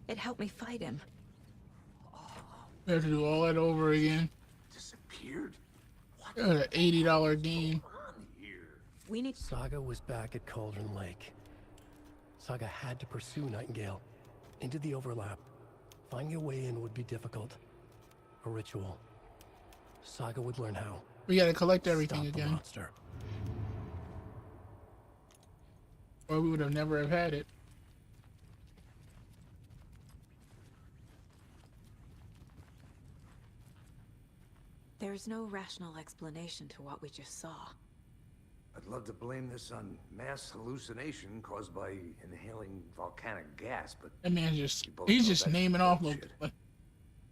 [SPEAKER 4] It helped me fight him.
[SPEAKER 1] We have to do all that over again.
[SPEAKER 5] Disappeared?
[SPEAKER 1] An $80 game.
[SPEAKER 4] We need.
[SPEAKER 2] Saga was back at Cauldron Lake. Saga had to pursue Nightingale into the overlap. Finding a way in would be difficult. A ritual. Saga would learn how.
[SPEAKER 1] We gotta collect everything
[SPEAKER 2] Stop the
[SPEAKER 1] again.
[SPEAKER 2] monster.
[SPEAKER 1] Or we would have never have had it.
[SPEAKER 3] There's no rational explanation to what we just saw.
[SPEAKER 5] I'd love to blame this on mass hallucination caused by inhaling volcanic gas, but
[SPEAKER 1] That man just,
[SPEAKER 5] we both
[SPEAKER 1] he's
[SPEAKER 5] know
[SPEAKER 1] just
[SPEAKER 5] that's
[SPEAKER 1] naming off,
[SPEAKER 5] bullshit.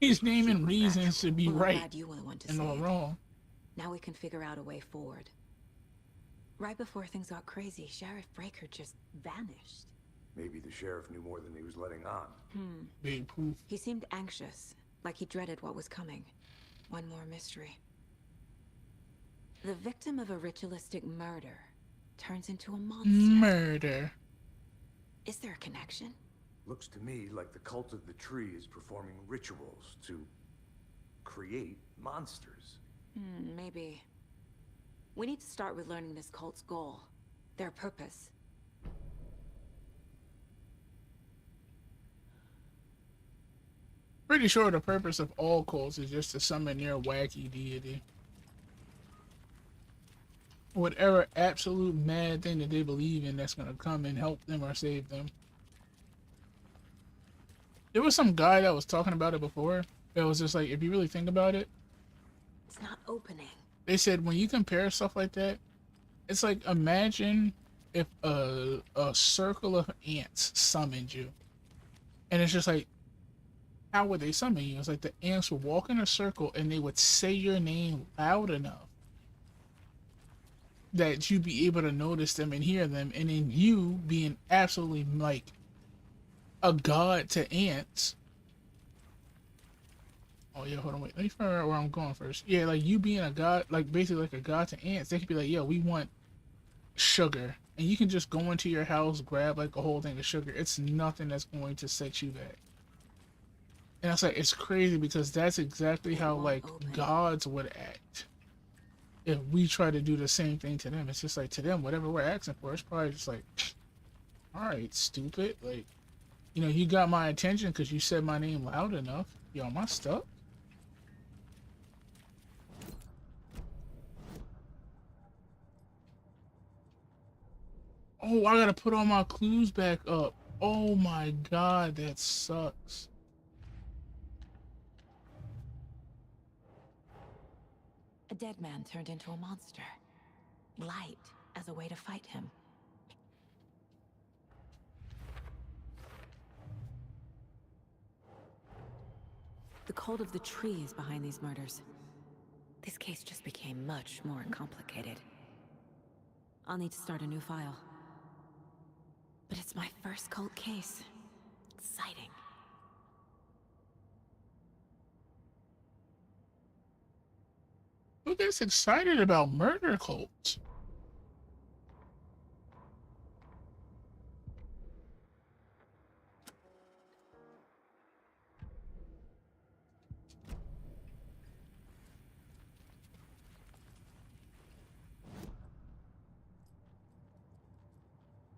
[SPEAKER 1] he's naming reasons to be
[SPEAKER 3] Well, I'm
[SPEAKER 1] right
[SPEAKER 3] glad you were the one to
[SPEAKER 1] and
[SPEAKER 3] say
[SPEAKER 1] all
[SPEAKER 3] it.
[SPEAKER 1] wrong.
[SPEAKER 3] Now we can figure out a way forward. Right before things got crazy, Sheriff Breaker just vanished.
[SPEAKER 5] Maybe the sheriff knew more than he was letting on.
[SPEAKER 1] Big proof.
[SPEAKER 3] He seemed anxious, like he dreaded what was coming. One more mystery. The victim of a ritualistic murder turns into a monster.
[SPEAKER 1] Murder.
[SPEAKER 3] Is there a connection?
[SPEAKER 5] Looks to me like the cult of the tree is performing rituals to create monsters.
[SPEAKER 3] Maybe. We need to start with learning this cult's goal. Their purpose.
[SPEAKER 1] Pretty sure the purpose of all cults is just to summon their wacky deity. Whatever absolute mad thing that they believe in that's gonna come and help them or save them. There was some guy that was talking about it before. It was just like, if you really think about it,
[SPEAKER 3] It's not opening.
[SPEAKER 1] they said when you compare stuff like that, it's like imagine if a circle of ants summoned you. And it's just like, how would they summon you? It's like the ants would walk in a circle and they would say your name loud enough that you'd be able to notice them and hear them, and then you being absolutely like a god to ants. Oh yeah, hold on, wait. Let me figure out where I'm going first. Yeah, like you being a god, like basically like a god to ants. They could be like, yo, we want sugar. And you can just go into your house, grab like a whole thing of sugar. It's nothing that's going to set you back. And it's like, it's crazy because that's exactly how like gods would act if we try to do the same thing to them. It's just like, to them, whatever we're asking for, it's probably just like, all right, stupid. Like, you know, you got my attention because you said my name loud enough. Yo, am I stuck? Oh, I gotta put all my clues back up. Oh my god, that sucks.
[SPEAKER 3] A dead man turned into a monster. Light as a way to fight him. The cult of the tree is behind these murders. This case just became much more complicated. I'll need to start a new file. But it's my first cult case. Exciting.
[SPEAKER 1] Who gets excited about murder cults?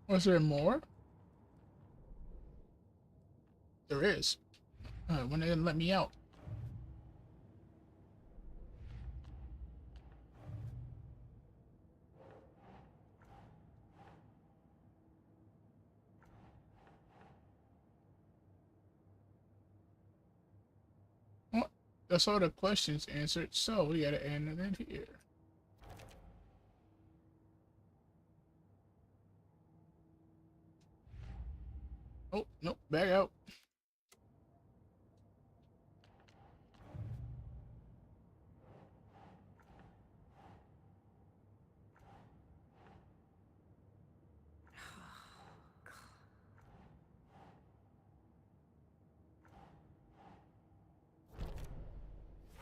[SPEAKER 1] Was there more? There is. When they didn't let me out. Well, that's all the questions answered, so we gotta end it here. Oh, nope, back out.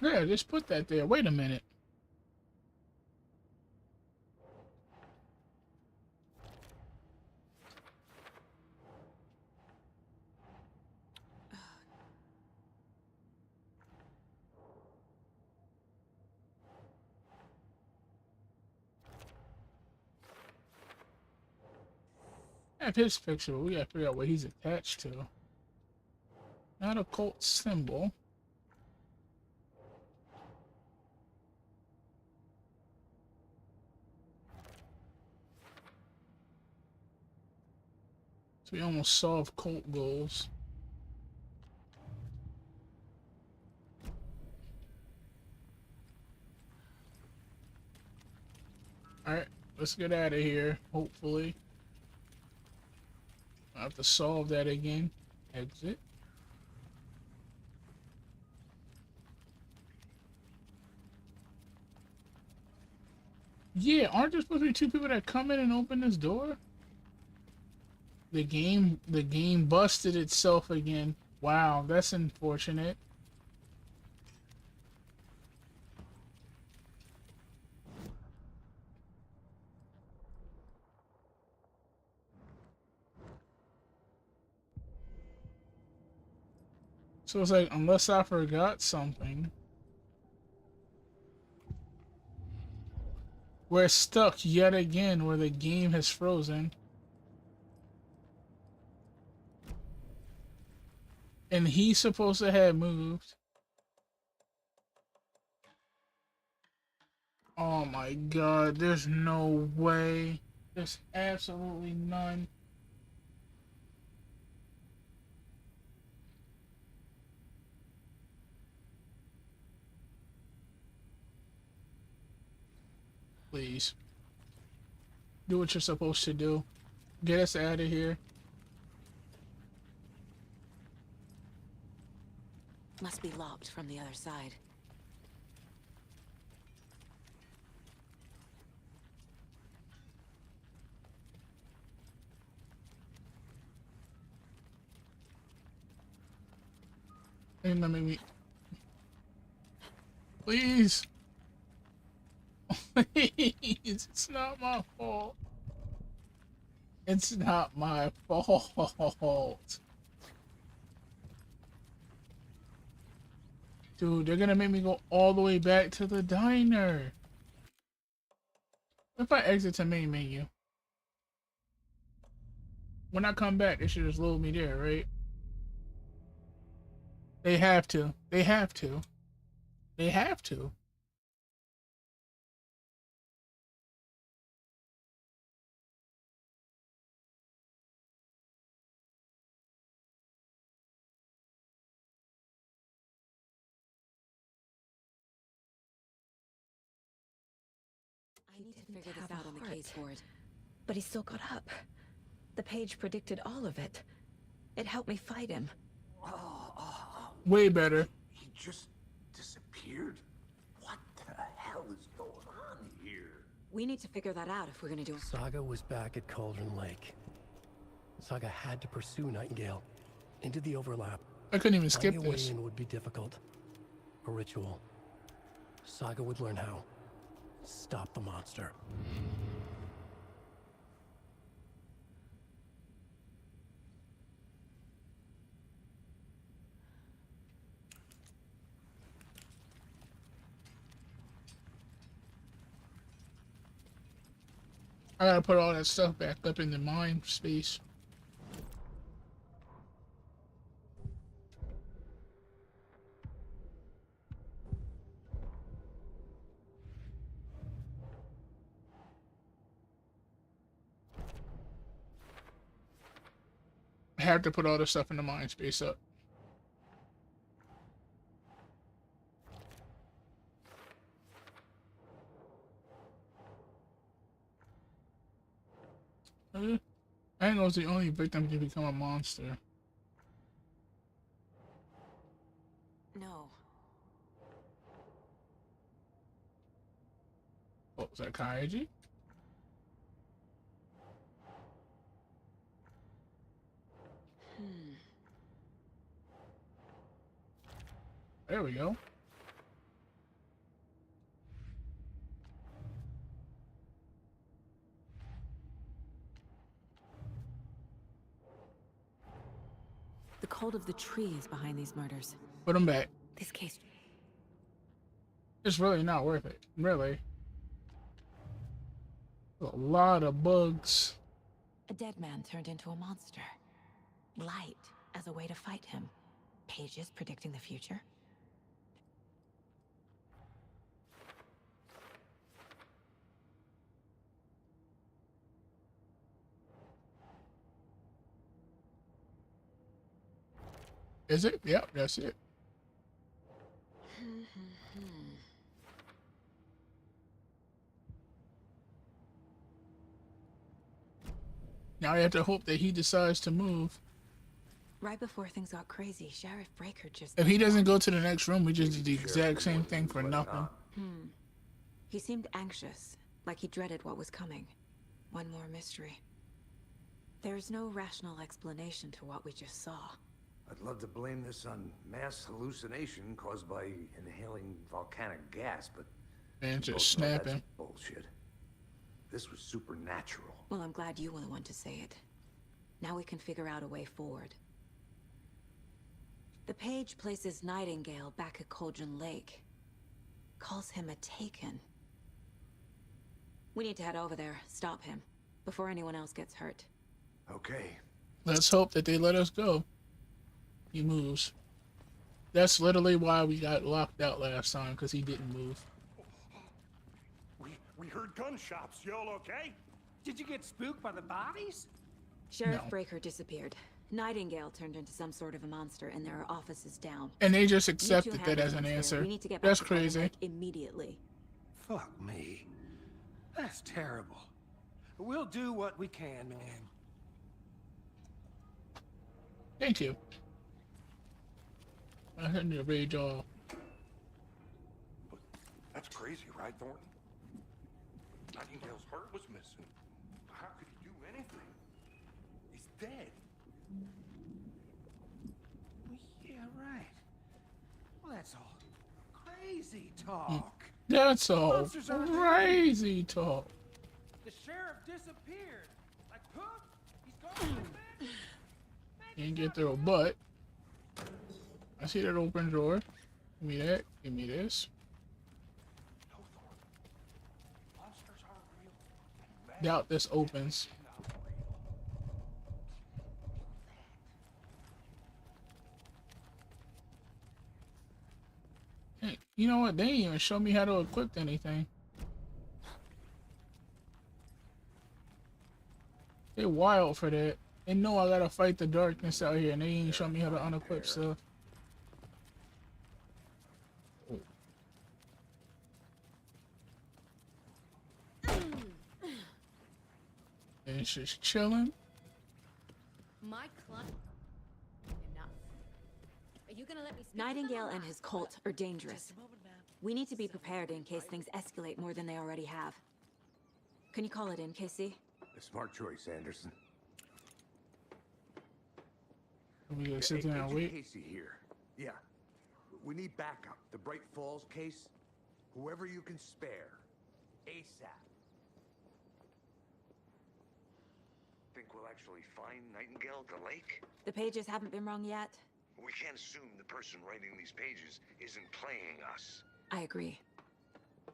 [SPEAKER 1] Yeah, just put that there. Wait a minute. I have his picture, but we gotta figure out what he's attached to. Not a cult symbol. So we almost solved cult goals. Alright, let's get out of here, hopefully. I have to solve that again. Exit. Yeah, aren't there supposed to be two people that come in and open this door? The game busted itself again. Wow, that's unfortunate. So it's like, unless I forgot something. We're stuck yet again where the game has frozen. And he's supposed to have moved. Oh my god, there's no way. There's absolutely none. Please. Do what you're supposed to do. Get us out of here.
[SPEAKER 3] Must be locked from the other side.
[SPEAKER 1] And let me... Please. Please. It's not my fault. It's not my fault. Dude, they're gonna make me go all the way back to the diner. What if I exit to main menu? When I come back, they should just load me there, right? They have to. They have to. They have to.
[SPEAKER 3] I need to figure this out on the case board.
[SPEAKER 4] But he still got up. The page predicted all of it. It helped me fight him.
[SPEAKER 1] Way better.
[SPEAKER 5] He just disappeared? What the hell is going on here?
[SPEAKER 4] We need to figure that out if we're gonna do it.
[SPEAKER 2] Saga was back at Cauldron Lake. Saga had to pursue Nightingale into the overlap.
[SPEAKER 1] I couldn't even skip
[SPEAKER 2] Finding a way
[SPEAKER 1] this.
[SPEAKER 2] in would be difficult. A ritual. Saga would learn how. Stop the monster.
[SPEAKER 1] I gotta put all that stuff back up in the mind space. I have to put all this stuff in the mind space up. I didn't know it's the only victim to become a monster.
[SPEAKER 4] No.
[SPEAKER 1] Oh, is that Kaiji? There we go.
[SPEAKER 4] The cult of the tree is behind these murders.
[SPEAKER 1] Put them back.
[SPEAKER 4] This case.
[SPEAKER 1] It's really not worth it. Really. A lot of bugs.
[SPEAKER 4] A dead man turned into a monster. Light as a way to fight him. Pages predicting the future.
[SPEAKER 1] Is it? Yep, that's it. Now I have to hope that he decides to move.
[SPEAKER 4] Right before things got crazy, Sheriff Breaker just...
[SPEAKER 1] If he doesn't go to the next room, we just did the exact same thing for nothing.
[SPEAKER 4] He seemed anxious, like he dreaded what was coming. One more mystery. There's no rational explanation to what we just saw.
[SPEAKER 5] I'd love to blame this on mass hallucination caused by inhaling volcanic gas, but...
[SPEAKER 1] Man,
[SPEAKER 5] both
[SPEAKER 1] just
[SPEAKER 5] know that's
[SPEAKER 1] snapping.
[SPEAKER 5] bullshit. This was supernatural.
[SPEAKER 4] Well, I'm glad you were the one to say it. Now we can figure out a way forward. The page places Nightingale back at Cauldron Lake. Calls him a Taken. We need to head over there, stop him, before anyone else gets hurt.
[SPEAKER 5] Okay.
[SPEAKER 1] Let's hope that they let us go. He moves. That's literally why we got locked out last time, because he didn't move.
[SPEAKER 6] We heard gunshots. Y'all okay?
[SPEAKER 7] Did you get spooked by the bodies?
[SPEAKER 4] Sheriff
[SPEAKER 1] No.
[SPEAKER 4] Breaker disappeared. Nightingale turned into some sort of a monster, and there are offices down.
[SPEAKER 1] And they just
[SPEAKER 4] You two
[SPEAKER 1] accepted
[SPEAKER 4] handle
[SPEAKER 1] that as an
[SPEAKER 4] things there.
[SPEAKER 1] answer.
[SPEAKER 4] We need to get back
[SPEAKER 1] That's
[SPEAKER 4] to Cauldron
[SPEAKER 1] crazy.
[SPEAKER 4] Lake immediately.
[SPEAKER 7] Fuck me. That's terrible. We'll do what we can, man.
[SPEAKER 1] Thank you. I had to rage all.
[SPEAKER 6] That's crazy, right, Thornton? Nightingale's heart was missing. How could he do anything? He's dead.
[SPEAKER 7] Yeah, right. Well, that's all crazy talk.
[SPEAKER 1] That's all
[SPEAKER 7] Monsters aren't
[SPEAKER 1] crazy talk.
[SPEAKER 7] The sheriff disappeared. Like, huh? He's gone.
[SPEAKER 1] Can't get through a butt. I see that open drawer. Give me that. Give me this. Doubt this opens. Hey, you know what? They didn't even show me how to equip anything. They wild for that. They know I gotta fight the darkness out here, and they ain't show me how to unequip stuff. And it's just chilling.
[SPEAKER 21] My client. Enough. Are you gonna let me speak?
[SPEAKER 4] Nightingale and his cult are dangerous. We need to be prepared in case things escalate more than they already have. Can you call it in, Casey?
[SPEAKER 5] A smart choice, Anderson.
[SPEAKER 1] We gotta sit there and
[SPEAKER 5] Agent
[SPEAKER 1] wait.
[SPEAKER 5] Casey here. Yeah. We need backup. The Bright Falls case. Whoever you can spare. ASAP. Think we'll actually find Nightingale at the lake?
[SPEAKER 4] The pages haven't been rung yet.
[SPEAKER 5] We can't assume the person writing these pages isn't playing us.
[SPEAKER 4] I agree.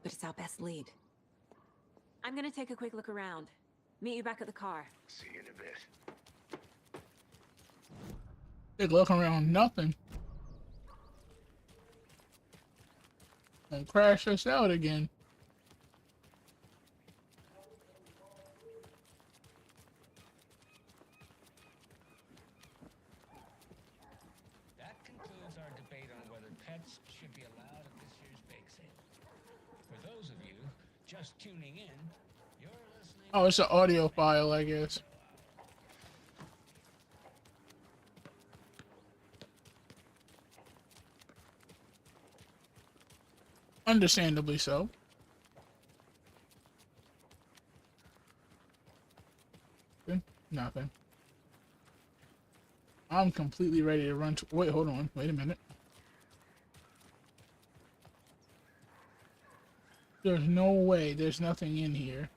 [SPEAKER 4] But it's our best lead. I'm gonna take a quick look around. Meet you back at the car.
[SPEAKER 5] See you in a bit.
[SPEAKER 1] They look around, nothing. And crash us out again.
[SPEAKER 22] That concludes our debate on whether pets should be allowed at this year's bake sale. For those of you just tuning in, you're listening.
[SPEAKER 1] Oh, it's an audio file, I guess. Understandably so. Nothing. I'm completely ready to run to— wait, hold on. Wait a minute. There's no way there's nothing in here.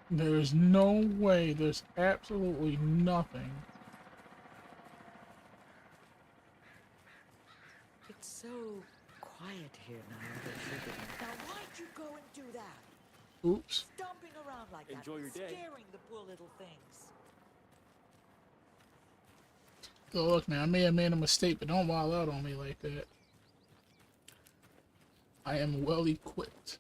[SPEAKER 1] There's no way. There's absolutely nothing.
[SPEAKER 9] It's so quiet here now. Now why'd you go and do that?
[SPEAKER 1] Oops.
[SPEAKER 9] Stomping around like that,
[SPEAKER 18] Enjoy your day.
[SPEAKER 9] scaring the poor little things.
[SPEAKER 1] So look, man, I may have made a mistake, but don't wild out on me like that. I am well equipped.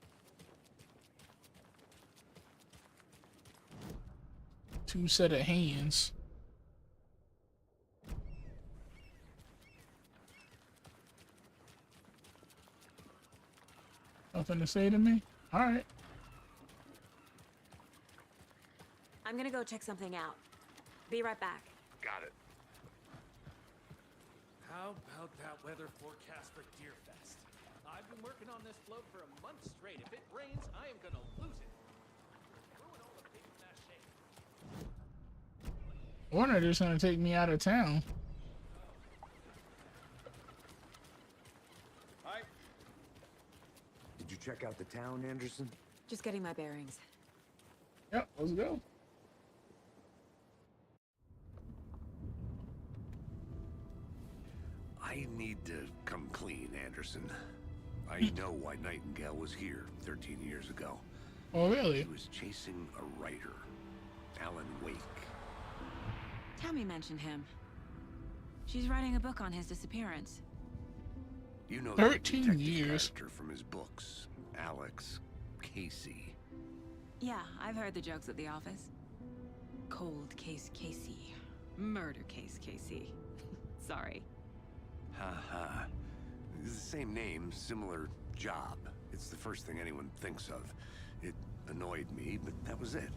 [SPEAKER 1] 2 set of hands. Nothing to say to me? Alright.
[SPEAKER 4] I'm gonna go check something out. Be right back.
[SPEAKER 5] Got it.
[SPEAKER 10] How about that weather forecast for Deerfest? I've been working on this float for a month straight. If it rains, I am gonna lose it. Ruin all the big mache.
[SPEAKER 1] Warner just gonna take me out of town.
[SPEAKER 10] Hi.
[SPEAKER 5] Did you check out the town, Anderson?
[SPEAKER 4] Just getting my bearings.
[SPEAKER 1] Yep, let's go.
[SPEAKER 5] I need to come clean, Anderson. I know why Nightingale was here 13 years ago.
[SPEAKER 1] Oh, really?
[SPEAKER 5] He was chasing a writer, Alan Wake.
[SPEAKER 4] Tammy mentioned him. She's writing a book on his disappearance.
[SPEAKER 5] You know
[SPEAKER 1] 13
[SPEAKER 5] the
[SPEAKER 1] years.
[SPEAKER 5] character from his books, Alex Casey.
[SPEAKER 4] Yeah, I've heard the jokes at the office. Cold case Casey. Murder case Casey. Sorry.
[SPEAKER 5] Ha ha. It's the same name, similar job. It's the first thing anyone thinks of. It annoyed me, but that was it.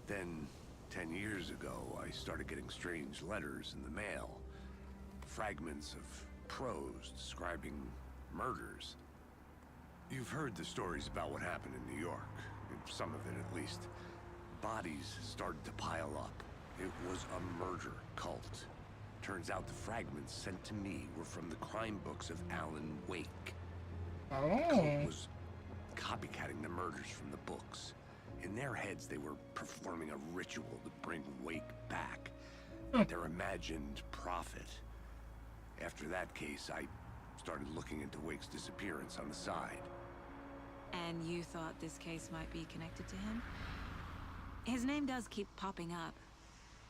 [SPEAKER 5] Then, 10 years ago, I started getting strange letters in the mail. Fragments of prose describing murders. You've heard the stories about what happened in New York. Some of it, at least. Bodies started to pile up. It was a murder cult. Turns out the fragments sent to me were from the crime books of Alan Wake.
[SPEAKER 1] Oh.
[SPEAKER 5] The cult was copycatting the murders from the books. In their heads, they were performing a ritual to bring Wake back. Their imagined prophet. After that case, I started looking into Wake's disappearance on the side.
[SPEAKER 4] And you thought this case might be connected to him? His name does keep popping up.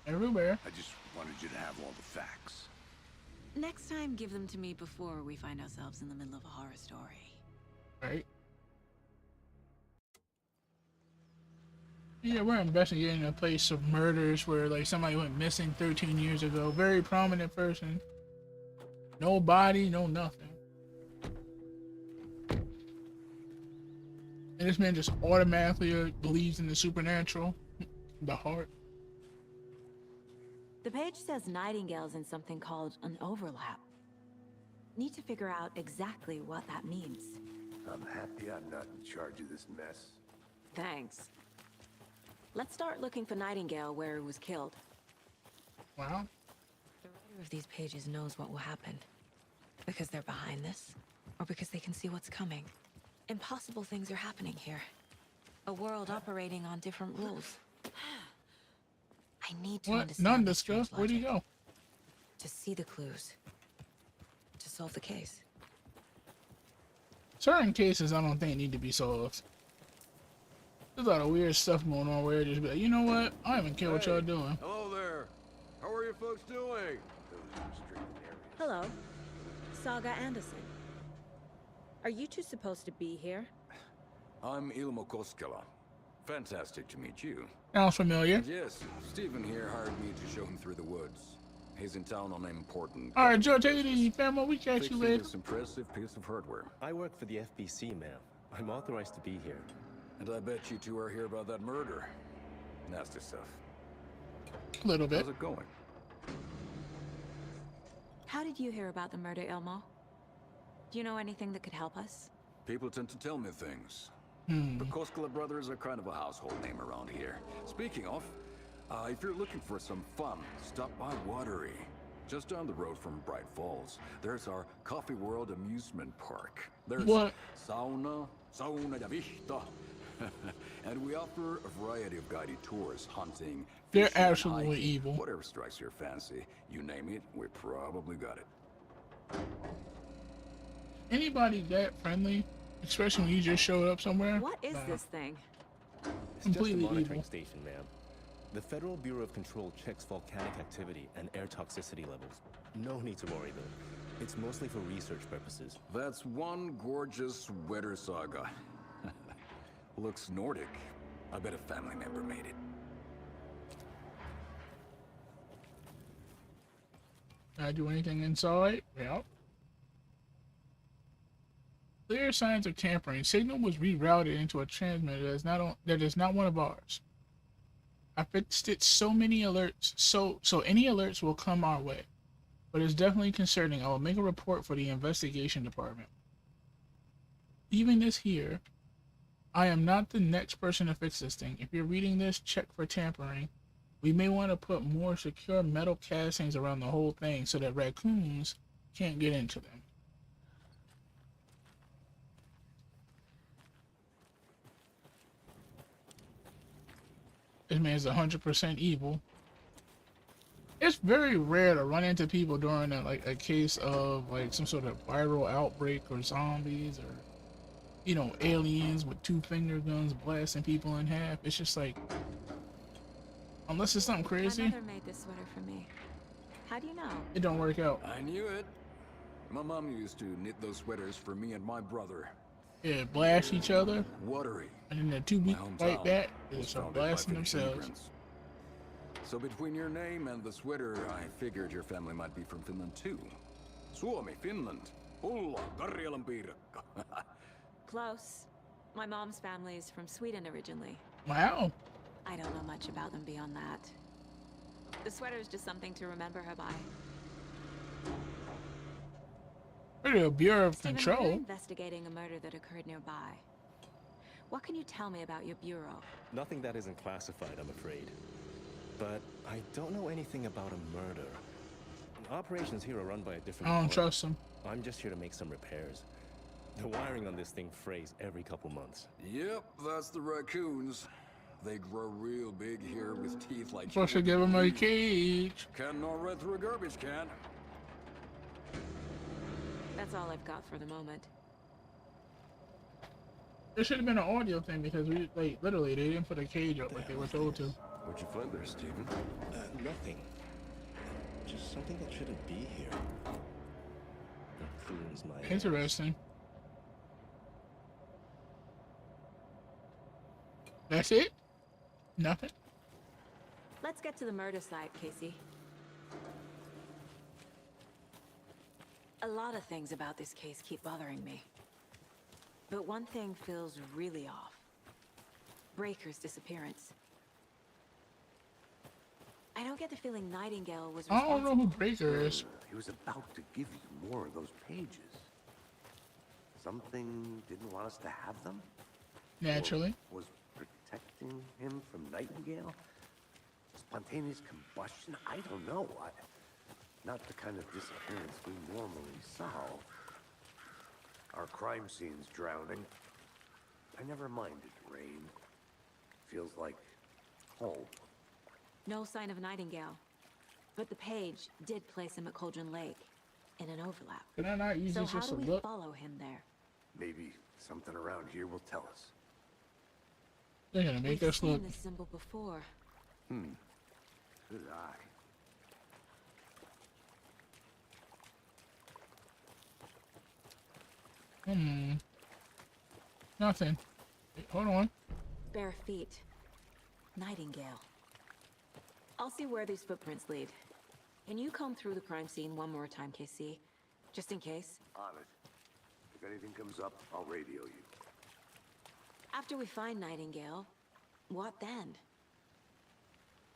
[SPEAKER 1] Everywhere.
[SPEAKER 5] I just wanted you to have all the facts.
[SPEAKER 4] Next time, give them to me before we find ourselves in the middle of a horror story.
[SPEAKER 1] Right. Yeah, we're investigating a place of murders where like somebody went missing 13 years ago. Very prominent person. No body, no nothing. And this man just automatically believes in the supernatural. The heart.
[SPEAKER 4] The page says Nightingale's in something called an overlap. Need to figure out exactly what that means.
[SPEAKER 5] I'm happy I'm not in charge of this mess.
[SPEAKER 4] Thanks. Let's start looking for Nightingale where he was killed.
[SPEAKER 1] Wow.
[SPEAKER 4] The writer of these pages knows what will happen. Because they're behind this, or because they can see what's coming. Impossible things are happening here. A world operating on different rules. I need to understand this strange
[SPEAKER 1] Where'd he
[SPEAKER 4] logic.
[SPEAKER 1] go?
[SPEAKER 4] To see the clues. To solve the case.
[SPEAKER 1] Certain cases I don't think need to be solved. There's a lot of weird stuff going on where it just be like, you know what? I don't even care what y'all doing.
[SPEAKER 13] Hello there. How are you folks doing?
[SPEAKER 4] Hello. Saga Anderson. Are you two supposed to be here?
[SPEAKER 13] I'm Ilmo Koskela. Fantastic to meet you.
[SPEAKER 1] Sounds familiar.
[SPEAKER 13] And yes, Stephen here hired me to show him through the woods. He's in town on an important...
[SPEAKER 1] Alright, Joe, take it easy, famo. We catch you
[SPEAKER 13] fixing
[SPEAKER 1] later.
[SPEAKER 13] this impressive piece of hardware.
[SPEAKER 14] I work for the FBC, ma'am. I'm authorized to be here.
[SPEAKER 13] And I bet you two are here about that murder. Nasty stuff.
[SPEAKER 1] A little bit.
[SPEAKER 13] How's it going?
[SPEAKER 4] How did you hear about the murder, Ilmo? Do you know anything that could help us?
[SPEAKER 13] People tend to tell me things.
[SPEAKER 1] Hmm.
[SPEAKER 13] The Koskela brothers are kind of a household name around here. Speaking of, if you're looking for some fun, stop by Watery. Just down the road from Bright Falls, there's our Coffee World amusement park. There's
[SPEAKER 1] What?
[SPEAKER 13] sauna ya vista. And we offer a variety of guided tours, hunting,
[SPEAKER 1] They're
[SPEAKER 13] fishing, and
[SPEAKER 1] absolutely
[SPEAKER 13] hiking.
[SPEAKER 1] evil.
[SPEAKER 13] Whatever strikes your fancy, you name it, we probably got it.
[SPEAKER 1] Anybody that friendly, especially when you just showed up somewhere?
[SPEAKER 4] What is this thing?
[SPEAKER 14] It's just a
[SPEAKER 1] Completely
[SPEAKER 14] monitoring
[SPEAKER 1] evil.
[SPEAKER 14] station, ma'am. The Federal Bureau of Control checks volcanic activity and air toxicity levels. No need to worry, though. It's mostly for research purposes.
[SPEAKER 13] That's one gorgeous weather saga. Looks Nordic. I bet a family member made it.
[SPEAKER 1] Can I do anything inside? Yep. Clear signs of tampering. Signal was rerouted into a transmitter that is not one of ours. I fixed it so many alerts, so any alerts will come our way. But it's definitely concerning. I will make a report for the investigation department. Even this here, I am not the next person to fix this thing. If you're reading this, check for tampering. We may want to put more secure metal castings around the whole thing so that raccoons can't get into them. This man's 100% evil. It's very rare to run into people during a case of like some sort of viral outbreak or zombies or, you know, aliens with 2-finger guns blasting people in half. It's just like, unless it's something crazy,
[SPEAKER 4] My mother made this sweater for me. How do you know?
[SPEAKER 1] it don't work out.
[SPEAKER 13] I knew it. My mom used to knit those sweaters for me and my brother.
[SPEAKER 1] Yeah, blast each other,
[SPEAKER 13] Watery.
[SPEAKER 1] and then the two
[SPEAKER 13] My
[SPEAKER 1] people fight
[SPEAKER 13] hometown
[SPEAKER 1] back. They
[SPEAKER 13] was
[SPEAKER 1] start
[SPEAKER 13] founded by
[SPEAKER 1] blasting
[SPEAKER 13] Finnish
[SPEAKER 1] themselves.
[SPEAKER 13] immigrants. So between your name and the sweater, I figured your family might be from Finland too. Suomi, Finland. Pulla, Karjalan piirakka.
[SPEAKER 4] Close. My mom's family is from Sweden originally.
[SPEAKER 1] Wow.
[SPEAKER 4] I don't know much about them beyond that. The sweater is just something to remember her by.
[SPEAKER 1] The Bureau of
[SPEAKER 4] Stephen,
[SPEAKER 1] Control.
[SPEAKER 4] we're investigating a murder that occurred nearby. What can you tell me about your bureau?
[SPEAKER 14] Nothing that isn't classified, I'm afraid. But I don't know anything about a murder. Operations here are run by a different
[SPEAKER 1] I don't
[SPEAKER 14] department.
[SPEAKER 1] trust him.
[SPEAKER 14] I'm just here to make some repairs. The wiring on this thing frays every couple months.
[SPEAKER 13] Yep, that's the raccoons. They grow real big here with teeth like...
[SPEAKER 1] Supposed to give him a cage.
[SPEAKER 13] Can nor right through a garbage can.
[SPEAKER 4] That's all I've got for the moment.
[SPEAKER 1] There should have been an audio thing because we, like, literally, they didn't put a cage up like they were told to.
[SPEAKER 13] What'd you find there, Stephen?
[SPEAKER 14] Nothing. Just something that shouldn't be here. It prunes my ears.
[SPEAKER 1] Interesting. That's it? Nothing?
[SPEAKER 4] Let's get to the murder site, Casey. A lot of things about this case keep bothering me. But one thing feels really off. Breaker's disappearance. I don't get the feeling Nightingale was
[SPEAKER 1] I don't know who
[SPEAKER 4] responsible.
[SPEAKER 1] Breaker is.
[SPEAKER 5] He was about to give you more of those pages. Something didn't want us to have them?
[SPEAKER 1] Naturally.
[SPEAKER 5] Or was protecting him from Nightingale? Spontaneous combustion? I don't know. Not the kind of disappearance we normally solve. Our crime scene's drowning. I never minded rain. Feels like home.
[SPEAKER 4] No sign of Nightingale. But the page did place him at Cauldron Lake in an overlap.
[SPEAKER 1] Can I not use
[SPEAKER 4] So
[SPEAKER 1] this
[SPEAKER 4] how
[SPEAKER 1] just
[SPEAKER 4] do
[SPEAKER 1] to
[SPEAKER 4] we
[SPEAKER 1] look?
[SPEAKER 4] follow him there?
[SPEAKER 5] Maybe something around here will tell us.
[SPEAKER 1] They're gonna make
[SPEAKER 4] We've
[SPEAKER 1] us
[SPEAKER 4] seen
[SPEAKER 1] look.
[SPEAKER 4] this symbol before.
[SPEAKER 5] Good eye.
[SPEAKER 1] Nothing. Wait, hold on.
[SPEAKER 4] Bare feet. Nightingale. I'll see where these footprints lead. Can you comb through the crime scene one more time, KC? Just in case.
[SPEAKER 5] On it. If anything comes up, I'll radio you.
[SPEAKER 4] After we find Nightingale, what then?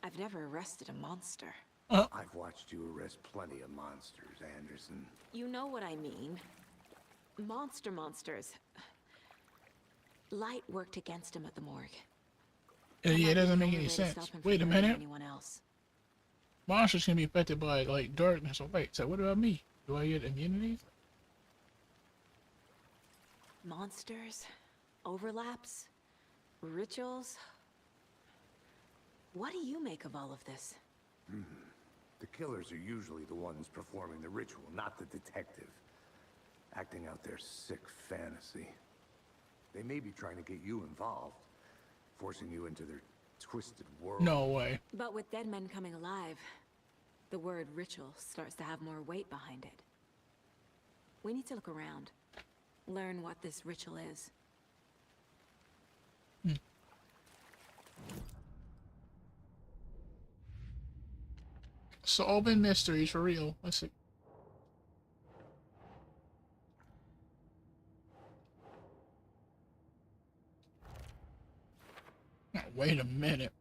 [SPEAKER 4] I've never arrested a monster.
[SPEAKER 5] I've watched you arrest plenty of monsters, Anderson.
[SPEAKER 4] You know what I mean. Monsters. Light worked against him at the morgue.
[SPEAKER 1] Yeah, it doesn't make
[SPEAKER 4] Only
[SPEAKER 1] any
[SPEAKER 4] way to stop
[SPEAKER 1] sense.
[SPEAKER 4] him from
[SPEAKER 1] Wait a
[SPEAKER 4] hurting
[SPEAKER 1] minute.
[SPEAKER 4] anyone else.
[SPEAKER 1] Monsters can be affected by like darkness or light. So what about me? Do I get immunity?
[SPEAKER 4] Monsters? Overlaps? Rituals? What do you make of all of this?
[SPEAKER 5] The killers are usually the ones performing the ritual, not the detective. Acting out their sick fantasy. They may be trying to get you involved, forcing you into their twisted world.
[SPEAKER 1] No way.
[SPEAKER 4] But with dead men coming alive, the word ritual starts to have more weight behind it. We need to look around. Learn what this ritual is.
[SPEAKER 1] Solving mysteries for real. Let's see. Oh, wait a minute.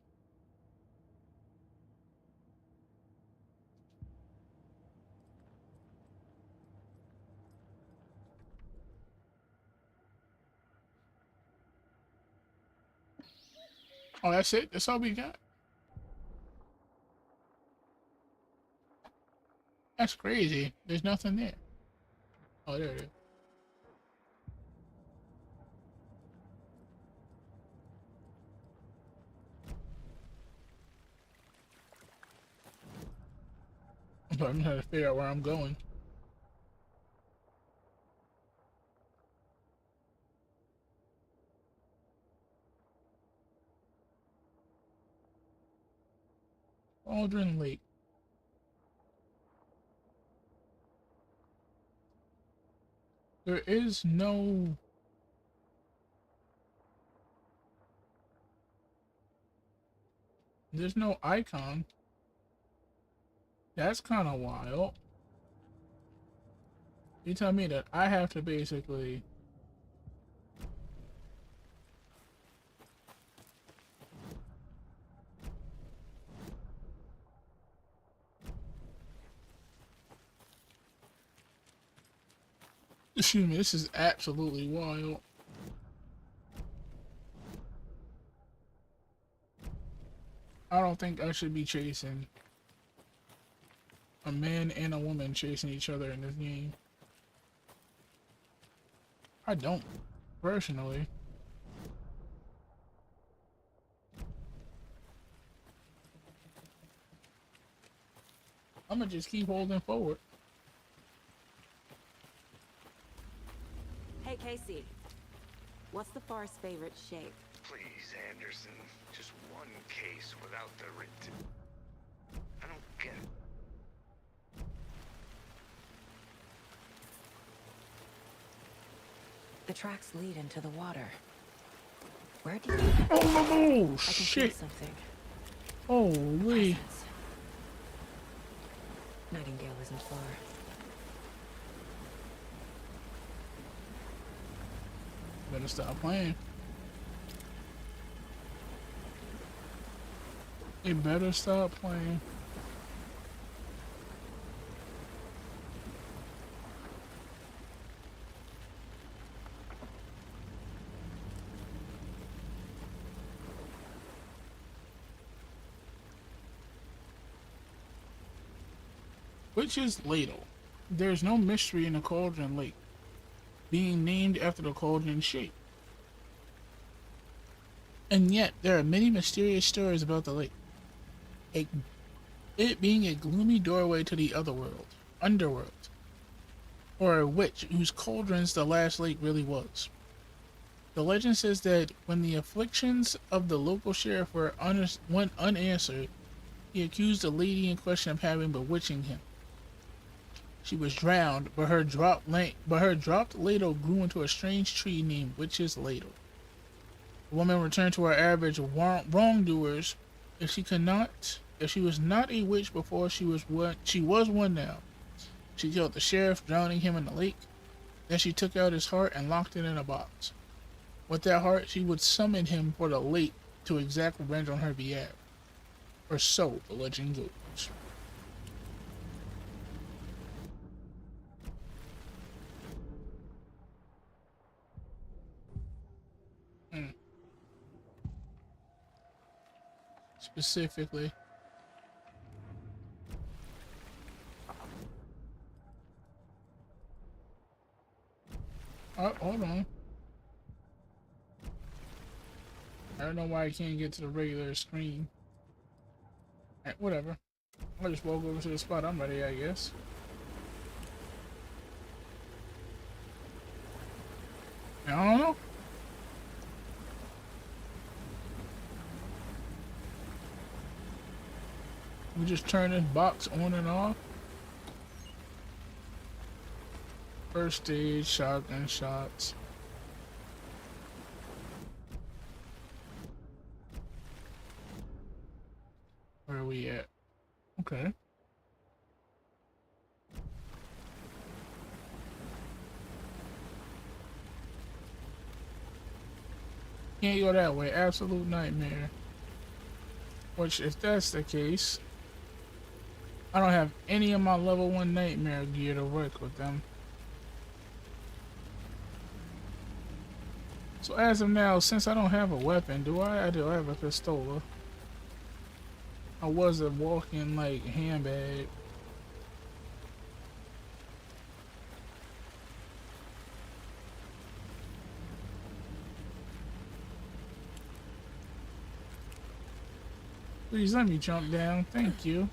[SPEAKER 1] Oh, that's it? That's all we got? That's crazy. There's nothing there. Oh, there it is. But I'm trying to figure out where I'm going. Cauldron Lake. There is no... There's no icon. That's kind of wild. You tell me that I have to basically... Excuse me, this is absolutely wild. I don't think I should be chasing a man and a woman chasing each other in this game. I don't, personally. I'm gonna just keep holding forward.
[SPEAKER 4] Hey, Casey. What's the far's favorite shape?
[SPEAKER 5] Please, Anderson. Just one case without the I don't get it.
[SPEAKER 4] The tracks lead into the water. Where do you...
[SPEAKER 1] Oh,
[SPEAKER 4] I can
[SPEAKER 1] shit.
[SPEAKER 4] feel something.
[SPEAKER 1] Holy.
[SPEAKER 4] Presence. Nightingale isn't far.
[SPEAKER 1] Better stop playing. You better stop playing. which is ladle. There's no mystery in the Cauldron Lake, being named after the cauldron shape. And yet, there are many mysterious stories about the lake. It, it being a gloomy doorway to the underworld, or a witch whose cauldrons the last lake really was. The legend says that when the afflictions of the local sheriff went unanswered, he accused the lady in question of having bewitching him. She was drowned, but her dropped ladle grew into a strange tree named Witch's Ladle. The woman returned to her average wrongdoers. If she was not a witch before, she was one now. She killed the sheriff, drowning him in the lake. Then she took out his heart and locked it in a box. With that heart, she would summon him for the lake to exact revenge on her behalf. Or so the legend goes. Specifically. Oh, hold on. I don't know why I can't get to the regular screen. Alright, whatever. I'll just walk over to the spot I'm ready, I guess. I don't know. We just turn this box on and off. First stage, shotgun shots. Where are we at? Okay. Can't go that way. Absolute nightmare. Which, if that's the case, I don't have any of my level 1 nightmare gear to work with them. So as of now, since I don't have a weapon, I do have a pistola. I was a walking like handbag. Please let me jump down. Thank you.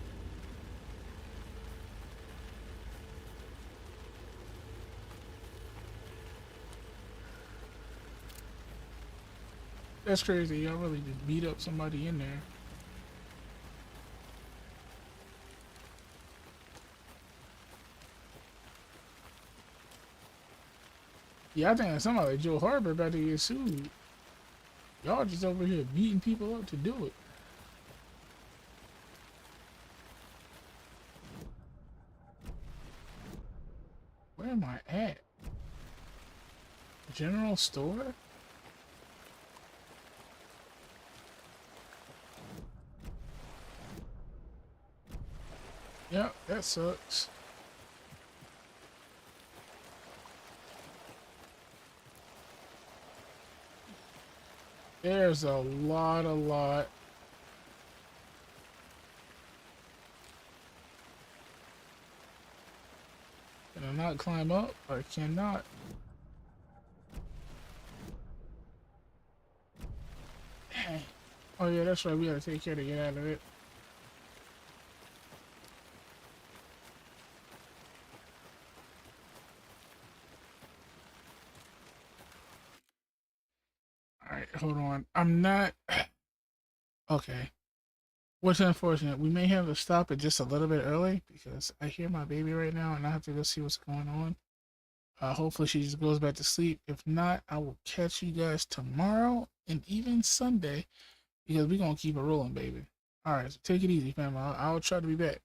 [SPEAKER 1] That's crazy. Y'all really just beat up somebody in there. Yeah, I think somebody like Joe Harbor about to get sued. Y'all just over here beating people up to do it. Where am I at? General store? Yep, that sucks. There's a lot. Can I not climb up? I cannot. Dang. Oh yeah, that's right. We gotta take care to get out of it. Alright, hold on. I'm not... Okay. What's unfortunate, we may have to stop it just a little bit early because I hear my baby right now and I have to go see what's going on. Hopefully she just goes back to sleep. If not, I will catch you guys tomorrow and even Sunday because we're going to keep it rolling, baby. Alright, so take it easy, fam. I'll try to be back.